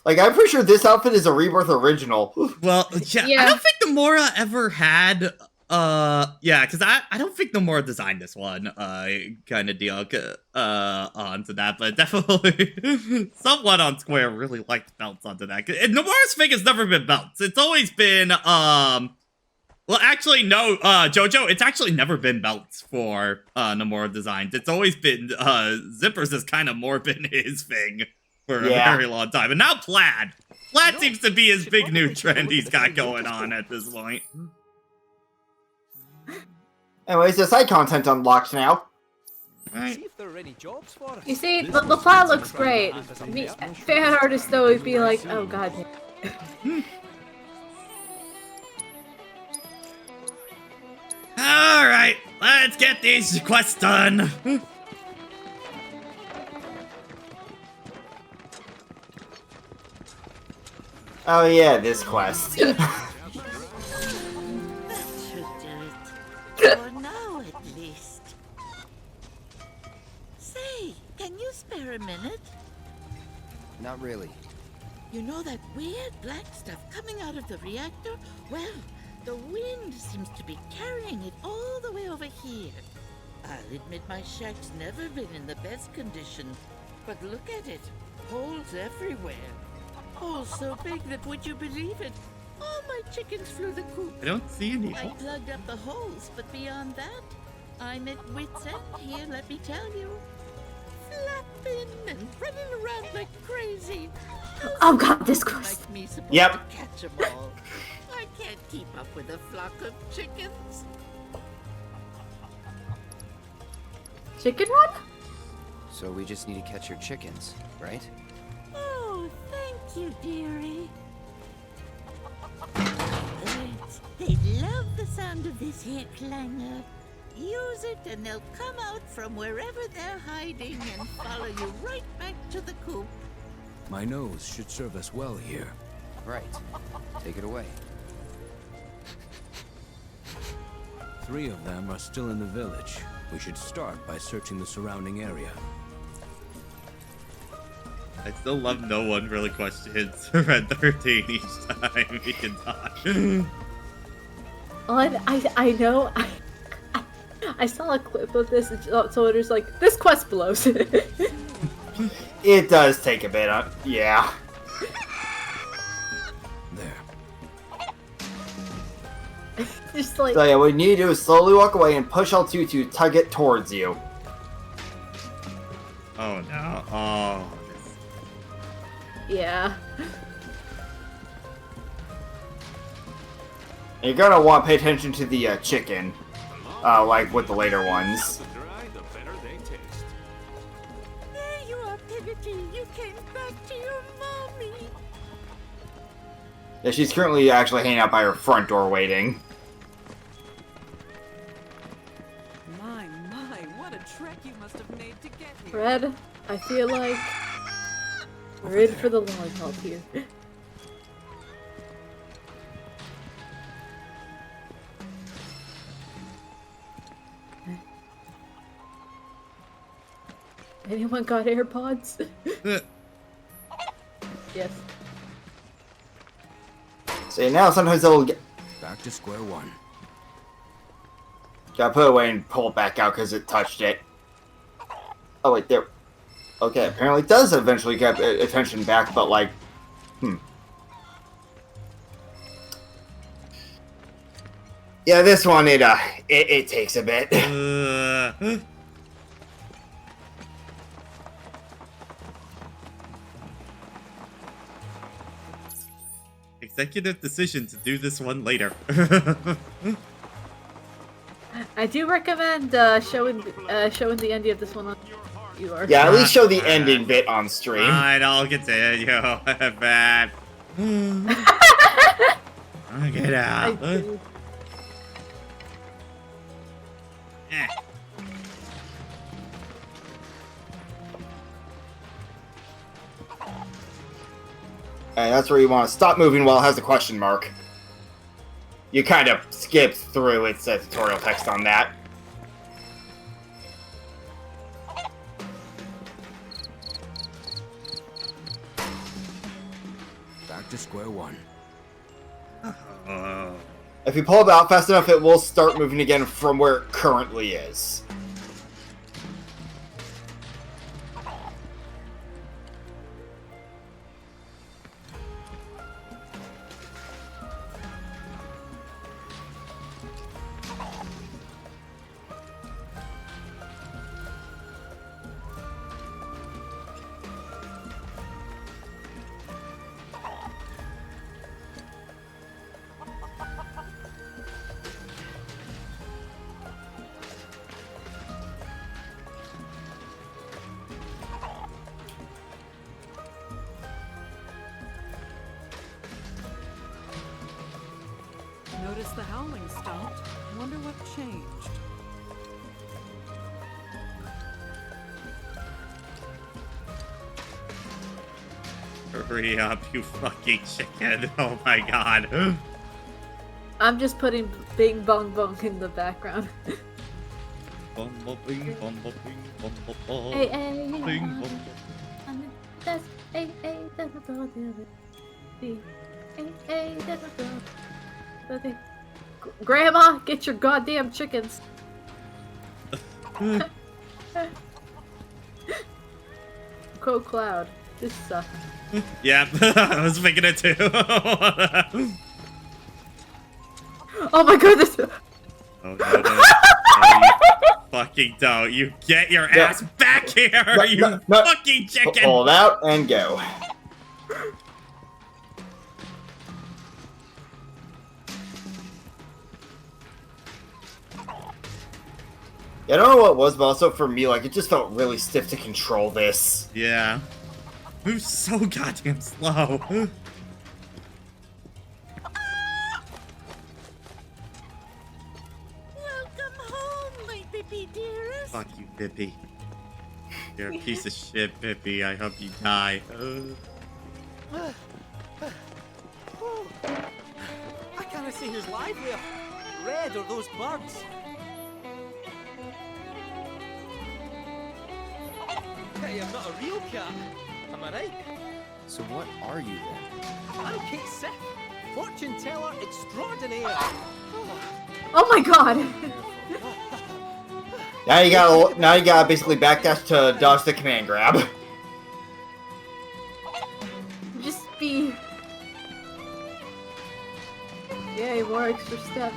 Like, I'm pretty sure this outfit is a Rebirth original.
Well, yeah, I don't think Nomura ever had Yeah, because I don't think Nomura designed this one, kind of deal, onto that, but definitely someone on Square really liked belts onto that. And Nomura's thing has never been belts. It's always been, well, actually, no, Jojo, it's actually never been belts for, Nomura designs. It's always been, zippers has kind of more been his thing for a very long time. And now plaid. Plaid seems to be his big new trend he's got going on at this point.
Anyways, the side content unlocked now.
See if there are any jobs for us.
You see, the plot looks great. Fan artists though would be like, oh god.
Alright, let's get these quests done.
Oh yeah, this quest.
For now, at least. Say, can you spare a minute?
Not really.
You know that weird black stuff coming out of the reactor? Well, the wind seems to be carrying it all the way over here. I'll admit my shack's never been in the best condition, but look at it. Holes everywhere. Holes so big that, would you believe it, all my chickens flew the coop.
I don't see any
I
holes.
plugged up the holes, but beyond that, I'm at wit's end here, let me tell you. Flapping and running around like crazy.
Oh god, this quest.
Like me supposed
Yep.
to catch 'em all. I can't keep up with a flock of chickens.
Chicken run?
So we just need to catch your chickens, right?
Oh, thank you, dearie. Birds, they love the sound of this here clanger. Use it and they'll come out from wherever they're hiding and follow you right back to the coop.
My nose should serve us well here.
Right. Take it away.
3 of them are still in the village. We should start by searching the surrounding area.
I still love no one really questions Red 13 each time he can die.
I know. I saw a clip of this, and someone's like, this quest blows.
It does take a bit, yeah.
Just like.
So yeah, what you need to do is slowly walk away and push L2 to tug it towards you.
Oh no. Oh.
Yeah.
And you're gonna want to pay attention to the chicken, like with the later ones.
There you are, Pivotty. You came back to your mommy.
Yeah, she's currently actually hanging out by her front door waiting.
My, what a trek you must have made to get here.
Red, I feel like we're in for the long haul here. Anyone got AirPods? Yes.
See, now sometimes it'll get...
Back to square one.
Gotta put it away and pull it back out because it touched it. Oh wait, there. Okay, apparently it does eventually get attention back, but like, Yeah, this one it takes a bit.
Executive decision to do this one later.
I do recommend showing the ending of this one on your.
Yeah, at least show the ending bit on stream.
Fine, I'll continue. Bad. Get out.
And that's where you want to stop moving while it has a question mark. You kind of skip through its tutorial text on that.
Back to square one.
If you pull it out fast enough, it will start moving again from where it currently is.
Notice the howling stopped. Wonder what changed.
Hurry up, you fucking chicken. Oh my god.
I'm just putting Bing Bong Bong in the background.
Bum, bum, bing, bum, bum, bing, bum, bum, bum.
Hey, hey,
Bing, bum,
that's hey, hey, that's a dog. Hey, hey, that's a dog. Okay. Grandma, get your goddamn chickens. Crow Cloud, this sucks.
Yeah, I was thinking it too.
Oh my goodness!
Oh, no, no. No, you fucking don't. You get your ass back here, you fucking chicken!
Pull it out and go. Yeah, I don't know what it was, but also for me, like, it just felt really stiff to control this.
Yeah. Moves so goddamn slow.
Welcome home, my Bippy dearest.
Fuck you, Bippy. You're a piece of shit, Bippy. I hope you die.
I can't see who's livelier. Red or those birds? Hey, I'm not a real cat. Am I right?
So what are you then?
I'm Kate Sith, fortune teller extraordinaire.
Oh my god!
Now you gotta basically backdash to dodge the command grab.
Just be... Yay, more extra steps.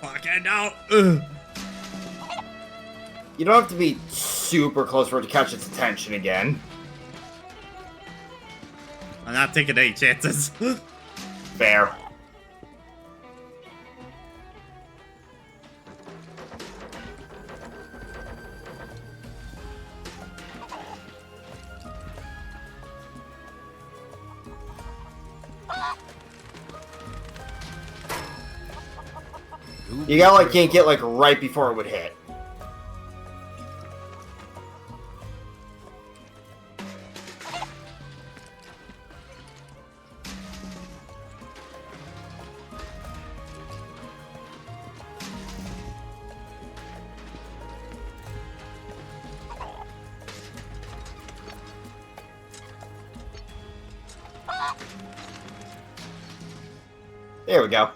Fucking no!
You don't have to be super close for it to catch its attention again.
I'm not taking any chances.
Fair. You gotta like yank it like right before it would hit. There we go.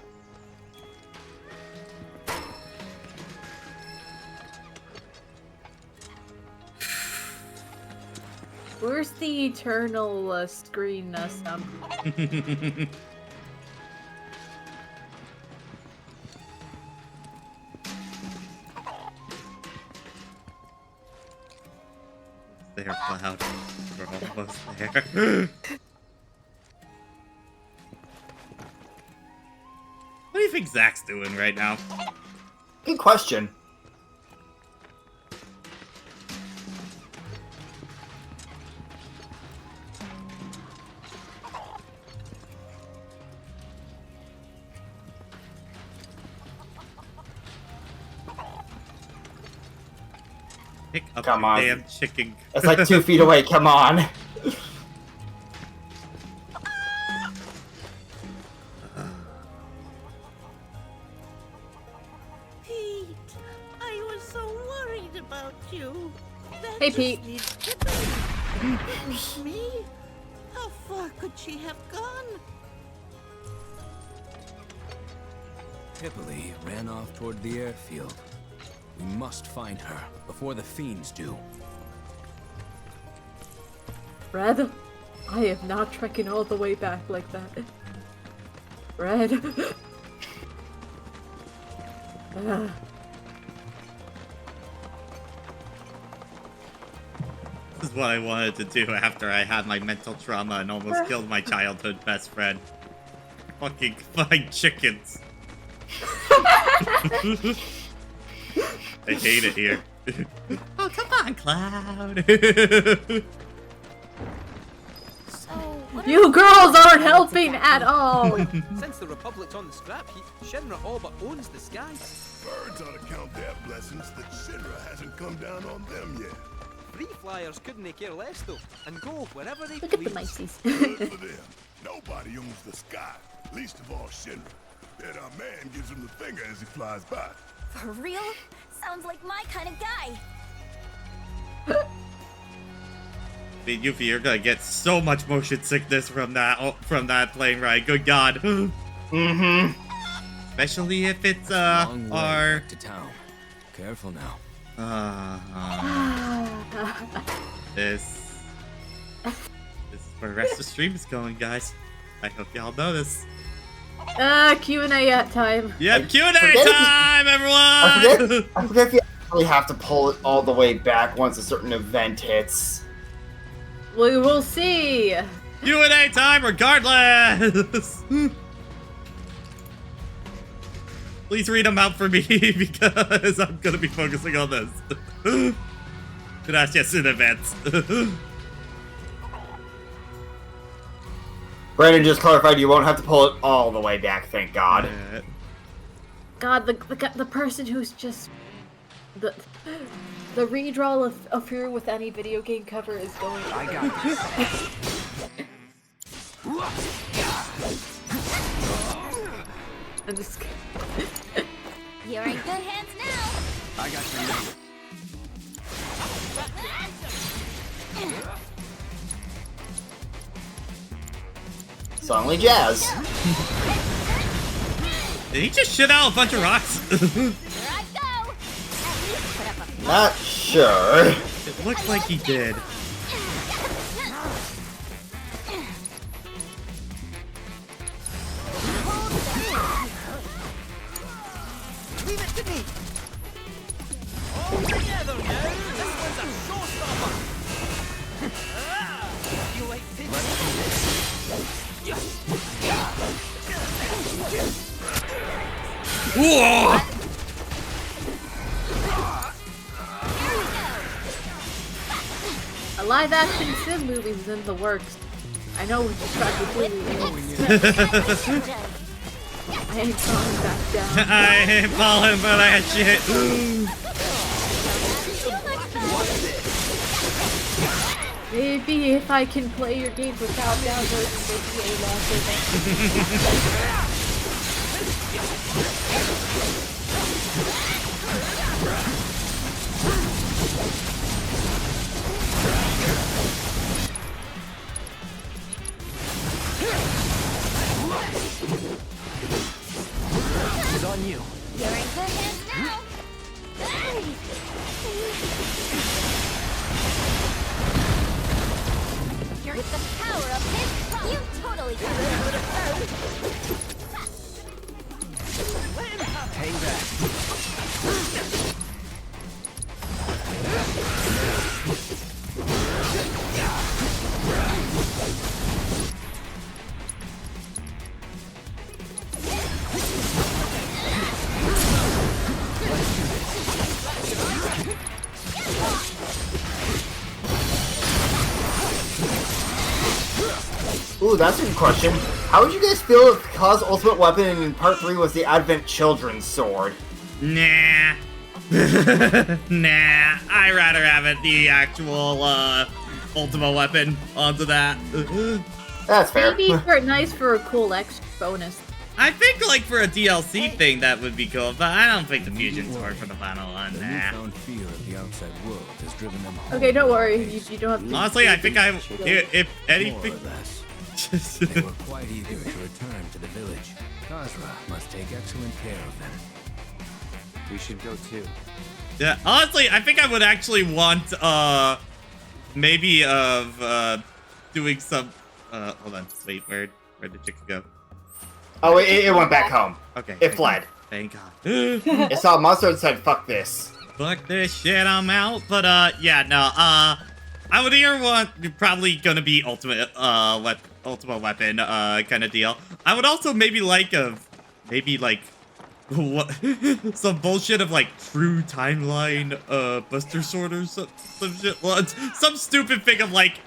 Where's the eternal screen sound?
There, Cloud. We're almost there. What do you think Zach's doing right now?
Good question.
Pick up
Come
your
on.
damn chicken.
That's like 2 feet away, come on.
about you. That
Hey,
just
Pete.
needs Pippi. Me? How far could she have gone?
Pippi ran off toward the airfield. We must find her before the fiends do.
Red, I am not trekking all the way back like that. Red.
This is what I wanted to do after I had my mental trauma and almost killed my childhood best friend. Fucking find chickens. I hate it here. Oh, come on, Cloud.
You girls aren't helping at all!
Since the Republic's on the scrap heap, Shinra all but owns the skies.
Birds ought to count their blessings that Shinra hasn't come down on them yet.
Free flyers couldn't care less though, and go wherever they
Look at
please.
the mices.
Good for them. Nobody owns the sky, least of all Shinra. And our man gives him the finger as he flies by.
For real? Sounds like my kind of guy.
Dude, Yuffie, you're gonna get so much motion sickness from that plane ride. Good God.
Mm-hmm.
Especially if it's
Long way
our
back to town. Careful now.
This is where the rest of the stream is going, guys. I hope y'all know this.
Q&A at time.
Yep, Q&A
forget
time, everyone!
I forget if you actually have to pull it all the way back once a certain event hits.
We will see.
Q&A time regardless! Please read them out for me because I'm gonna be focusing on this. Gracias in advance.
Brandon just clarified you won't have to pull it all the way back, thank God.
God, the person who's just the redraw of here with any video game cover is going.
I got this.
I'm just.
You're in good hands now.
I got your number.
Suddenly jazz.
Did he just shit out a bunch of rocks?
Not sure.
It looks like he did.
Leave it to me. All together now. This one's a showstopper. You like
Whoa!
A live-action Sim movie is in the works. I know what you're trying to do. I ain't falling back down.
I ain't falling for that shit.
Maybe if I can play your game without downloading the VA launcher.
It's on you.
You're in good hands now. With the power of his tongue, you totally got
Hang back.
Ooh, that's a good question. How would you guys feel if Kaz's ultimate weapon in Part 3 was the Advent Children's Sword?
Nah. Nah. I'd rather have it the actual ultimate weapon onto that.
That's fair.
Maybe for nice for a cool extra bonus.
I think, like, for a DLC thing, that would be cool, but I don't think the fusion sword for the final one,
The
nah.
newfound fear of the outside world has driven them home.
Okay, don't worry. You don't have to.
Honestly, I think if
More
anything...
or less. They were quite eager to return to the village. Kazra must take excellent care of them.
We should go too.
Yeah, honestly, I think I would actually want, maybe of, doing some, hold on, wait, where'd the chicken go?
Oh, it went back home.
Okay.
It fled.
Thank God.
It saw a monster and said, fuck this.
Fuck this shit, I'm out. But, yeah, no, I would either want, probably gonna be ultimate weapon, kind of deal. I would also maybe like what, some bullshit of, like, true timeline, Buster Sword or some shit. Well, it's some stupid thing of, like,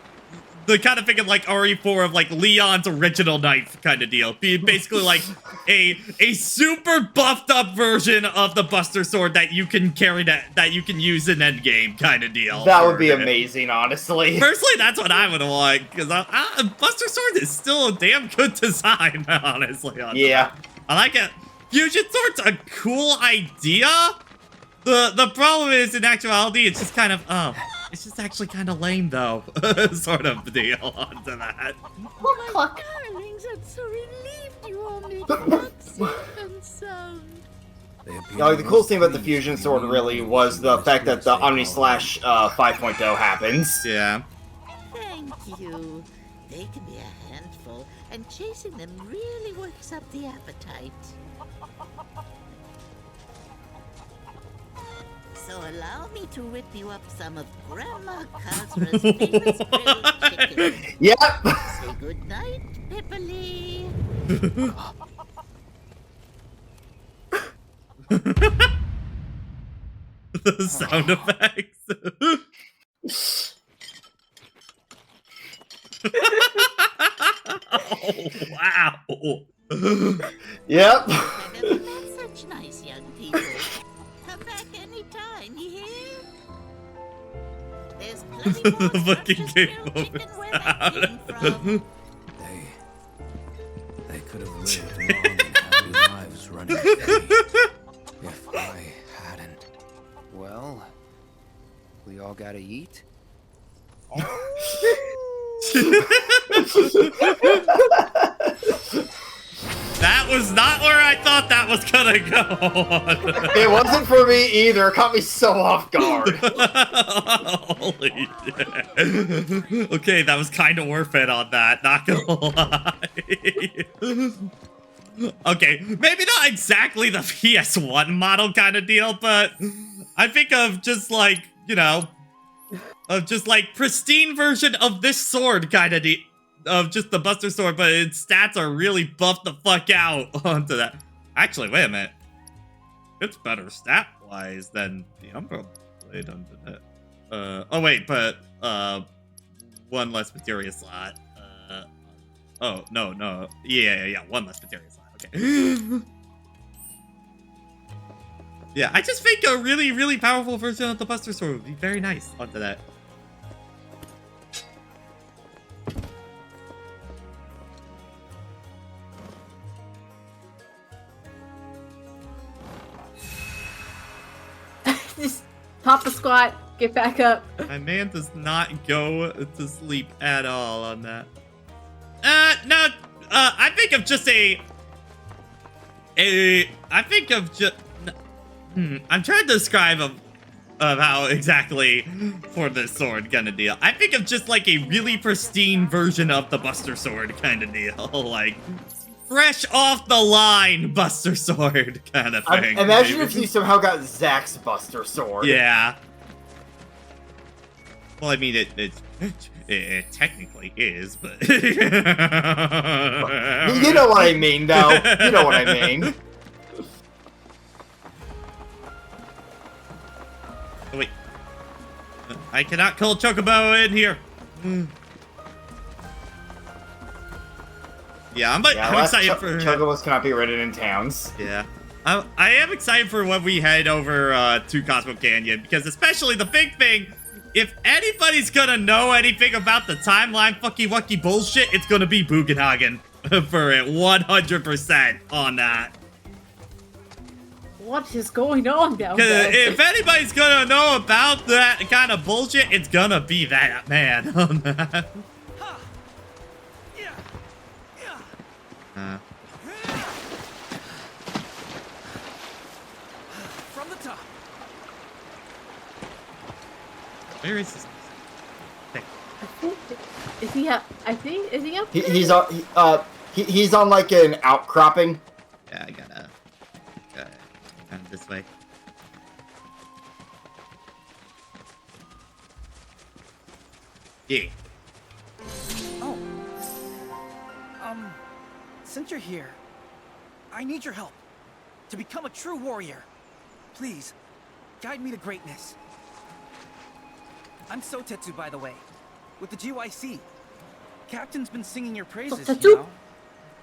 the kind of thing of, like, RE4 of, like, Leon's original knife kind of deal. Be basically, like, a super buffed up version of the Buster Sword that you can carry, that you can use in endgame kind of deal.
That would be amazing, honestly.
Personally, that's what I would want, because Buster Sword is still a damn good design, honestly.
Yeah.
I like it. Fusion Sword's a cool idea. The problem is, in actuality, it's just kind of, it's just actually kind of lame, though. Sort of deal onto that.
Oh, my darlings, I'm so relieved you all made it out safe and sound.
No, the coolest thing about the Fusion Sword really was the fact that the Omni Slash 5.0 happens.
Yeah.
Thank you. They can be a handful, and chasing them really works up the appetite. So allow me to whip you up some of Grandma Kazra's famous grilled chicken.
Yep.
Say goodnight, Pipperly.
The sound effects. Oh, wow.
Yep.
I've never met such nice young people. Come back anytime, you hear? There's plenty more
The fucking
scrumptious
game
grilled
over
chicken where that came from.
They could have lived long and happy lives running free if I hadn't.
Well, we all gotta eat.
That was not where I thought that was gonna go.
It wasn't for me either. It caught me so off guard.
Holy shit. Okay, that was kind of worth it on that, not gonna lie. Okay, maybe not exactly the PS1 model kind of deal, but I think of just like, you know, of just like pristine version of this sword kind of of just the Buster Sword, but its stats are really buffed the fuck out onto that. Actually, wait a minute. It's better stat-wise than the Umbra Blade under that. Oh wait, but, one less materia slot. Oh, no. Yeah, one less materia slot. Okay. Yeah, I just think a really, really powerful version of the Buster Sword would be very nice onto that.
Just pop a squat, get back up.
My man does not go to sleep at all on that. No, I think of just I think of just, I'm trying to describe of how exactly for this sword kind of deal. I think of just like a really pristine version of the Buster Sword kind of deal. Like, fresh off the line Buster Sword kind of thing.
Imagine if you somehow got Zack's Buster Sword.
Yeah. Well, I mean, it technically is, but...
You know what I mean, though. You know what I mean.
Oh, wait. I cannot call Chocobo in here. Yeah, I'm excited for...
Chocobos cannot be ridden in towns.
Yeah. I am excited for when we head over to Cosmo Canyon, because especially the big thing, if anybody's gonna know anything about the timeline fucky-wucky bullshit, it's gonna be Bugenhagen. for it 100% on that.
What is going on down there?
If anybody's gonna know about that kind of bullshit, it's gonna be that man.
From the top.
Where is this?
Is he up? Is he up?
He's on like an outcropping.
Yeah, I gotta kind of this way. Yeah.
Oh. Since you're here, I need your help to become a true warrior. Please, guide me to greatness. I'm Sotetsu, by the way, with the GYC. Captain's been singing your praises, you know?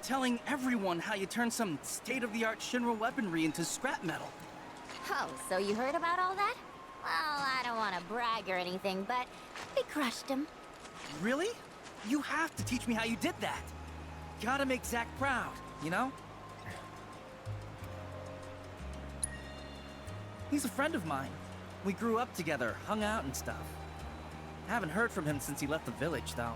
Telling everyone how you turned some state-of-the-art Shinra weaponry into scrap metal.
Oh, so you heard about all that? Well, I don't want to brag or anything, but we crushed him.
Really? You have to teach me how you did that. Gotta make Zack proud, you know? He's a friend of mine. We grew up together, hung out and stuff. Haven't heard from him since he left the village, though.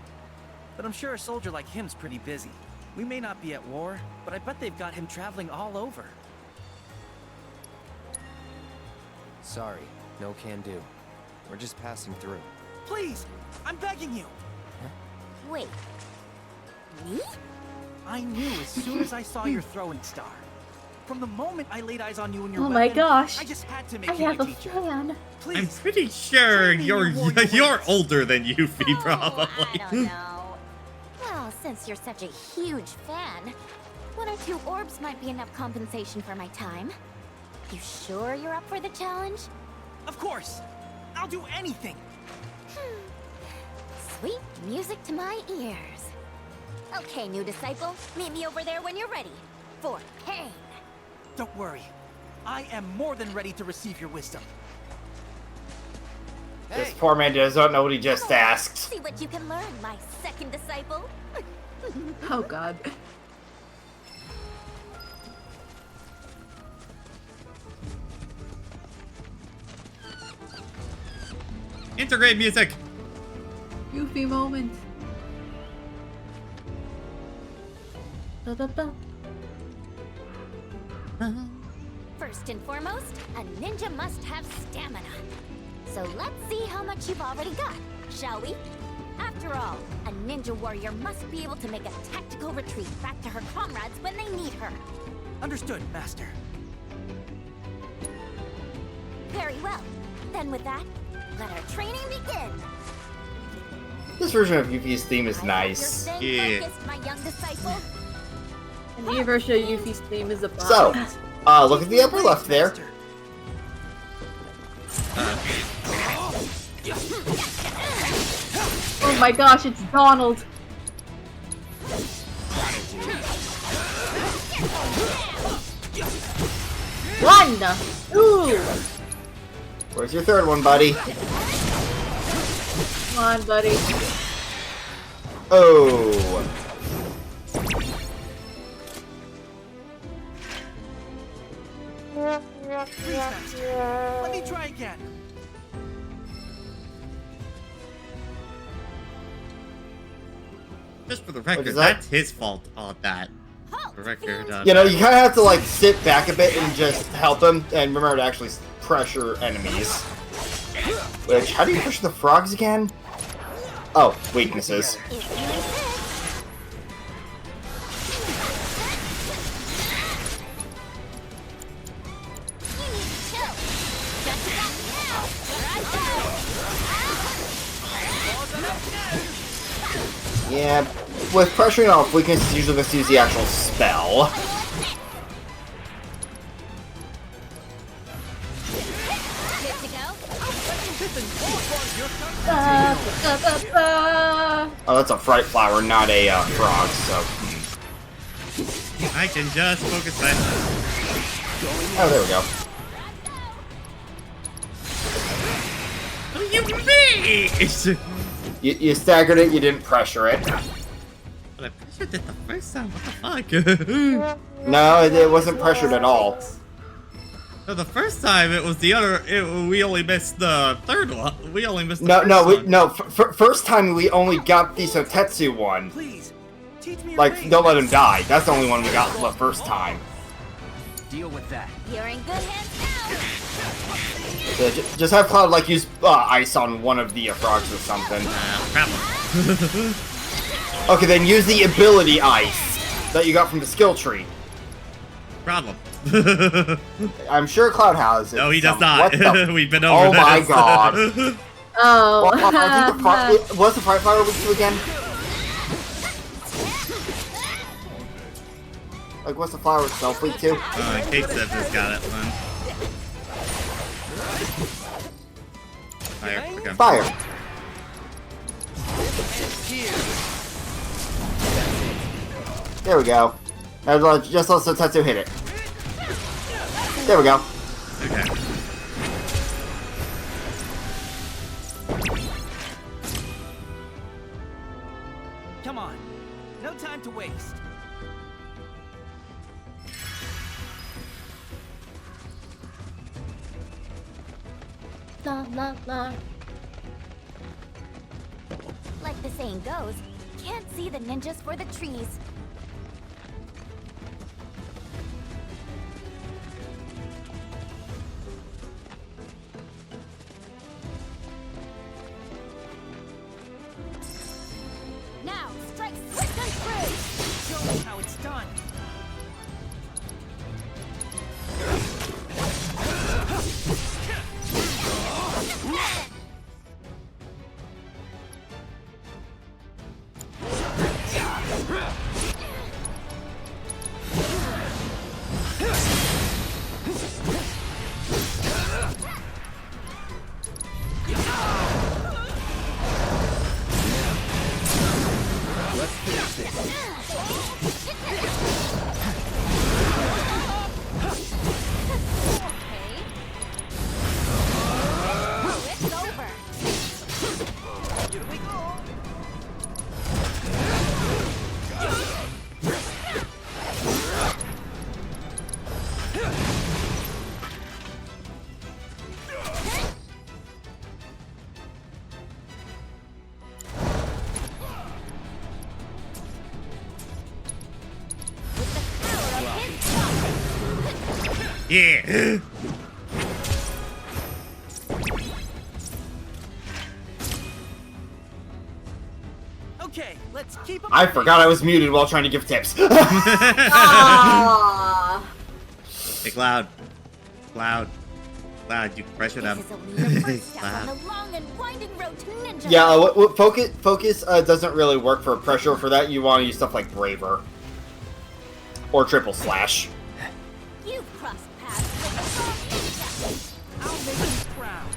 But I'm sure a soldier like him's pretty busy. We may not be at war, but I bet they've got him traveling all over.
Sorry, no can do. We're just passing through.
Please, I'm begging you.
Wait, me?
I knew as soon as I saw your throwing star. From the moment I laid eyes on you and your
Oh
weapon,
my gosh.
I just had to make
I
you
have
my
a
teacher.
fan.
Please.
I'm pretty sure you're older than Yuffie, probably.
I don't know. Well, since you're such a huge fan, 1 or 2 orbs might be enough compensation for my time. You sure you're up for the challenge?
Of course. I'll do anything.
Sweet music to my ears. Okay, new disciple, meet me over there when you're ready. For pain.
Don't worry. I am more than ready to receive your wisdom.
This poor man doesn't know what he just asked.
See what you can learn, my second disciple.
Oh god.
Integrate music.
Goofy moment. Ba-ba-ba.
First and foremost, a ninja must have stamina. So let's see how much you've already got, shall we? After all, a ninja warrior must be able to make a tactical retreat back to her comrades when they need her.
Understood, Master.
Very well. Then with that, let our training begin.
This version of Yuffie's theme is nice.
Stay focused, my young disciple.
And the version of Yuffie's theme is a boss.
So, look at the upper left there.
Oh my gosh, it's Donald. One! Ooh!
Where's your third one, buddy?
Come on, buddy.
Oh.
Please, Master. Let me try again.
Just for the record,
is that?
that's his fault on that. For the record,
You know, you kind of have to like sit back a bit and just help him, and remember to actually pressure enemies. Which, how do you push the frogs again? Oh, weaknesses. Yeah, with pressuring off weaknesses, usually let's use the actual spell. Oh, that's a fright flower, not a frog, so...
I can just focus that.
Oh, there we go.
What do you mean?
You staggered it, you didn't pressure it.
But I Sure did the first time. What the fuck?
No, it wasn't pressured at all.
No, the first time it was the other. We only missed the third one. We only missed the
first time we only got the Sotetsu one.
Please, teach me.
Like, don't let him die. That's the only one we got the first time.
Deal with that.
You're in good hands now.
Yeah, just have Cloud like use ice on one of the frogs or something. Okay, then use the ability ice that you got from the skill tree.
Problem.
I'm sure Cloud has it.
No, he does not. We've been over
Oh
this.
my god.
Oh.
Well, I think what's the Fire Flower weak to again? Like, what's the flower itself weak to?
Kate Sip has got it, man. Fire. Okay.
Fire. There we go. Now, just let Sotetsu hit it. There we go.
Okay.
Come on. No time to waste.
La la la.
Like the saying goes, can't see the ninjas for the trees. Now, strike swift and true!
Show me how it's done.
Yeah.
Okay, let's keep.
I forgot I was muted while trying to give tips.
Hey, Cloud. Cloud, you can pressure them. Cloud.
Yeah, focus doesn't really work for pressure. For that, you want to use stuff like Braver or Triple Slash.
You've crossed paths with the
I'll make you proud.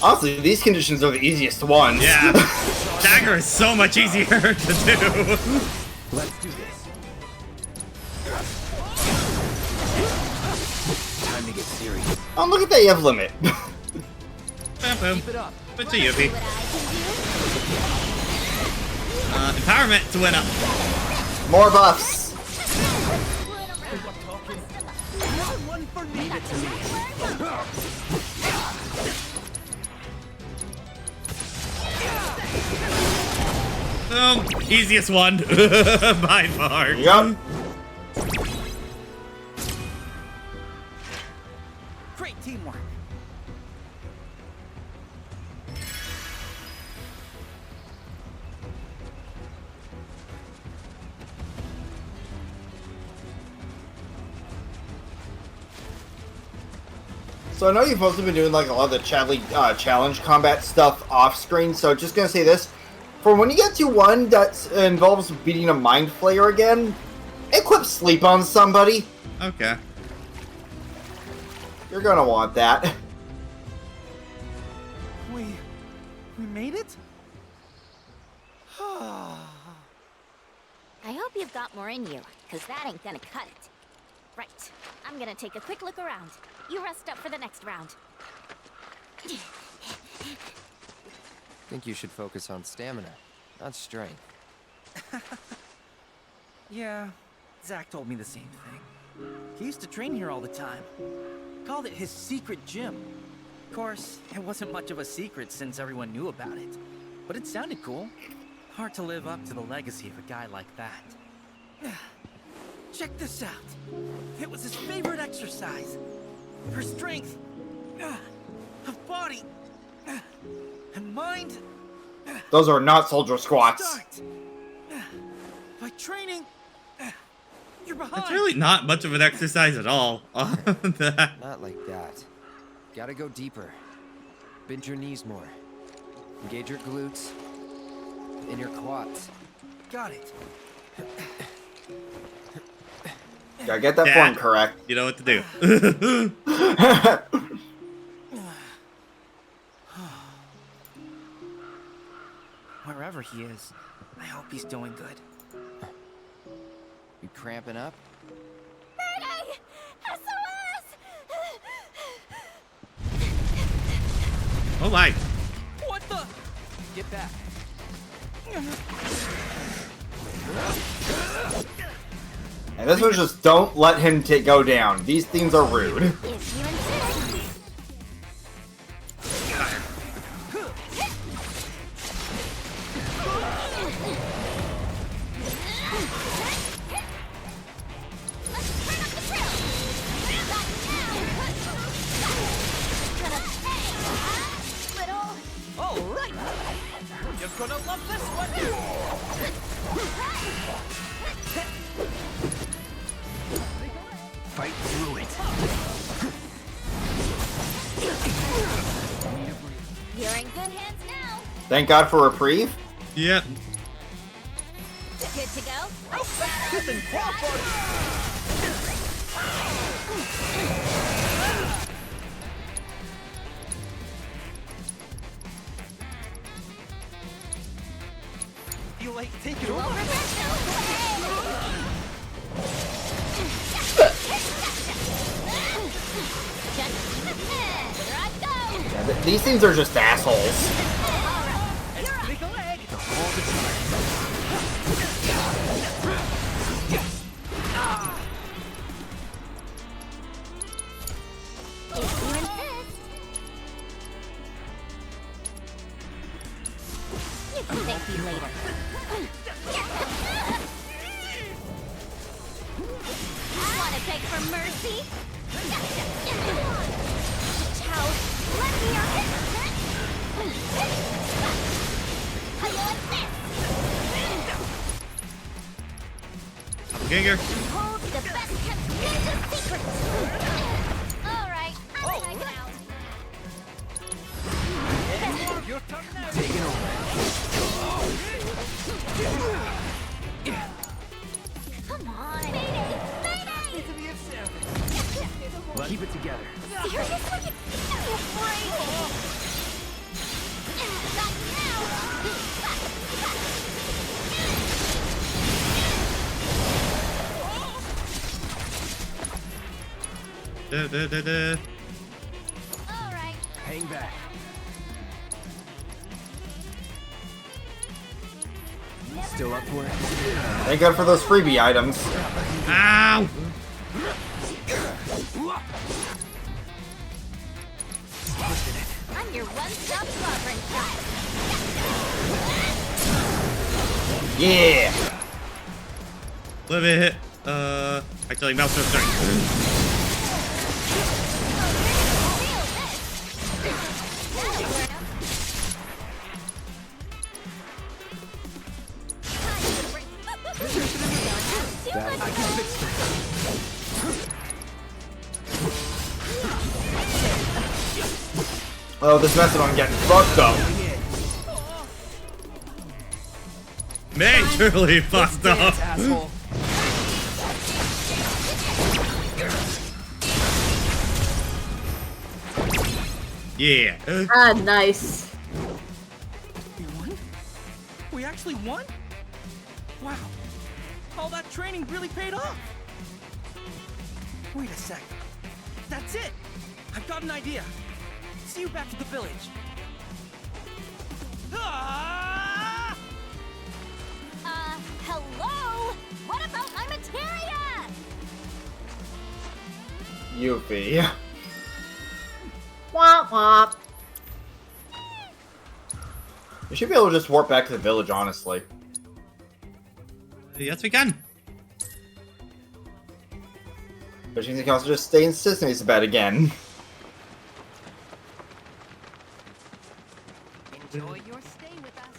Honestly, these conditions are the easiest ones.
Yeah. Dagger is so much easier to do.
Let's do this. Time to get serious.
Oh, look at that EV limit.
Keep it up. But to Yuffie. Empowerment to win up.
More buffs.
Leave it to me.
Easiest one by far.
Yup.
Great teamwork.
So I know you've mostly been doing like a lot of the challenge combat stuff off screen, so just gonna say this. For when you get to one that involves beating a Mind Flayer again, equip Sleep on somebody.
Okay.
You're gonna want that.
We made it?
I hope you've got more in you, because that ain't gonna cut it. Right, I'm gonna take a quick look around. You rest up for the next round.
think you should focus on stamina, not strength.
Yeah, Zach told me the same thing. He used to train here all the time. Called it his secret gym. Of course, it wasn't much of a secret since everyone knew about it. But it sounded cool. Hard to live up to the legacy of a guy like that. Check this out. It was his favorite exercise. For strength, of body, and mind.
Those are not soldier squats.
Start. By training, you're behind.
It's really not much of an exercise at all.
Not like that. Gotta go deeper. Bend your knees more. Engage your glutes and your quads.
Got it.
Gotta get that form correct.
You know what to do.
Wherever he is, I hope he's doing good.
You cramping up?
Mayday! SOS!
Oh my.
What the? Get back.
And this was just don't let him go down. These things are rude.
If you insist.
Alright! You're gonna love this one!
Fight through it.
You're in good hands now.
Thank God for reprieve.
Yep.
Good to go.
You like take it over?
Yeah, these things are just assholes.
Make a leg.
You can thank me later. Wanna beg for mercy? Chow, let me your how you like this?
Ginger.
Hold the best kept ninja secret. Alright, I'll check it out.
Your turn now.
Take it over.
Come on. Mayday! Mayday!
Keep it together.
Seriously? I'm afraid. Not now. Alright.
Hang back. Still up for it?
Thank God for those freebie items.
Ow!
I'm your one-stop sovereign child.
Yeah.
Live it. Actually, mouse no strength.
I can fix
Oh, this method I'm getting fucked up.
Majorly fucked up.
Asshole.
Yeah.
Ah, nice.
We won? We actually won? Wow. All that training really paid off. Wait a sec. That's it. I've got an idea. See you back at the village.
Hello? What about my materia?
Yuffie.
Womp womp.
We should be able to just warp back to the village, honestly.
Yes, we can.
But you can also just stay in Sisney's bed again.
Enjoy your stay with us.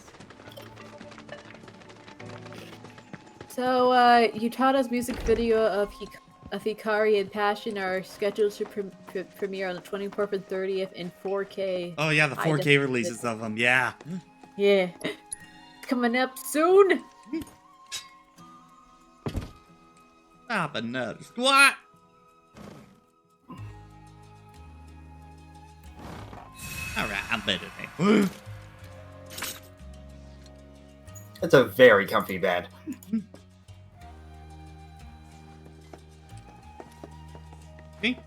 So, Utada's music video of Hikari and Passion are scheduled to premiere on the 24th and 30th in 4K.
Oh yeah, the 4K releases of them. Yeah.
Yeah. Coming up soon.
Stop another squat. Alright, I'm better now.
It's a very comfy bed.
Okay.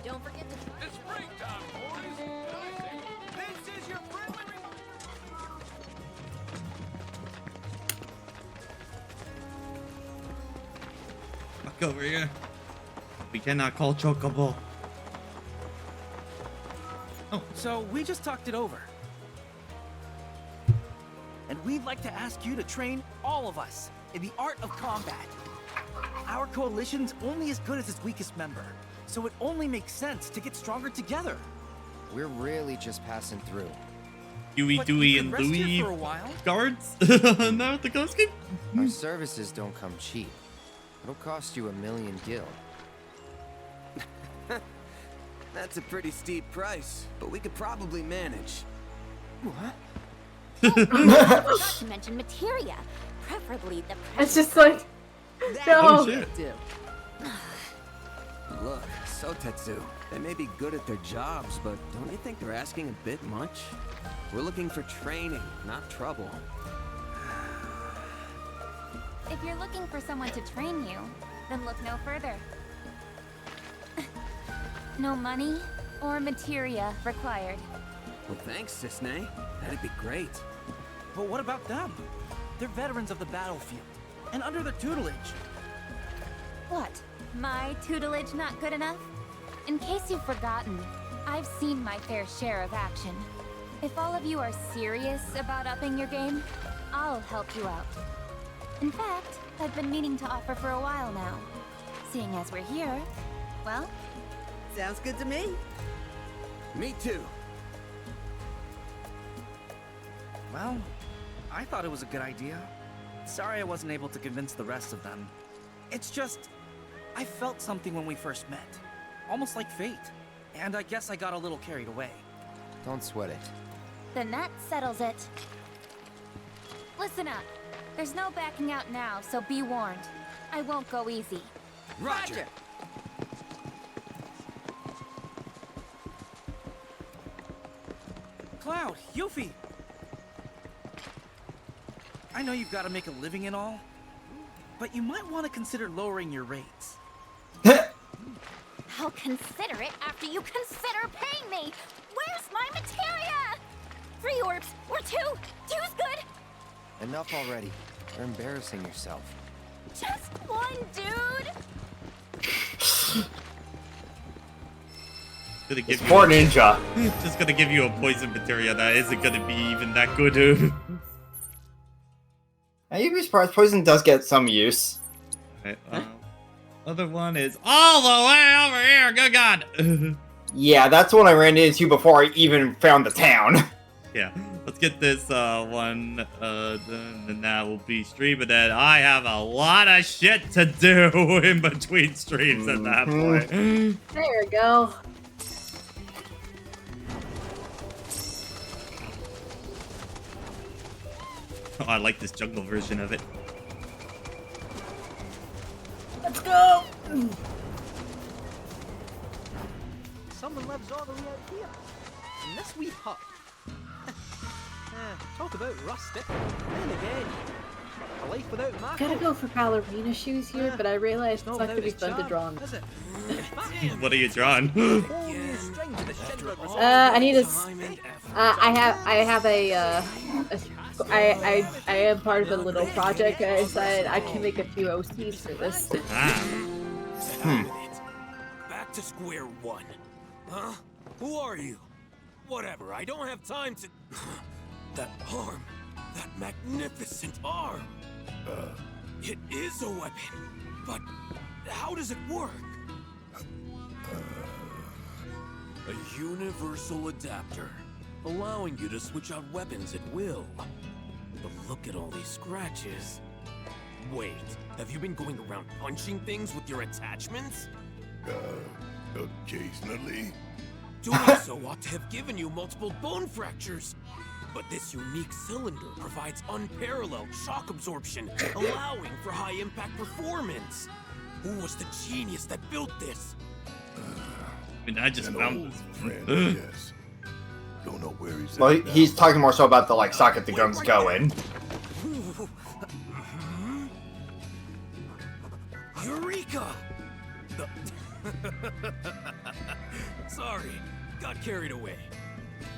Don't forget to try.
It's springtime, boys. This is your friendly
Fuck over here. We cannot call Chocobo.
Oh, so we just talked it over. And we'd like to ask you to train all of us in the art of combat. Our coalition's only as good as its weakest member, so it only makes sense to get stronger together.
We're really just passing through.
Huey,
But
Dewey,
you
and
could rest here
Louie
for a while.
guards? Now with the ghost game?
Our services don't come cheap. It'll cost you 1,000,000 gil.
That's a pretty steep price, but we could probably manage.
What?
Not to mention materia, preferably the.
It's just like, no.
Oh shit.
Look, Sotetsu, they may be good at their jobs, but don't you think they're asking a bit much? We're looking for training, not trouble.
If you're looking for someone to train you, then look no further. No money or materia required.
Well, thanks, Ch9. That'd be great.
But what about them? They're veterans of the battlefield, and under their tutelage.
What? My tutelage not good enough? In case you've forgotten, I've seen my fair share of action. If all of you are serious about upping your game, I'll help you out. In fact, I've been meaning to offer for a while now. Seeing as we're here, well...
Sounds good to me.
Me too.
Well, I thought it was a good idea. Sorry I wasn't able to convince the rest of them. It's just, I felt something when we first met. Almost like fate. And I guess I got a little carried away.
Don't sweat it.
Then that settles it. Listen up. There's no backing out now, so be warned. I won't go easy.
Roger.
Cloud, Yuffie! I know you've got to make a living and all, but you might want to consider lowering your rates.
I'll consider it after you consider paying me! Where's my materia? 3 orbs, or 2? 2's good!
Enough already. You're embarrassing yourself.
Just one, dude!
Gonna give
Poor ninja.
Just gonna give you a poison materia that isn't gonna be even that good.
Now you'd be surprised, poison does get some use.
Right, other one is all the way over here. Good God.
Yeah, that's what I ran into before I even found the town.
Yeah, let's get this one done, and that will be stream. And then I have a lot of shit to do in between streams at that point.
There we go.
Oh, I like this jungle version of it.
Let's go!
Someone lives all the way out here. In this wee hut. Talk about rustic. Then again, A life without Mako.
Gotta go for ballerina shoes here, but I realized it's not gonna be fun to draw on.
Is it?
What are you drawing?
I need a. I am part of a little project. I decided I can make a few OCs for this.
Back to square one. Huh? Who are you? Whatever, I don't have time to... That arm! That magnificent arm! It is a weapon, but how does it work? A universal adapter, allowing you to switch out weapons at will. But look at all these scratches. Wait, have you been going around punching things with your attachments?
Occasionally.
Doing so ought to have given you multiple bone fractures. But this unique cylinder provides unparalleled shock absorption, allowing for high-impact performance. Who was the genius that built this?
I mean, I just found this.
Yes. Don't know where he's
Well,
at now.
he's talking more so about the like socket the guns go in.
Eureka! Sorry, got carried away.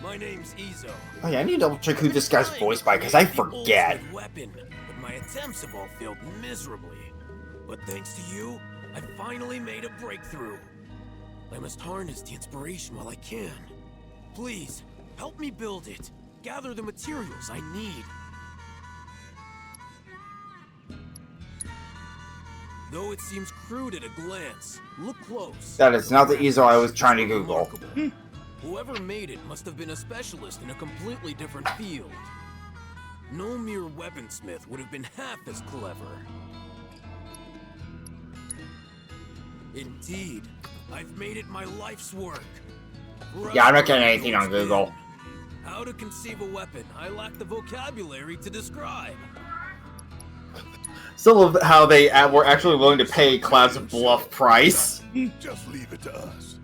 My name's Izo.
Oh yeah, I need to double check who this guy's voiced by because I forget.
Weapon, but my attempts have all failed miserably. But thanks to you, I finally made a breakthrough. I must harness the inspiration while I can. Please, help me build it. Gather the materials I need. Though it seems crude at a glance, look close.
That is not the Ezo I was trying to Google.
Whoever made it must have been a specialist in a completely different field. No mere weaponsmith would have been half as clever. Indeed, I've made it my life's work.
Yeah, I'm not getting anything on Google.
How to conceive a weapon, I lack the vocabulary to describe.
Still love how they were actually willing to pay Cloud's bluff price.
Just leave it to us.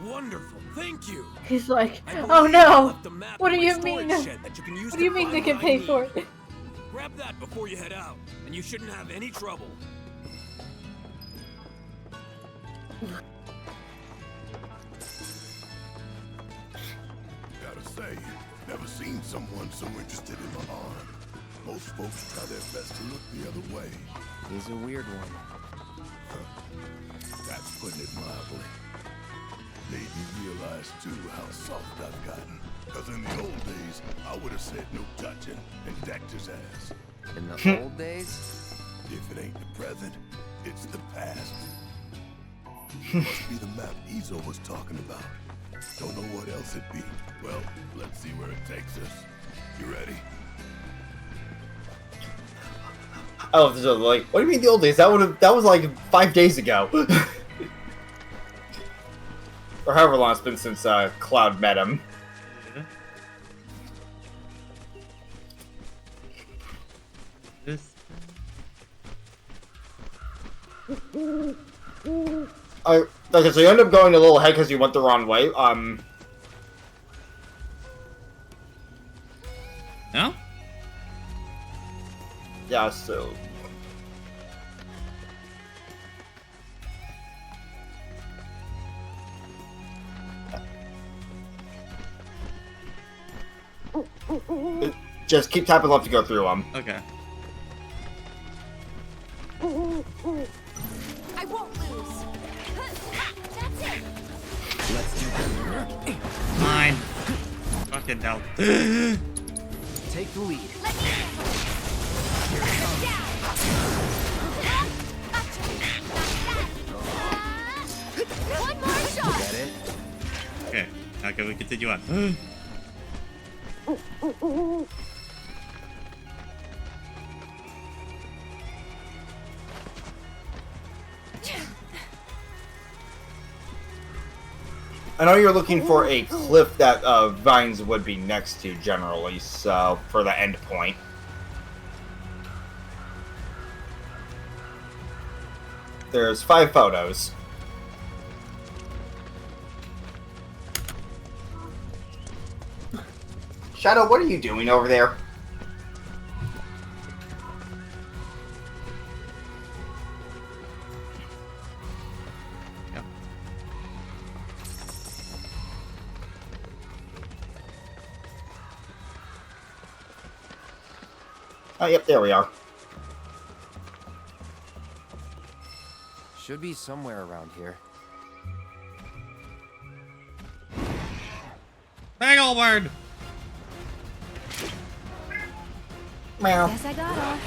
Wonderful, thank you.
He's like, oh no! What do you mean? What do you mean they can pay for it?
Grab that before you head out, and you shouldn't have any trouble.
Gotta say, never seen someone so interested in my arm. Most folks try their best to look the other way.
He's a weird one.
That's putting it mildly. Made me realize, too, how soft I've gotten. Because in the old days, I would have said no touching and decked his ass.
In the old days?
If it ain't the present, it's the past. Must be the map Izo was talking about. Don't know what else it'd be. Well, let's see where it takes us. You ready?
I love this other, like, what do you mean the old days? That was like 5 days ago. Or however long it's been since Cloud met him. Okay, so you end up going a little ahead because you went the wrong way.
No?
Yeah, so... Just keep tapping left to go through them.
Okay.
I won't lose. That's it.
Let's do that.
Mine. Fucking hell.
Take the lead.
Let me one more shot.
Is that it?
Okay, how can we continue on?
I know you're looking for a cliff that vines would be next to generally, so for the end point. There's 5 photos. Shadow, what are you doing over there? Oh, yep, there we are.
Should be somewhere around here.
Bangleward!
Meow.
Guess I gotta.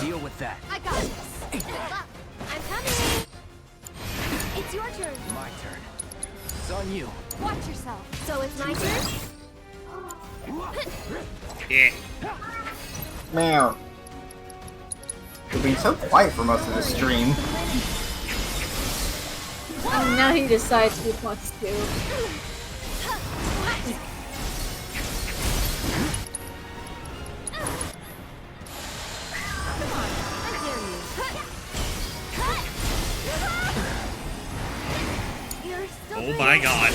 Deal with that.
I got this. Good luck. I'm coming. It's your turn.
My turn. It's on you.
Watch yourself. So it's my turn?
Yeah.
Meow. You've been so quiet for most of the stream.
And now he decides he wants to.
Oh my god.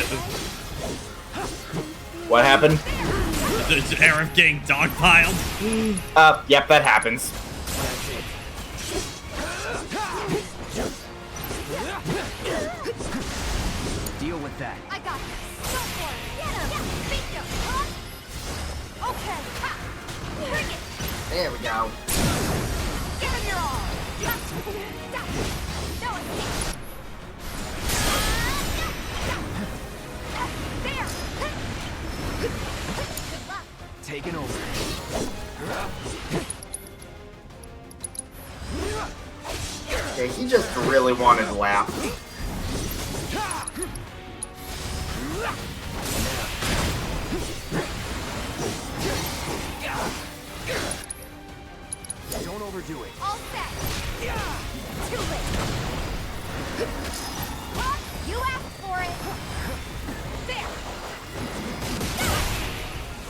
What happened?
The Arif getting dogpiled.
Yep, that happens.
Deal with that.
I got this. Go for it. Get him. Beat him. Okay. Ha. Bring it.
There we go.
Give him your all. No escape. There. Good luck.
Taking over.
Okay, he just really wanted to laugh.
Don't overdo it.
All set. Too late. What? You asked for it. There.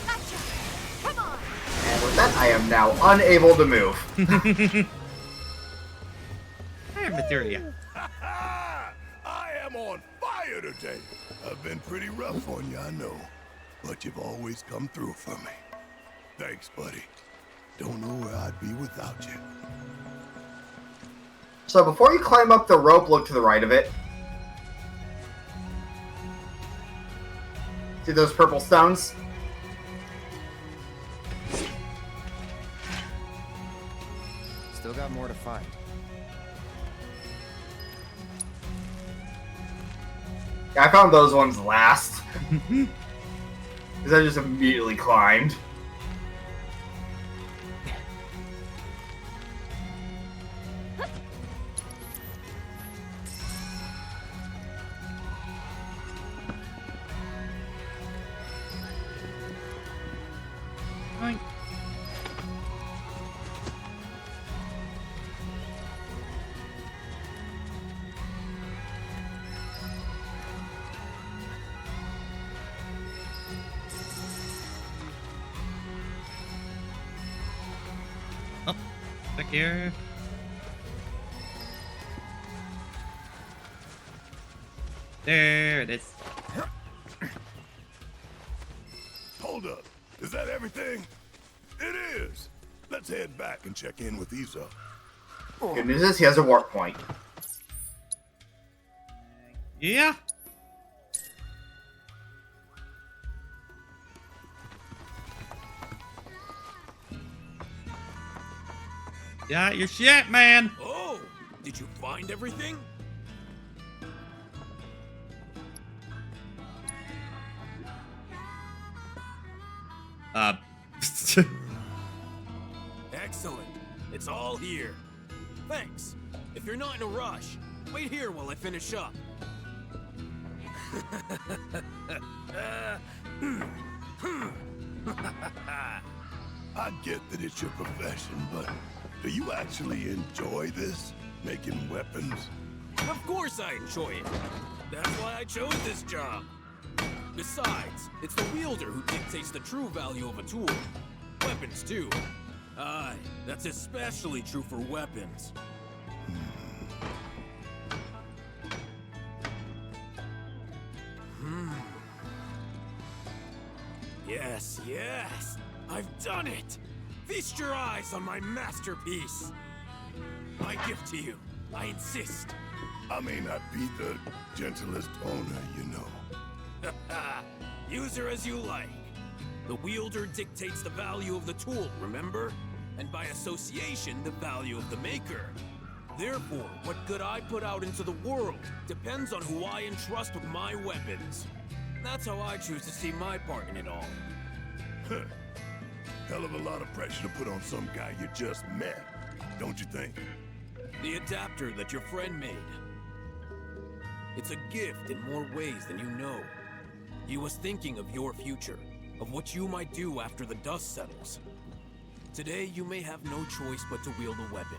Gotcha. Come on.
And with that, I am now unable to move.
Hey, Materia.
I am on fire today. I've been pretty rough on you, I know. But you've always come through for me. Thanks, buddy. Don't know where I'd be without you.
So before you climb up the rope, look to the right of it. See those purple stones?
Still got more to find.
I found those ones last. Because I just immediately climbed.
Back here. There it is.
Hold up. Is that everything? It is. Let's head back and check in with Isa.
Good news is he has a warp point.
Yeah. Yeah, your shit, man.
Oh, did you find everything? Excellent. It's all here. Thanks. If you're not in a rush, wait here while I finish up.
I get that it's your profession, but do you actually enjoy this? Making weapons?
Of course I enjoy it. That's why I chose this job. Besides, it's the wielder who dictates the true value of a tool. Weapons, too. Aye, that's especially true for weapons. Yes, yes! I've done it! Feast your eyes on my masterpiece! My gift to you, I insist.
I may not be the gentlest owner, you know.
Use her as you like. The wielder dictates the value of the tool, remember? and by association, the value of the maker. Therefore, what good I put out into the world depends on who I entrust with my weapons. That's how I choose to see my part in it all.
Hell of a lot of pressure to put on some guy you just met, don't you think?
The adapter that your friend made. It's a gift in more ways than you know. He was thinking of your future, of what you might do after the dust settles. Today, you may have no choice but to wield a weapon.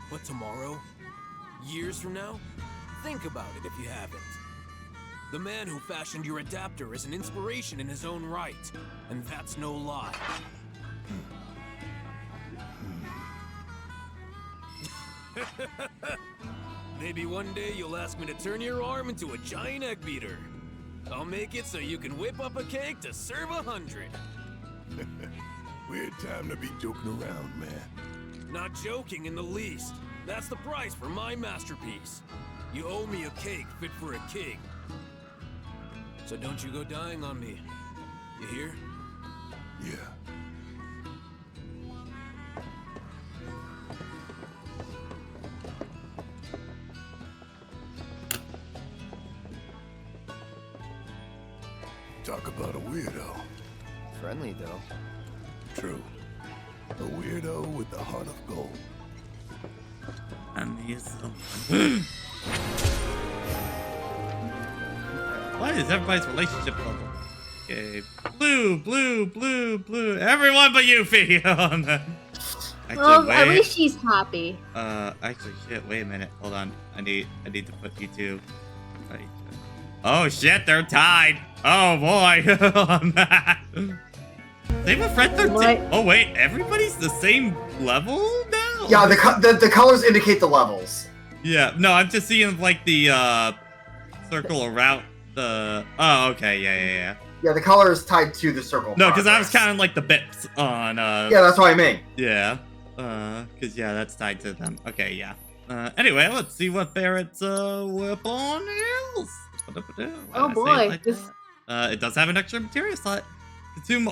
But tomorrow, years from now, think about it if you haven't. The man who fashioned your adapter is an inspiration in his own right, and that's no lie. Maybe one day you'll ask me to turn your arm into a giant egg beater. I'll make it so you can whip up a cake to serve 100.
Weird time to be joking around, man.
Not joking in the least. That's the price for my masterpiece. You owe me a cake fit for a king. So don't you go dying on me. You hear?
Yeah. Talk about a weirdo.
Friendly, though.
True. A weirdo with the heart of gold.
And he is What is everybody's relationship level? Okay, blue. Everyone but Yuffie. Actually,
at least she's happy.
Actually, shit. Wait a minute. Hold on. I need to put you two. Right. Oh shit, they're tied. Oh boy. On that. Same with Fred 13. Oh wait, everybody's the same level now?
Yeah, the colors indicate the levels.
Yeah, no, I'm just seeing like the circle around the. Oh, okay, yeah.
Yeah, the color is tied to the circle.
No, because I was counting like the bits on.
Yeah, that's what I mean.
Yeah, because yeah, that's tied to them. Okay, yeah. Anyway, let's see what Barrett's weapon is.
Oh boy,
it does have an extra material slot. Consume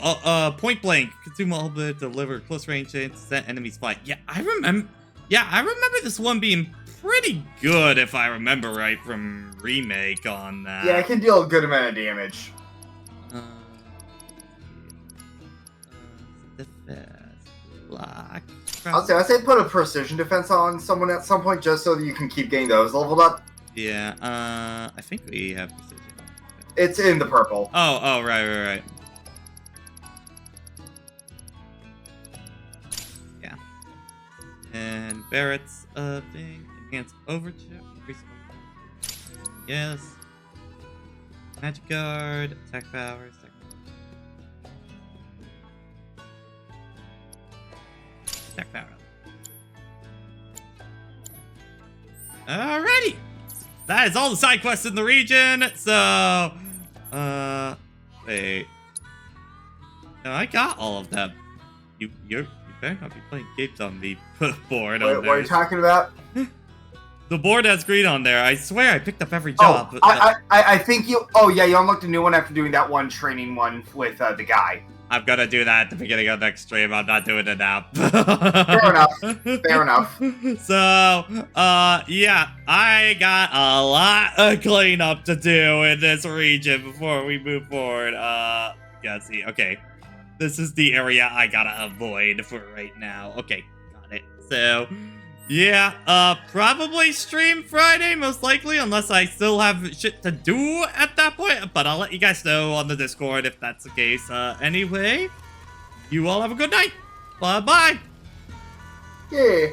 point blank. Consume all the deliver close range and set enemies flight. Yeah, I remember. Yeah, I remember this one being pretty good, if I remember right, from Remake on that.
Yeah, it can deal a good amount of damage.
Lock.
I'd say put a precision defense on someone at some point, just so that you can keep getting those leveled up.
Yeah, I think we have precision.
It's in the purple.
Oh, right. Yeah. And Barrett's thing, enhanced overture, increase overture. Yes. Magic guard, attack power, attack power. Alrighty. That is all the side quests in the region. So, wait. No, I got all of them. You better not be playing games on the board.
Wait, what are you talking about?
The board has green on there. I swear I picked up every job.
Oh, I think you. Oh yeah, you unlocked a new one after doing that one training one with the guy.
I'm gonna do that at the beginning of next stream. I'm not doing it now.
Fair enough.
So, yeah, I got a lot of cleanup to do in this region before we move forward. Yeah, see, okay. This is the area I gotta avoid for right now. Okay, got it. So, yeah, probably stream Friday, most likely, unless I still have shit to do at that point. But I'll let you guys know on the Discord if that's the case. Anyway, you all have a good night. Bye-bye.
Yeah.